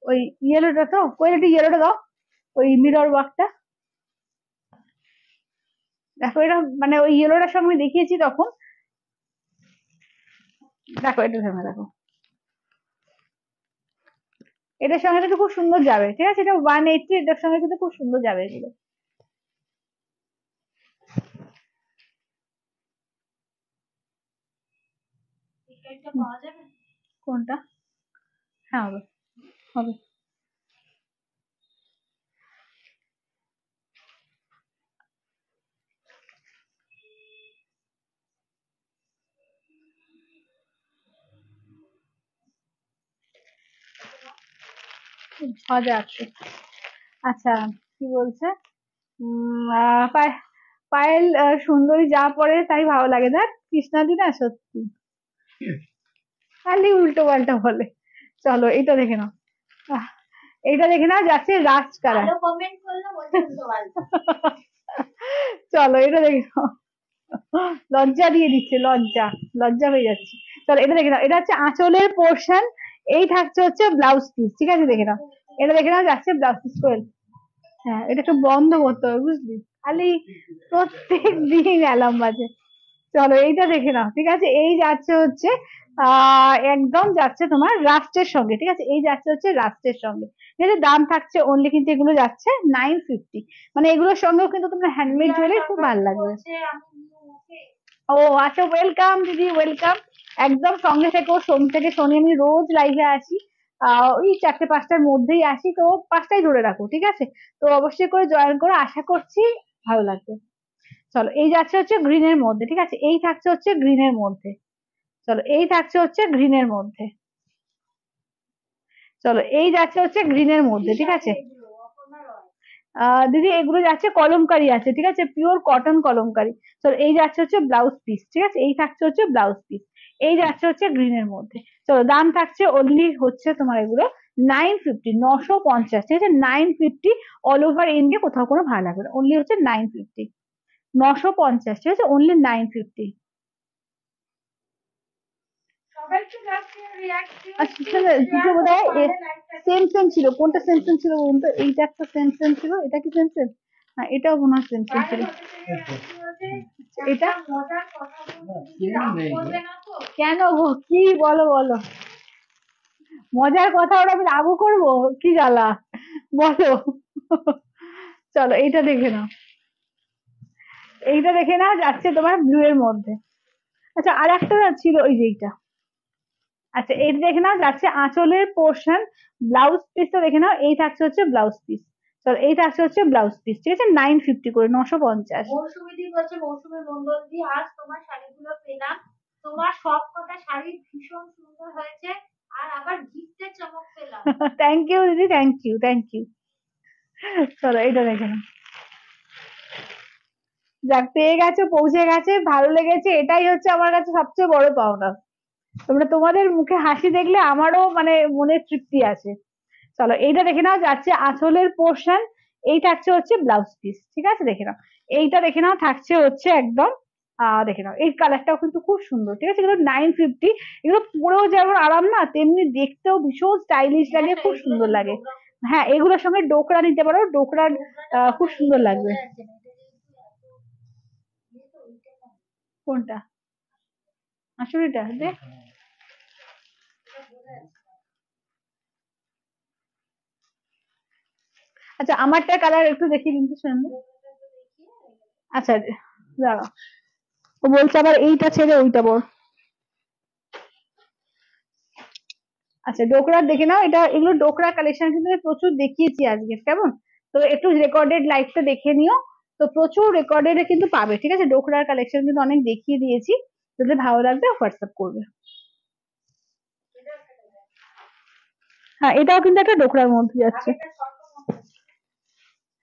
Speaker 1: ওই ইয়েলোটা তো, ওই একটু ইয়েলোটা দাও, ওই মিরর ওয়ার্কটা দেখো। এটা মানে ওই ইয়েলোটার সঙ্গে দেখিয়েছি তখন, দেখো এটা ভেবে দেখো, এটার সঙ্গে কিন্তু খুব সুন্দর যাবে, ঠিক আছে? এটা 180, এটার সঙ্গে কিন্তু খুব সুন্দর যাবে এগুলো। কোনটা? হ্যাঁ হবে, হবে। হাজার। আচ্ছা কি বলছে, পায়েল সুন্দরী যা পরে তাই ভালো লাগে, দেখ কৃষ্ণাদি না সত্যি খালি উল্টো পাল্টা বলে। চলো এইটা দেখে নাও, আহ, এইটা দেখে নাও, যাচ্ছে রাস্ট কালার। চলো এটা দেখে নাও, লজ্জা দিয়ে দিচ্ছে, লজ্জা, লজ্জা হয়ে যাচ্ছে। চলো এটা দেখে নাও, এটা হচ্ছে আঁচলের পোর্শন, এই থাকছে হচ্ছে ব্লাউজ পিস, ঠিক আছে? দেখে নাও, এটা দেখে নাও, যাচ্ছে ব্লাউজ পিস করে। হ্যাঁ এটা একটু বন্ধ করতে হবে বুঝলি, খালি প্রত্যেক দিন অ্যালার্ম বাজে। চলো এইটা দেখে নাও, ঠিক আছে? এই যাচ্ছে হচ্ছে একদম যাচ্ছে তোমার রাস্টের সঙ্গে, ঠিক আছে? এই যাচ্ছে হচ্ছে রাস্টের সঙ্গে, ঠিক আছে? দাম থাকছে অনলি, কিন্তু এগুলো যাচ্ছে 950। মানে এগুলোর সঙ্গেও কিন্তু তোমার হ্যান্ডমেড জুয়েলারি খুব ভালো লাগবে। ও আচ্ছা, ওয়েলকাম দিদি, ওয়েলকাম। একদম সঙ্গে থেকো, সোম থেকে শনি আমি রোজ লাইভে আসি। ওই 4টে 5টার মধ্যেই আসি, তো 5টাই ধরে রাখো, ঠিক আছে? তো অবশ্যই করে জয়েন করো, আশা করছি ভালো লাগবে। চলো এই যাচ্ছে হচ্ছে গ্রিনের মধ্যে, ঠিক আছে? এই থাকছে হচ্ছে গ্রিনের মধ্যে। চলো এই থাকছে হচ্ছে গ্রিনের মধ্যে। চলো এই যাচ্ছে হচ্ছে গ্রিনের মধ্যে, ঠিক আছে? দিদি এগুলো যাচ্ছে কলমকারি আছে, ঠিক আছে, পিওর কটন কলমকারি। তো এই যাচ্ছে হচ্ছে ব্লাউজ পিস, ঠিক আছে, এই থাকছে হচ্ছে ব্লাউজ পিস, এই যাচ্ছে হচ্ছে গ্রিনের মধ্যে। চলো দাম থাকছে অনলি হচ্ছে তোমার এগুলো 950, 950, ঠিক আছে, 950 অল ওভার ইন্ডিয়া, কোথাও কোনো ভাড়া লাগবে না, অনলি হচ্ছে 950, 950, ঠিক আছে, অনলি 950। আচ্ছা দুটো বোধ হয় সেম সেম ছিল, কোনটা সেম সেম ছিল বলুন তো? এইটা একটা সেম সেম ছিল, এটা কি সেম সেম? হ্যাঁ এটাও মনে হয় সেম সেম ছিল। এটা কেন গো, কি বলো বলো, মজার কথা ওরা আমি রাগও করবো, কি জ্বালা, বলো। চলো এইটা দেখে নাও, এইটা দেখে নাও, যাচ্ছে তোমার ব্লু এর মধ্যে। আচ্ছা আর একটা ছিল ওই যে এইটা। আচ্ছা এটা দেখে নাও, যাচ্ছে আঁচলের পোর্শন, ব্লাউজ পিসটা দেখে নাও, এই থাকছে হচ্ছে ব্লাউজ পিস। চলো এই থাকছে হচ্ছে ব্লাউজ পিস, ঠিক আছে, 950 করে, 950।
Speaker 2: মৌসুমী দি বলছে, মৌসুমী মন্ডল দি, আজ তোমার শাড়িগুলো পেলাম, তোমার সব কটা শাড়ি ভীষণ সুন্দর হয়েছে, আর আবার গিফটের চমক পেলাম।
Speaker 1: থ্যাংক ইউ দিদি, থ্যাংক ইউ, থ্যাংক ইউ। চলো এটা দেখে নাও, যাক পেয়ে গেছো, পৌঁছে গেছে, ভালো লেগেছে, এটাই হচ্ছে আমার কাছে সবচেয়ে বড় পাওনা। তোমরা তোমাদের মুখে হাসি দেখলে আমারও মানে মনে তৃপ্তি আছে। চলো এইটা দেখে নাও, যাচ্ছে আঁচলের পোর্শন, এই থাকছে হচ্ছে ব্লাউজ পিস, ঠিক আছে, দেখে নাও, এইটা দেখে নাও, থাকছে হচ্ছে একদম দেখে নাও, এই কালারটাও কিন্তু খুব সুন্দর, ঠিক আছে, এগুলো 950, এগুলো পরেও যেমন আরাম না, তেমনি দেখতেও ভীষণ স্টাইলিশ লাগে, খুব সুন্দর লাগে। হ্যাঁ এগুলোর সঙ্গে ডোকরা নিতে পারো, ডোকরার খুব সুন্দর লাগবে। কোনটা? আসুরিটা দেখ। আচ্ছা আমারটা কালার একটু দেখিয়ে দিন তো সামনে। আচ্ছা দাঁড়াও, ও বলছে আবার এইটা ছেড়ে ওইটা বল। আচ্ছা ডোকরা দেখে নাও, এটা এগুলো ডোকরা কালেকশন কিন্তু আমি প্রচুর দেখিয়েছি আজকে, কেমন? তো একটু রেকর্ডেড লাইভটা দেখে নিও, তো প্রচুর রেকর্ডেড কিন্তু পাবে, ঠিক আছে, ডোকরার কালেকশন কিন্তু অনেক দেখিয়ে দিয়েছি, যদি ভালো লাগবে হোয়াটসঅ্যাপ করবে। হ্যাঁ এটাও কিন্তু একটা ডোকরার মধ্যে যাচ্ছে।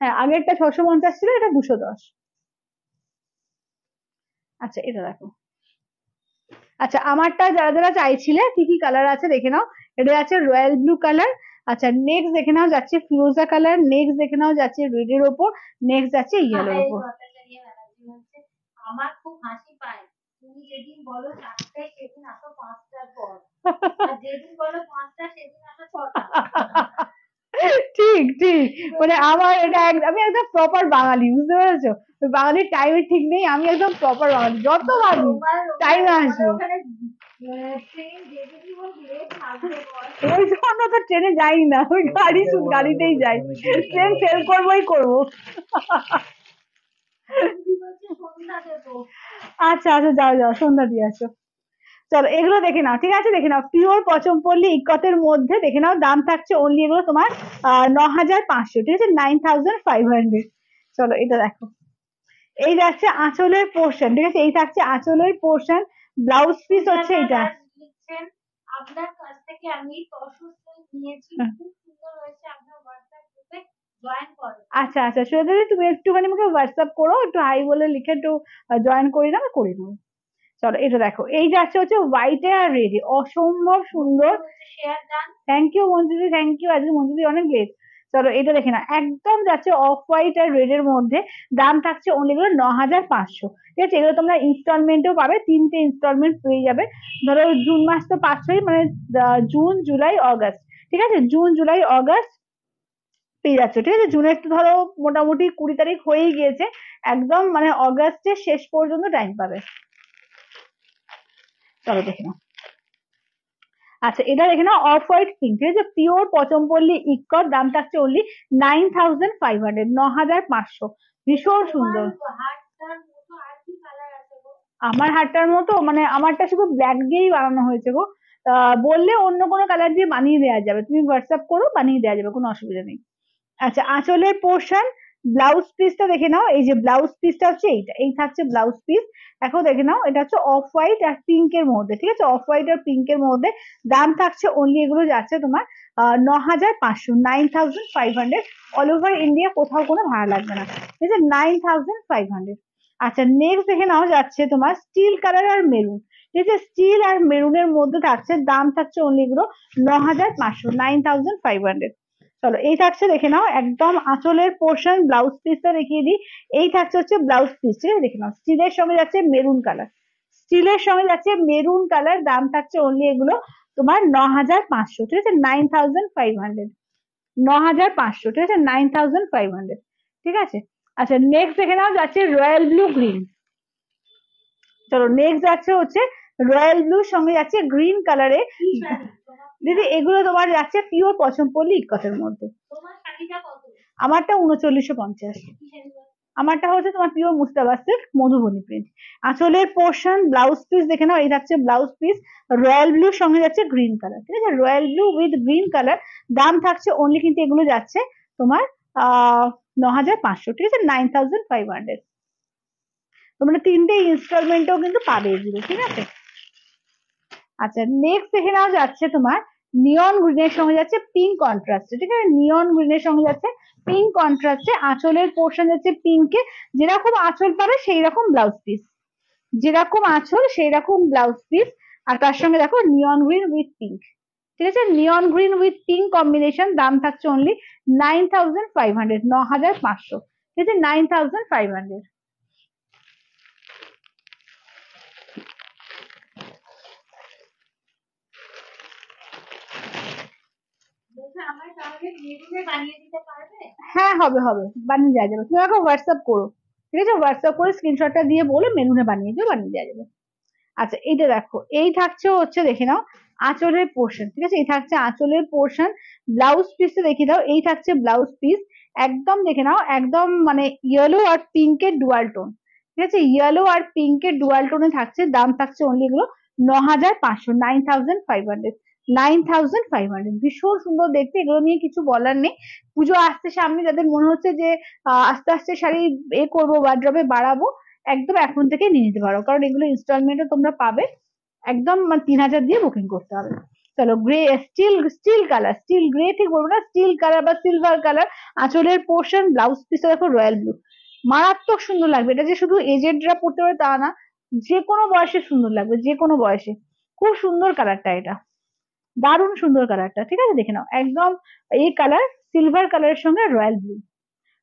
Speaker 1: হ্যাঁ আগেরটা 650 ছিল, এটা 210। আচ্ছা এটা দেখো, আচ্ছা আমারটা যারা যারা চাইছিলে কি কি কালার আছে দেখে নাও, এটা আছে রয়্যাল ব্লু কালার। আচ্ছা নেক্সট দেখে নাও, যাচ্ছে ফিরোজা কালার, নেক্সট দেখে নাও, যাচ্ছে রেড এর ওপর, নেক্সট যাচ্ছে ইয়েলোর ওপর।
Speaker 2: আমার খুব হাসি পায়, তুমি যেদিন বলো 4টায় সেদিন আসো 5টার পর, আর যেদিন বলো 5টা সেদিন আসো 6টা।
Speaker 1: ঠিক ঠিক, মানে আমার এটা আমি একদম প্রপার বাঙালি, বুঝতে পেরেছো? বাঙালির টাইমের ঠিক নেই, আমি একদম প্রপার বাঙালি, যত ভাবি টাইমে আসবো। ওই জন্য তো ট্রেনে যাই না, ওই গাড়িতেই যাই, ট্রেন ফেল করবোই করবো। আচ্ছা আচ্ছা যাও যাও, সন্ধ্যা দিয়ে আসো। চলো এগুলো দেখে নাও, ঠিক আছে, দেখে নাও, পিওর পচমপল্লী ইকতের মধ্যে, দেখে নাও, দাম থাকছে অনলি এগুলো তোমার 9500, ঠিক আছে, 9500। চলো এটা দেখো, এই যাচ্ছে আঁচলের পোর্শন, ঠিক আছে, এই থাকছে আঁচলের পোর্শন, ব্লাউজ পিস হচ্ছে এটা।
Speaker 2: আপনার কাছ থেকে আমি তসর নিয়েছি, খুব সুন্দর হয়েছে, আপনার হোয়াটসঅ্যাপ গ্রুপে জয়েন করো।
Speaker 1: আচ্ছা আচ্ছা শ্রেয়া তুমি একটুখানি আমাকে হোয়াটসঅ্যাপ করো, একটু হাই বলে লিখে একটু জয়েন করে নাও, করে নেবো। চলো এটা দেখো, এই যাচ্ছে হচ্ছে হোয়াইটে আর রেডে, অসম্ভব সুন্দর। থ্যাংক ইউ মঞ্জুদি, থ্যাংক ইউ, আজকে মঞ্জুদি অনেক লেট। চলো এটা দেখে না, একদম যাচ্ছে অফ হোয়াইট আর রেড এর মধ্যে, দাম থাকছে অনলি এগুলো 9500, ঠিক আছে, এগুলো তোমরা ইনস্টলমেন্টেও পাবে, 3টে ইনস্টলমেন্ট পেয়ে যাবে। ধরো জুন মাস তো পাচ্ছই, মানে জুন জুলাই অগাস্ট, ঠিক আছে, জুন জুলাই অগাস্ট পেয়ে যাচ্ছ, ঠিক আছে, জুনের তো ধরো মোটামুটি 20 তারিখ হয়েই গিয়েছে, একদম মানে অগাস্টের শেষ পর্যন্ত টাইম পাবে। চলো দেখে নাও, আচ্ছা এটা দেখে নাও, অফ হোয়াইট পিঙ্ক, ঠিক আছে, পিওর পচমপল্লী ইক্কত, দাম থাকছে অনলি 9500, 9500, ভীষণ সুন্দর। আমার হারটার মতো মানে আমারটা শুধু ব্ল্যাক দিয়েই বানানো হয়েছে গো, বললে অন্য কোনো কালার দিয়ে বানিয়ে দেওয়া যাবে, তুমি হোয়াটসঅ্যাপ করো, বানিয়ে দেওয়া যাবে, কোনো অসুবিধা নেই। আচ্ছা আঁচলের পোর্শন, ব্লাউজ পিসটা দেখে নাও, এই যে ব্লাউজ পিসটা হচ্ছে এইটা, এই থাকছে ব্লাউজ পিস। এখন দেখে নাও, এটা হচ্ছে অফ হোয়াইট আর পিঙ্কের মধ্যে, ঠিক আছে, অফ হোয়াইট আর পিঙ্কের মধ্যে। দাম থাকছে অনলি, এগুলো যাচ্ছে তোমার 9,500, 9,500। অল ওভার ইন্ডিয়া, কোথাও কোনো ভাড়া লাগবে না, ঠিক আছে, 9,500। আচ্ছা, নেক্সট দেখে নাও যাচ্ছে তোমার স্টিল কালার আর মেরুন, ঠিক আছে, স্টিল আর মেরুনের মধ্যে থাকছে, দাম থাকছে অনলি এগুলো 9,500, 9,500। চলো, এই থাকছে দেখে নাও একদম আঁচলের পোর্শন, ব্লাউজ পিসটা দেখিয়ে দিই। এই থাকছে হচ্ছে ব্লাউজ পিস, ঠিক আছে, দেখে নাও স্টিলের সঙ্গে যাচ্ছে মেরুন কালার, স্টিলের সঙ্গে যাচ্ছে মেরুন কালার, দাম থাকছে অনলি এগুলো তোমার 9,500, ঠিক আছে, 9,500, 9,500, ঠিক আছে, 9,500, ঠিক আছে। আচ্ছা, নেক্সট দেখে নাও যাচ্ছে রয়্যাল ব্লু গ্রিন। চলো, নেক্সট যাচ্ছে হচ্ছে রয়্যাল ব্লুর সঙ্গে যাচ্ছে গ্রিন কালারে।
Speaker 2: কি শাড়ি তোমার?
Speaker 1: দিদি, এগুলো তোমার যাচ্ছে পিওর পছন্দপল্লী ইকতের মধ্যে।
Speaker 2: তোমার শাড়িটা কত?
Speaker 1: আমারটা 3950।
Speaker 2: কি শাড়ি বলো?
Speaker 1: আমারটা হচ্ছে তোমার pure Mustaba silk Madhubani print. আঁচলের পোর্শন, ব্লাউজ পিস দেখে নাও, এই থাকছে ব্লাউজ পিস, রয়্যাল ব্লুর সঙ্গে যাচ্ছে গ্রিন কালার, ঠিক আছে, royal blue with green colour. দাম থাকছে অনলি, কিন্তু এগুলো যাচ্ছে তোমার 9,500, ঠিক আছে, 9,500। তোমরা 3টে ইনস্টলমেন্টও কিন্তু পাবে এগুলো, ঠিক আছে। আচ্ছা, নেক্সট দেখে নাও যাচ্ছে তোমার নিয়ন গ্রিনের সঙ্গে যাচ্ছে পিঙ্ক কন্ট্রাস্টে, ঠিক আছে, নিয়ন গ্রিনের সঙ্গে যাচ্ছে পিঙ্ক কন্ট্রাস্টে। আঁচলের পোর্শন যাচ্ছে পিঙ্কে, যেরকম আঁচল পাবে সেই রকম ব্লাউজ পিস, যেরকম আঁচল সেই রকম ব্লাউজ পিস। আর তার সঙ্গে দেখো নিয়ন গ্রিন উইথ পিঙ্ক, ঠিক আছে, নিয়ন গ্রিন উইথ পিঙ্ক কম্বিনেশন। দাম থাকছে অনলি 9,500, 9,500, ঠিক আছে, 9,500।
Speaker 2: বলছে আমার তাহলে মেরুনে বানিয়ে দিতে পারবে?
Speaker 1: হ্যাঁ, হবে হবে, বানিয়ে দেওয়া যাবে, তুমি আমাকে হোয়াটসঅ্যাপ করো, ঠিক আছে, হোয়াটসঅ্যাপ করে স্ক্রিনশটটা দিয়ে বলে মেনুনে বানিয়ে দিও, বানিয়ে দেওয়া যাবে। আচ্ছা, এইটা দেখো, এই থাকছে হচ্ছে দেখে নাও আঁচলের পোর্শন, ঠিক আছে, এই থাকছে আঁচলের পোর্শন। ব্লাউজ পিসে দেখে দাও, এই থাকছে ব্লাউজ পিস, একদম দেখে নাও, একদম মানে ইয়েলো আর পিঙ্কের ডুয়াল টোন, ঠিক আছে, ইয়েলো আর পিঙ্কের ডুয়াল টোনে থাকছে। দাম থাকছে অনলি এগুলো 9,500, 9,500, 9,500। ভীষণ সুন্দর দেখতে, এগুলো নিয়ে কিছু বলার নেই। পুজো আসছে সামনে, যাদের মনে হচ্ছে যে আস্তে আস্তে শাড়ি করবো, ওয়ার্ড্রবে বাড়াবো, একদম এখন থেকে নিয়ে নিতে পারো, কারণ এগুলো ইনস্টলমেন্টে তোমরা পাবে, একদম 3,000 দিয়ে বুকিং করতে হবে। চলো, grey, steel steel colour, steel grey ঠিক বলবো না, স্টিল কালার বা সিলভার কালার। আঁচলের পোর্শন, ব্লাউজ পিসটা দেখো রয়্যাল ব্লু, মারাত্মক সুন্দর লাগবে। এটা যে শুধু এজেডরা পড়তে পারে তা না, যে কোনো বয়সে সুন্দর লাগবে, যে কোনো বয়সে। খুব সুন্দর কালারটা, এটা দারুণ সুন্দর কালারটা, ঠিক আছে, দেখে নাও একদম এই কালার, সিলভার কালারের সঙ্গে রয়্যাল ব্লু।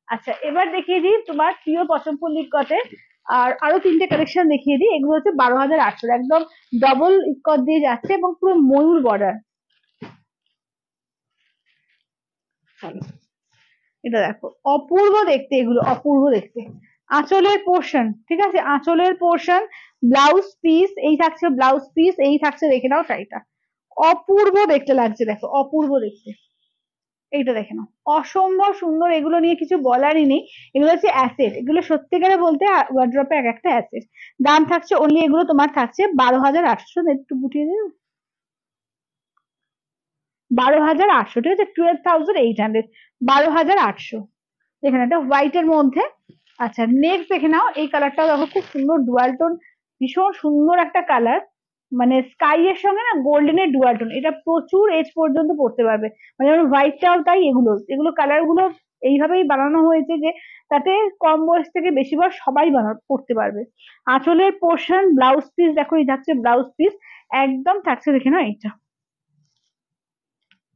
Speaker 1: আচ্ছা, এবার দেখিয়ে দিই তোমার প্রিয় পছন্দপল্লী কটে, আর আরো 3টে কালেকশন দেখিয়ে দিই। এগুলো হচ্ছে 12,800, একদম ডবল ইকত দিয়ে যাচ্ছে এবং পুরো ময়ূর বর্ডার। এটা দেখো, অপূর্ব দেখতে, এগুলো অপূর্ব দেখতে। আঁচলের পোর্শন, ঠিক আছে, আঁচলের পোর্শন, ব্লাউজ পিস, এই থাকছে ব্লাউজ পিস, এই থাকছে দেখে নাও শাড়িটা, অপূর্ব দেখতে লাগছে, দেখো অপূর্ব দেখতে। এইটা দেখে নাও, অসম্ভব সুন্দর, এগুলো নিয়ে কিছু বলারই নেই। এগুলো হচ্ছে অ্যাসেট, এগুলো সত্যিকারে বলতে ওয়ার্ড্রপে এক একটা অ্যাসেট। দাম থাকছে অনলি এগুলো তোমার থাকছে 12,800, একটু গুটিয়ে দিও, 12,800, ঠিক আছে, 12,800, 12,800। দেখেন, এটা হোয়াইট এর মধ্যে। আচ্ছা, নেক্সট দেখে নাও, এই কালারটাও দেখো খুব সুন্দর, ডুয়াল টোন, ভীষণ সুন্দর একটা কালার, মানে স্কাই এর সঙ্গে না গোল্ডেনের ডুয়াল টোন, এটা প্রচুর এজ পর্যন্ত পড়তে পারবে, মানে হোয়াইটটাও তাই, এগুলো এগুলো কালার গুলো এইভাবেই বানানো হয়েছে যে তাতে কম বয়স থেকে বেশি বয়স সবাই পড়তে পারবে। আঁচলের পোর্শন, ব্লাউজ পিস দেখো, এই থাকছে ব্লাউজ পিস, একদম থাকছে দেখে নাও এটা,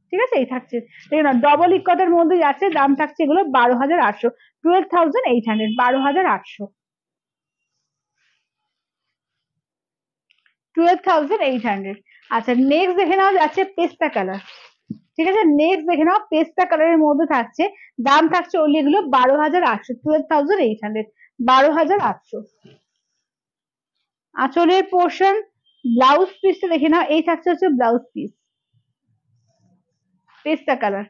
Speaker 1: ঠিক আছে, এই থাকছে দেখে নাও, ডবল ইকতের মধ্যে যাচ্ছে। দাম থাকছে এগুলো 12,800, 12,800, 12,800, 12,800। আচ্ছা, নেক্সট দেখে নাও যাচ্ছে পেস্তা কালার, ঠিক আছে, নেক্সট দেখে নাও পেস্তা কালারের মধ্যে থাকছে। দাম থাকছে ওনলি এগুলো 12,800, 12,800, 12,800। আঁচলের পোর্শন, ব্লাউজ পিসটা দেখে নাও, এই থাকছে হচ্ছে ব্লাউজ পিস, পেস্তা কালার।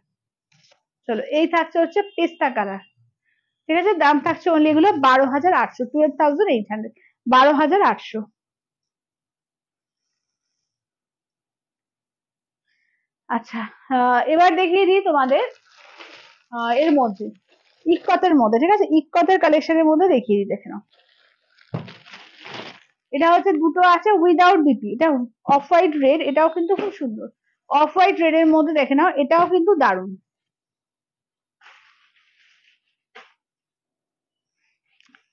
Speaker 1: চলো, এই থাকছে হচ্ছে পেস্তা কালার, ঠিক আছে, দাম থাকছে অনলি এগুলো 12,800, 12,800, 12,800। আচ্ছা, এবার দেখিয়ে দিই তোমাদের এর মধ্যে ইকতের মধ্যে, ঠিক আছে, ইকতের কালেকশনের মধ্যে দেখিয়ে দিই, দেখে নাও। এটা হচ্ছে দুটো আছে উইদাউট বিপি, এটা অফ হোয়াইট রেড, এটাও কিন্তু খুব সুন্দর। অফ হোয়াইট রেড এর মধ্যে দেখে নাও, এটাও কিন্তু দারুণ।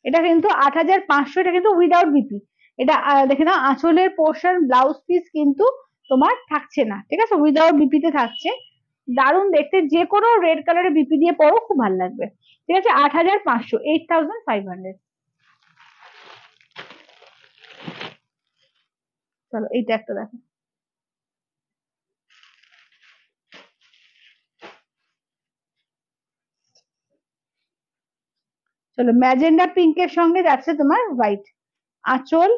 Speaker 1: এটা কিন্তু 8500, এটা কিন্তু উইদাউট বিপি। এটা দেখে নাও, আঁচলের পোর্শন ব্লাউজ পিস কিন্তু তোমার থাকছে না, ঠিক আছে, উইদাউট বিপি তে থাকছে। দারুণ দেখতে, যে কোনো রেড কালারের বিপি দিয়ে পরো খুব ভালো লাগবে। ঠিক আছে, 8500, 8500। চলো এইটা একটা দেখো। চলো ম্যাজেন্ডা পিঙ্কের সঙ্গে যাচ্ছে তোমার হোয়াইট আঁচল,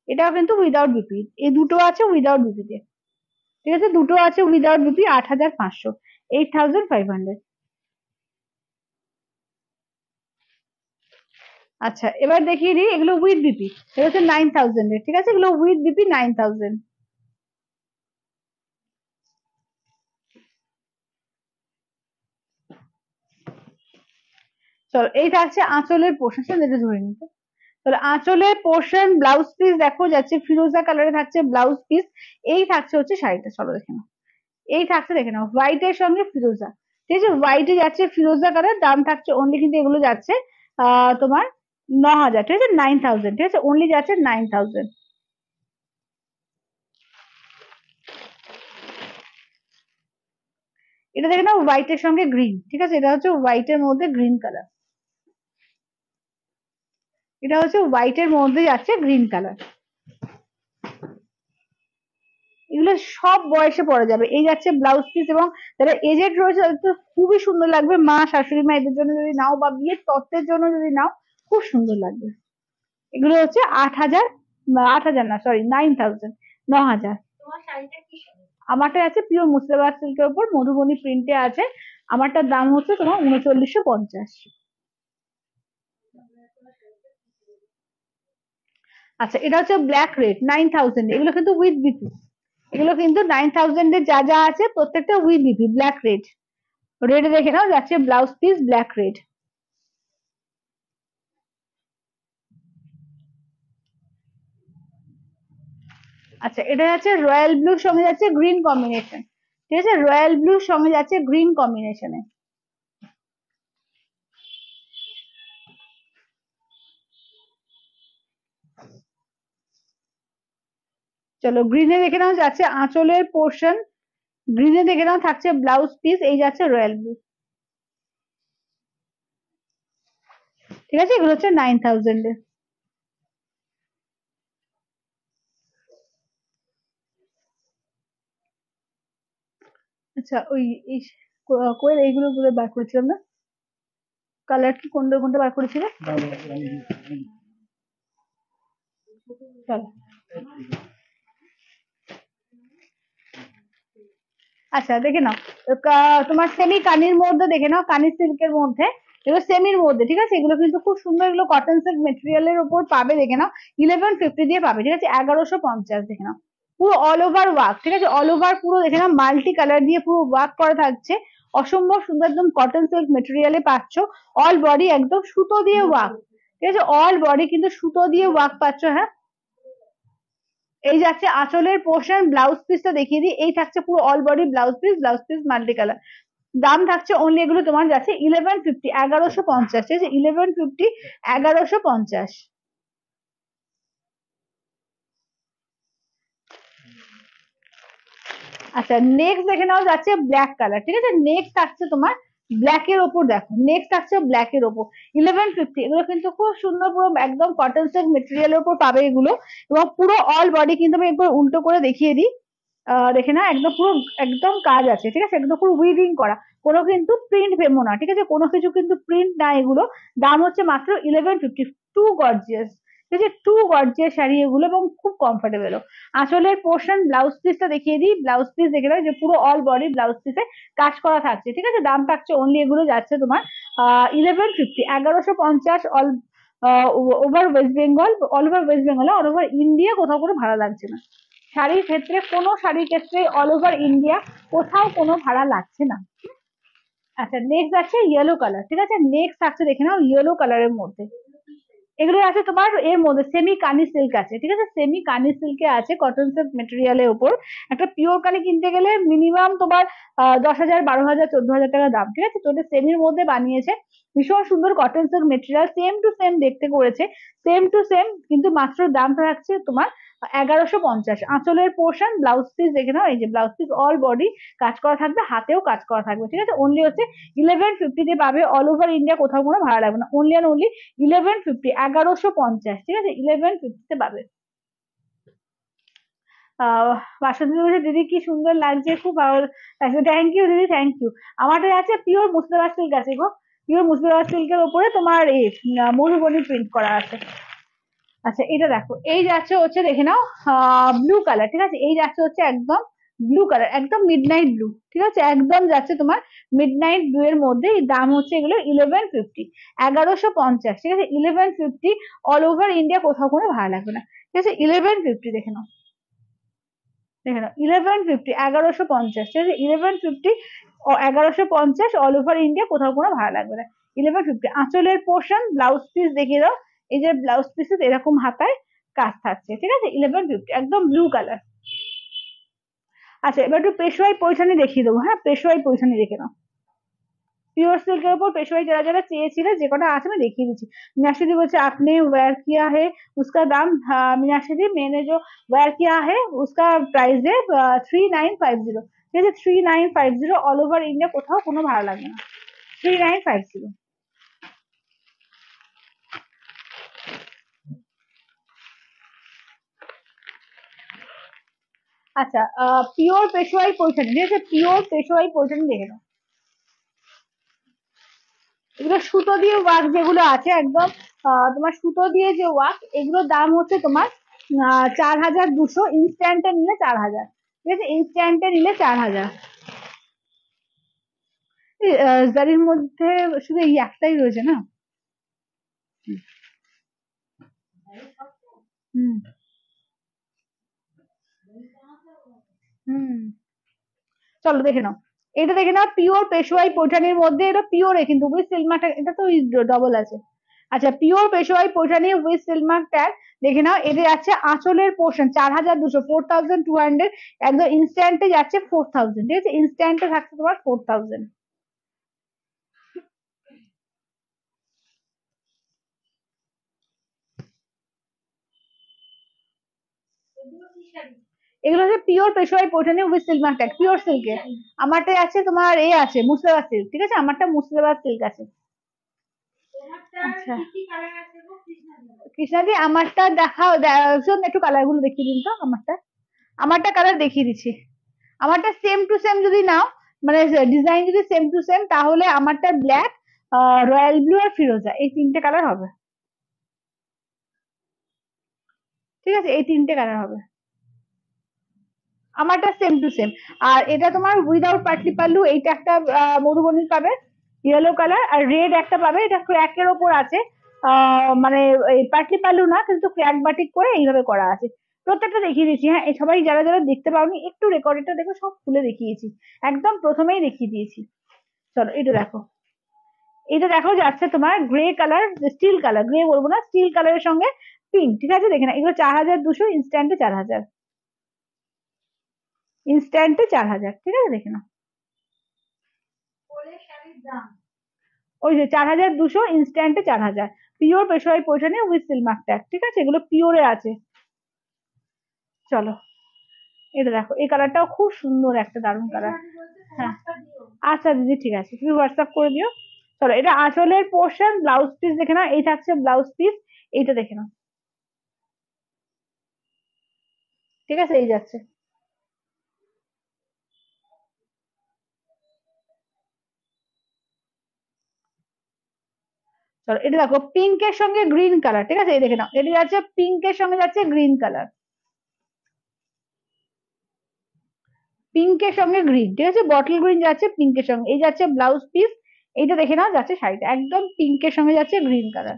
Speaker 1: এটাও কিন্তু উইদাউট বিপি। এই দুটো আছে উইদাউট বিপি তে, ঠিক আছে, দুটো আছে উইদাউট বিপি, 8500, 8500। আচ্ছা এবার দেখিয়ে দিই এগুলো উইথ বিপি, এটা হচ্ছে 9000 এর, ঠিক আছে, এগুলো উইথ বিপি 9000। চলো এই থাকছে আঁচলের পোর্শন, যেটা ধরে নিতে। তাহলে আঁচলের পোর্শন ব্লাউজ পিস দেখো যাচ্ছে ফিরোজা কালারে থাকছে ব্লাউজ পিস, এই থাকছে হচ্ছে শাড়িটা, চলো দেখে নাও। এই থাকছে দেখে নাও হোয়াইট এর সঙ্গে ফিরোজা, ঠিক আছে, হোয়াইটে যাচ্ছে ফিরোজা কালার, দাম থাকছে অনলি কিন্তু এগুলো যাচ্ছে তোমার 9000, ঠিক আছে, 9000, ঠিক আছে, অনলি যাচ্ছে 9000। এটা দেখে নাও হোয়াইট এর সঙ্গে গ্রিন, ঠিক আছে, এটা হচ্ছে হোয়াইট এর মধ্যে গ্রিন কালার, এটা হচ্ছে হোয়াইট এর মধ্যে যাচ্ছে গ্রিন কালার। এগুলো সব বয়সে পরা যাবে। এই যাচ্ছে ব্লাউজ পিস, এবং যারা এজেড রয়েছে তাদের তো খুবই সুন্দর লাগবে, মা শাশুড়ি মা এদের জন্য যদি নাও বা বিয়ের তত্ত্বের জন্য যদি নাও খুব সুন্দর লাগবে। এগুলো হচ্ছে 8000, 8000 না সরি 9000, 9000।
Speaker 2: তোমার শাড়িটা কি শাড়ি?
Speaker 1: আমারটা আছে পিওর মুর্শিদাবাদ সিল্কের উপর মধুবনী প্রিন্টে আছে, আমারটার দাম হচ্ছে তোমার 3950। আচ্ছা এটা হচ্ছে ব্ল্যাক রেড 9000, এগুলো কিন্তু উইথ বিপি, এগুলো কিন্তু 9000 এর যা যা আছে প্রত্যেকটা with BP, black red. Red দেখে নাও যাচ্ছে ব্লাউজ পিস ব্ল্যাক রেড। আচ্ছা এটা যাচ্ছে রয়্যাল ব্লুর সঙ্গে যাচ্ছে গ্রিন কম্বিনেশন, ঠিক আছে, রয়্যাল ব্লুর সঙ্গে যাচ্ছে গ্রিন কম্বিনেশনে। চলো গ্রিনে দেখে নাও যাচ্ছে আঁচলের পোর্শন, গ্রিনে দেখে নাও থাকছে ব্লাউজ পিস, এই যাচ্ছে রয়্যাল ব্লু, ঠিক আছে, এগুলো হচ্ছে 9000 এর। আচ্ছা ওই এই কোয়েল এইগুলো বোধহয় বার করেছিলাম না, কালার কি কোনটা কোনটা বার করেছিলে, চলো। আচ্ছা দেখে নাও তোমার সেমি কানির মধ্যে দেখে নাও, কানি সিল্কের মধ্যে, এগুলো সেমির মধ্যে, ঠিক আছে, এগুলো কিন্তু খুব সুন্দর, এগুলো কটন সিল্ক মেটেরিয়ালের উপর পাবে, দেখে নাও 1150 দিয়ে পাবে, ঠিক আছে, 1150, দেখে নাও পুরো অল ওভার ওয়ার্ক, ঠিক আছে, অল ওভার পুরো দেখে নাও মাল্টি কালার দিয়ে পুরো ওয়ার্ক করা থাকছে, অসম্ভব সুন্দর, একদম কটন সিল্ক মেটেরিয়ালে পাচ্ছ, অল বডি একদম সুতো দিয়ে ওয়ার্ক, ঠিক আছে, অল বডি কিন্তু সুতো দিয়ে ওয়ার্ক পাচ্ছ। হ্যাঁ এই যাচ্ছে আঁচলের পোর্শন, ব্লাউজ পিসটা দেখিয়ে দিই, এই থাকছে পুরো all body blouse piece, blouse piece multi colour, দাম থাকছে অনলি এগুলো তোমার যাচ্ছে 1150, 1150, ঠিক আছে, 1150, 1150। আচ্ছা নেক্সট দেখে নাও যাচ্ছে ব্ল্যাক কালার, ঠিক আছে, নেক্সট থাকছে তোমার ব্ল্যাক এর ওপর, দেখো নেক্সট থাকছে ব্ল্যাক এর ওপর 1150, এগুলো কিন্তু খুব সুন্দর পুরো একদম কটন সিল্ক মেটেরিয়ালের উপর পাবে এগুলো, এবং পুরো অল বডি কিন্তু আমি একবার উল্টো করে দেখিয়ে দিই, দেখে না একদম পুরো একদম কাজ আছে, ঠিক আছে, একদম পুরো উইভিং করা, কোনো কিন্তু প্রিন্ট পেমো না, ঠিক আছে, কোনো কিছু কিন্তু প্রিন্ট না এগুলো, দাম হচ্ছে মাত্র 1150, টু গর্জিয়াস, ঠিক আছে, টু গর্জিয়াস শাড়ি এগুলো, এবং খুব কমফোর্টেবল। আঁচলের পোর্শন ব্লাউজ পিসটা দেখিয়ে দিই, ব্লাউজ পিস দেখে নাও যে পুরো অল বডি ব্লাউজ পিসে কাজ করা থাকছে, ঠিক আছে, দাম থাকছে অনলি এগুলো যাচ্ছে তোমার 1150, 1150, all over West Bengal, all over West Bengal, all over India কোথাও কোনো ভাড়া লাগছে না, শাড়ির ক্ষেত্রে কোনো শাড়ির ক্ষেত্রে অল ওভার ইন্ডিয়া কোথাও কোনো ভাড়া লাগছে না। আচ্ছা নেক্সট আছে ইয়েলো কালার, ঠিক আছে, নেক্সট আছে দেখে নাও ইয়েলো কালারের মধ্যে। এগুলো আছে তোমার এর মধ্যে সেমি কানি সিল্ক আছে, ঠিক আছে, সেমি কানি সিল্কে আছে কটন সিল্ক মেটেরিয়ালের উপর। একটা পিওর কানি কিনতে গেলে মিনিমাম তোমার 10,000, 12,000, 14,000 টাকা দাম, ঠিক আছে। তো এটা সেমির মধ্যে বানিয়েছে, ভীষণ সুন্দর cotton silk material, same to same দেখতে করেছে, সেম টু সেম, কিন্তু মাত্র দামটা রাখছে তোমার 1150। আঁচলের পোর্শন, ব্লাউজ পিস দেখে নাও, এই যে ব্লাউজ পিস অল বডি কাজ করা থাকবে, হাতেও কাজ করা থাকবে, ঠিক আছে। অনলি হচ্ছে 1150 পাবে, অল ওভার ইন্ডিয়া কোথাও কোনো ভাড়া লাগবে না, অনলি অ্যান্ড অনলি 1150, 1150, ঠিক আছে, 1150 পাবে। বাসন্তী বলছে দিদি কি সুন্দর লাগছে, খুব ভালো লাগছে, থ্যাংক ইউ দিদি, থ্যাংক ইউ। আমারটা আছে পিওর মুর্শিদাবাদ সিল্ক আছে গো, পিওর মুর্শিদাবাদ সিল্কের উপরে তোমার এই মধুবনী প্রিন্ট করা আছে। আচ্ছা এটা দেখো, এই যাচ্ছে হচ্ছে দেখে নাও ব্লু কালার, ঠিক আছে, এই যাচ্ছে হচ্ছে একদম ব্লু কালার, একদম মিডনাইট ব্লু, ঠিক আছে, একদম যাচ্ছে তোমার মিডনাইট ব্লু এর মধ্যে। এই দাম হচ্ছে এগুলো 1150, 1150, ঠিক আছে, 1150, অল ওভার ইন্ডিয়া কোথাও কোনো ভাড়া লাগবে না, ঠিক আছে, 1150 দেখে নাও, দেখে নাও 1150, 1150, ঠিক আছে, 1150, 1150, অল ওভার ইন্ডিয়া কোথাও কোনো ভাড়া লাগবে না, 1150। আঁচলের পোর্শন, ব্লাউজ পিস দেখিয়ে দাও, এই যে ব্লাউজ পিসে এরকম হাতায় কাজ থাকছে, ঠিক আছে, 1150, একদম ব্লু কালার। আচ্ছা এবার একটু পেশোয়াই পৈঠানি দেখিয়ে দেবো, হ্যাঁ পেশোয়াই পৈঠানি দেখে নাও, পিওর সিল্কের উপর পেশোয়াই যারা যারা চেয়েছিলে যে কটা আছে আমি দেখিয়ে দিচ্ছি। मीनाक्षी दी बोलছে आपने वेयर किया है उसका दाम, मीनाक्षी दी मैंने जो वेयर किया है उसका प्राइस है 3950, ঠিক আছে, 3950, অল ওভার ইন্ডিয়া কোথাও কোনো ভাড়া লাগবে না, 3950। আচ্ছা পিওর পেশোয়াই পৈঠানি, ঠিক আছে, পিওর পেশোয়াই পৈঠানি দেখে নাও, এগুলো সুতো দিয়ে ওয়ার্ক যেগুলো আছে একদম তোমার সুতো দিয়ে যে ওয়ার্ক, এগুলোর দাম হচ্ছে তোমার 4,200, ইনস্ট্যান্টে নিলে 4,000, ঠিক আছে, ইনস্ট্যান্টে নিলে 4,000। জারির মধ্যে শুধু এই একটাই রয়েছে না? হুম হুম, চলো দেখে নাও, এটা দেখে নাও পিওর পেশোয়াই পৈঠানির মধ্যে, এটা পিওরে কিন্তু উইথ সিলমার্ক, এটা তো ডবল আছে। আচ্ছা pure Peshwai Paithani with silk mark tag দেখে নাও, এদের আছে আঁচলের পোর্শন 4,200, 4,200, একদম ইনস্ট্যান্টে যাচ্ছে 4,000, ঠিক আছে, ইনস্ট্যান্টে থাকছে তোমার 4,000। এগুলো হচ্ছে pure Peshwai Paithani with silk mark tag, pure সিল্কের। আমারটাই আছে তোমার এ আছে মুর্শিদাবাদ সিল্ক, ঠিক আছে, আমারটা মুর্শিদাবাদ সিল্ক আছে। আচ্ছা কৃষ্ণাদি আমারটা দেখাও, একটু কালার গুলো দেখিয়ে দিন তো আমারটা, আমারটা কালার দেখিয়ে দিচ্ছি। আমারটা সেম টু সেম যদি নাও, মানে ডিজাইন যদি সেম টু সেম, তাহলে আমারটা ব্ল্যাক, রয়্যাল ব্লু আর ফিরোজা, এই তিনটে কালার হবে, ঠিক আছে, এই তিনটে কালার হবে, আমারটা সেম টু সেম। আর এটা তোমার উইদাউট পাটলি পাল্লু, এইটা একটা মধুবনীর পাবে ইয়েলো কালার, আর রেড একটা পাবে, এটা ক্র্যাকের ওপর আছে, মানে এই পাটলি পাল্লু না কিন্তু ক্র্যাক বাটিক করে এইভাবে করা আছে। প্রত্যেকটা দেখিয়ে দিচ্ছি, হ্যাঁ এই সবাই যারা যারা দেখতে পাওনি একটু রেকর্ডেডটা দেখো, সব খুলে দেখিয়েছি, একদম প্রথমেই দেখিয়ে দিয়েছি। চলো এটা দেখো, এটা দেখো যাচ্ছে তোমার grey colour, steel colour, grey বলবো না, স্টিল কালারের সঙ্গে পিঙ্ক, ঠিক আছে, দেখে না, এগুলো 4,200, ইনস্ট্যান্টে 4,000, ইনস্ট্যান্টে 4,000, ঠিক আছে, দেখে নাও, ওই যে 4,200, ইনস্ট্যান্টে 4,000, pure Peshwai Paithani with silk mark tag, ঠিক আছে, এগুলো পিওরে আছে। চলো এটা দেখো, এই কালারটাও খুব সুন্দর, একটা দারুণ কালার। হ্যাঁ আচ্ছা দিদি ঠিক আছে, তুমি হোয়াটসঅ্যাপ করে দিও। চলো এটা আঁচলের পোর্শন, ব্লাউজ পিস দেখে নাও, এই থাকছে ব্লাউজ পিস, এইটা দেখে নাও, ঠিক আছে, এই যাচ্ছে। চলো এটা দেখো পিঙ্কের সঙ্গে গ্রিন কালার, ঠিক আছে, এই দেখে নাও, এটা যাচ্ছে পিঙ্কের সঙ্গে যাচ্ছে গ্রিন কালার, পিঙ্কের সঙ্গে গ্রিন, ঠিক আছে, বটল গ্রিন যাচ্ছে পিঙ্কের সঙ্গে, এই যাচ্ছে ব্লাউজ পিস, এইটা দেখে নাও যাচ্ছে শাড়িটা, একদম পিঙ্কের সঙ্গে যাচ্ছে গ্রিন কালার।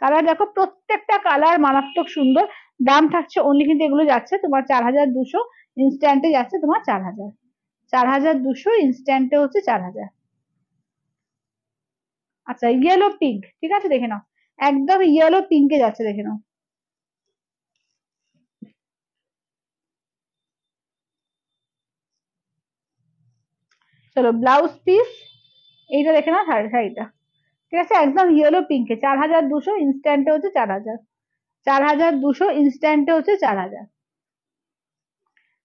Speaker 1: কালার দেখো প্রত্যেকটা কালার মারাত্মক সুন্দর, দাম থাকছে অনলি কিন্তু এগুলো যাচ্ছে তোমার 4,200, ইনস্ট্যান্টে যাচ্ছে তোমার 4,000, 4200, ইনস্ট্যান্টে হচ্ছে 4000। আচ্ছা ইয়েলো পিঙ্ক, ঠিক আছে দেখে নাও, একদম ইয়েলো পিঙ্কে যাচ্ছে, দেখে নাও। চলো ব্লাউজ পিস, এইটা দেখে নাও শাড়িটা, ঠিক আছে একদম ইয়েলো পিঙ্কে, 4200, ইনস্ট্যান্টে হচ্ছে 4000। 4200, ইনস্ট্যান্টে হচ্ছে 4000।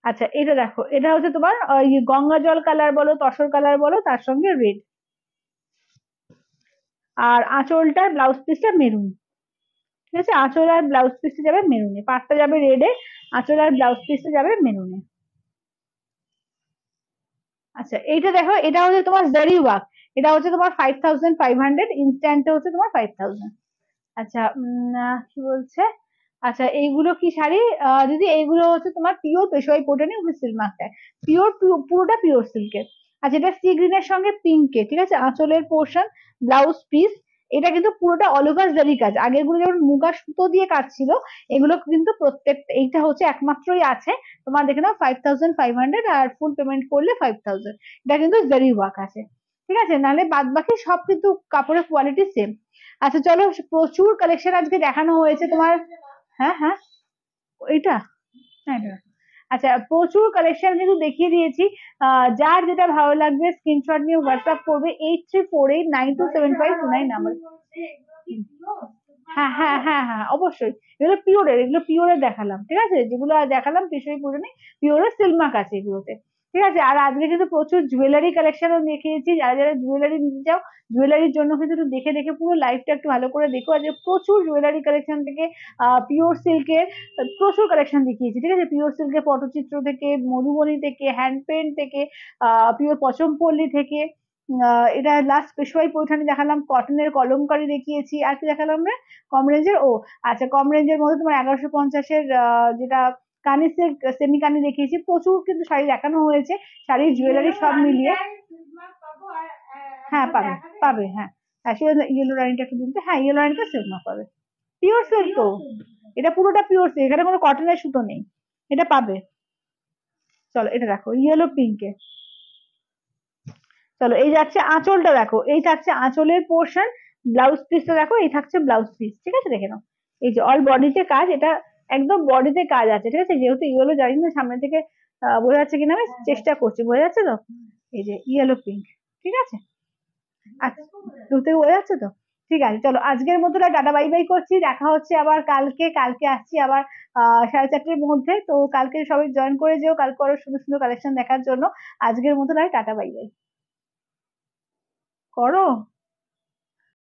Speaker 1: আচ্ছা এটা দেখো, এটা হচ্ছে তোমার গঙ্গা জল কালার বলো, তসর কালার বলো, তার সঙ্গে রেড। আর আঁচলটার ব্লাউজ পিসটা মেরুন, ঠিক আছে, আঁচল আর ব্লাউজ পিসটা যাবে মেরুনে, পাটটা যাবে রেডে, আঁচল আর ব্লাউজ পিসটা যাবে মেরুনে। আচ্ছা এইটা দেখো, এটা হচ্ছে তোমার জারি ওয়ার্ক, এটা হচ্ছে তোমার 5500, ইনস্ট্যান্টে হচ্ছে তোমার 5000। আচ্ছা কি বলছে, আচ্ছা এইগুলো কি শাড়ি দিদি, এইগুলো হচ্ছে তোমার পিওর পেশোয়াই কোটনে সিল্ক মার্কটায়, পিওর, পুরোটা পিওর সিল্কের। আচ্ছা এটা সি গ্রিনের সঙ্গে পিঙ্কে, ঠিক আছে, আঁচলের পোর্শন, ব্লাউজ পিস, এটা কিন্তু পুরোটা অল ওভার জারি কাজ, আগেরগুলো যেমন মুগা সুতো দিয়ে কাজ ছিল, এগুলো কিন্তু প্রত্যেকটা, এইটা হচ্ছে একমাত্রই আছে তোমার, দেখে নাও 5500, আর ফুল পেমেন্ট করলে 5000, এটা কিন্তু জারি ওয়ার্ক আছে, ঠিক আছে, নাহলে বাদ বাকি সব কিন্তু কাপড়ের কোয়ালিটি সেম। আচ্ছা চলো, প্রচুর কালেকশন আজকে দেখানো হয়েছে তোমার। হ্যাঁ হ্যাঁ, এইটা, হ্যাঁ এটা। আচ্ছা প্রচুর কালেকশন কিন্তু দেখিয়ে দিয়েছি, যার যেটা ভালো লাগবে স্ক্রিনশট নিয়ে হোয়াটসঅ্যাপ করবে 8348927529 নাম্বার। হ্যাঁ হ্যাঁ হ্যাঁ হ্যাঁ অবশ্যই, এগুলো পিওরের, এগুলো পিওরের দেখালাম, ঠিক আছে, যেগুলো দেখালাম পেশোয়াই পড়ে পিওরের সিলমার্ক আছে এগুলোতে, ঠিক আছে। আর আজকে কিন্তু প্রচুর জুয়েলারি কালেকশনও দেখিয়েছি, যারা যারা জুয়েলারি নিতে চাও, জুয়েলারির জন্য কিন্তু একটু দেখে দেখে পুরো লাইফটা একটু ভালো করে দেখো, আজকে প্রচুর জুয়েলারি কালেকশন থেকে পিওর সিল্কের প্রচুর কালেকশন দেখিয়েছি, ঠিক আছে, পিওর সিল্কের পটচিত্র থেকে, মধুবনী থেকে, হ্যান্ড পেন্ট থেকে, পিওর পচমপল্লী থেকে, এটা লাস্ট পেশোয়াই পৈঠানি দেখালাম, কটনের কলমকারি দেখিয়েছি, আর কি দেখালাম রে, কম রেঞ্জের, ও আচ্ছা কম রেঞ্জের মধ্যে তোমার 1150-এর যেটা কানি সিল্ক সেমি কানি দেখিয়েছি, প্রচুর কিন্তু শাড়ি দেখানো হয়েছে, শাড়ির জুয়েলারি সব মিলিয়ে। হ্যাঁ পাবে, পাবে হ্যাঁ, হ্যাঁ সে ইয়েলো রানিটা একটু দিন তো, হ্যাঁ ইয়েলো রানিটা সিল্ক না পাবে, পিওর সিল্ক তো, এটা পুরোটা পিওর সিল্ক, এখানে কোনো কটনের সুতো নেই, এটা পাবে। চলো এটা দেখো ইয়েলো পিঙ্কে, চলো এই যাচ্ছে আঁচলটা দেখো, এই থাকছে আঁচলের পোর্শন, ব্লাউজ পিসটা দেখো, এই থাকছে ব্লাউজ পিস, ঠিক আছে দেখে নাও, এই যে অল বডিতে কাজ, এটা একদম বডিতে কাজ আছে, ঠিক আছে, যেহেতু ইয়েলো জানি না সামনে থেকে বোঝা যাচ্ছে কিনা, আমি চেষ্টা করছি, বোঝা যাচ্ছে তো, এই যে ইয়েলো পিঙ্ক, ঠিক আছে, আচ্ছা দূর থেকে বোঝা যাচ্ছে তো, ঠিক আছে চলো আজকের মতো টাটা বাই বাই করছি, দেখা হচ্ছে আবার কালকে, কালকে আসছি আবার 4:30-এর মধ্যে, তো কালকে সবাই জয়েন করে যেও, কালকে আরো সুন্দর সুন্দর কালেকশন দেখার জন্য। আজকের মতো টাটা বাই বাই করো।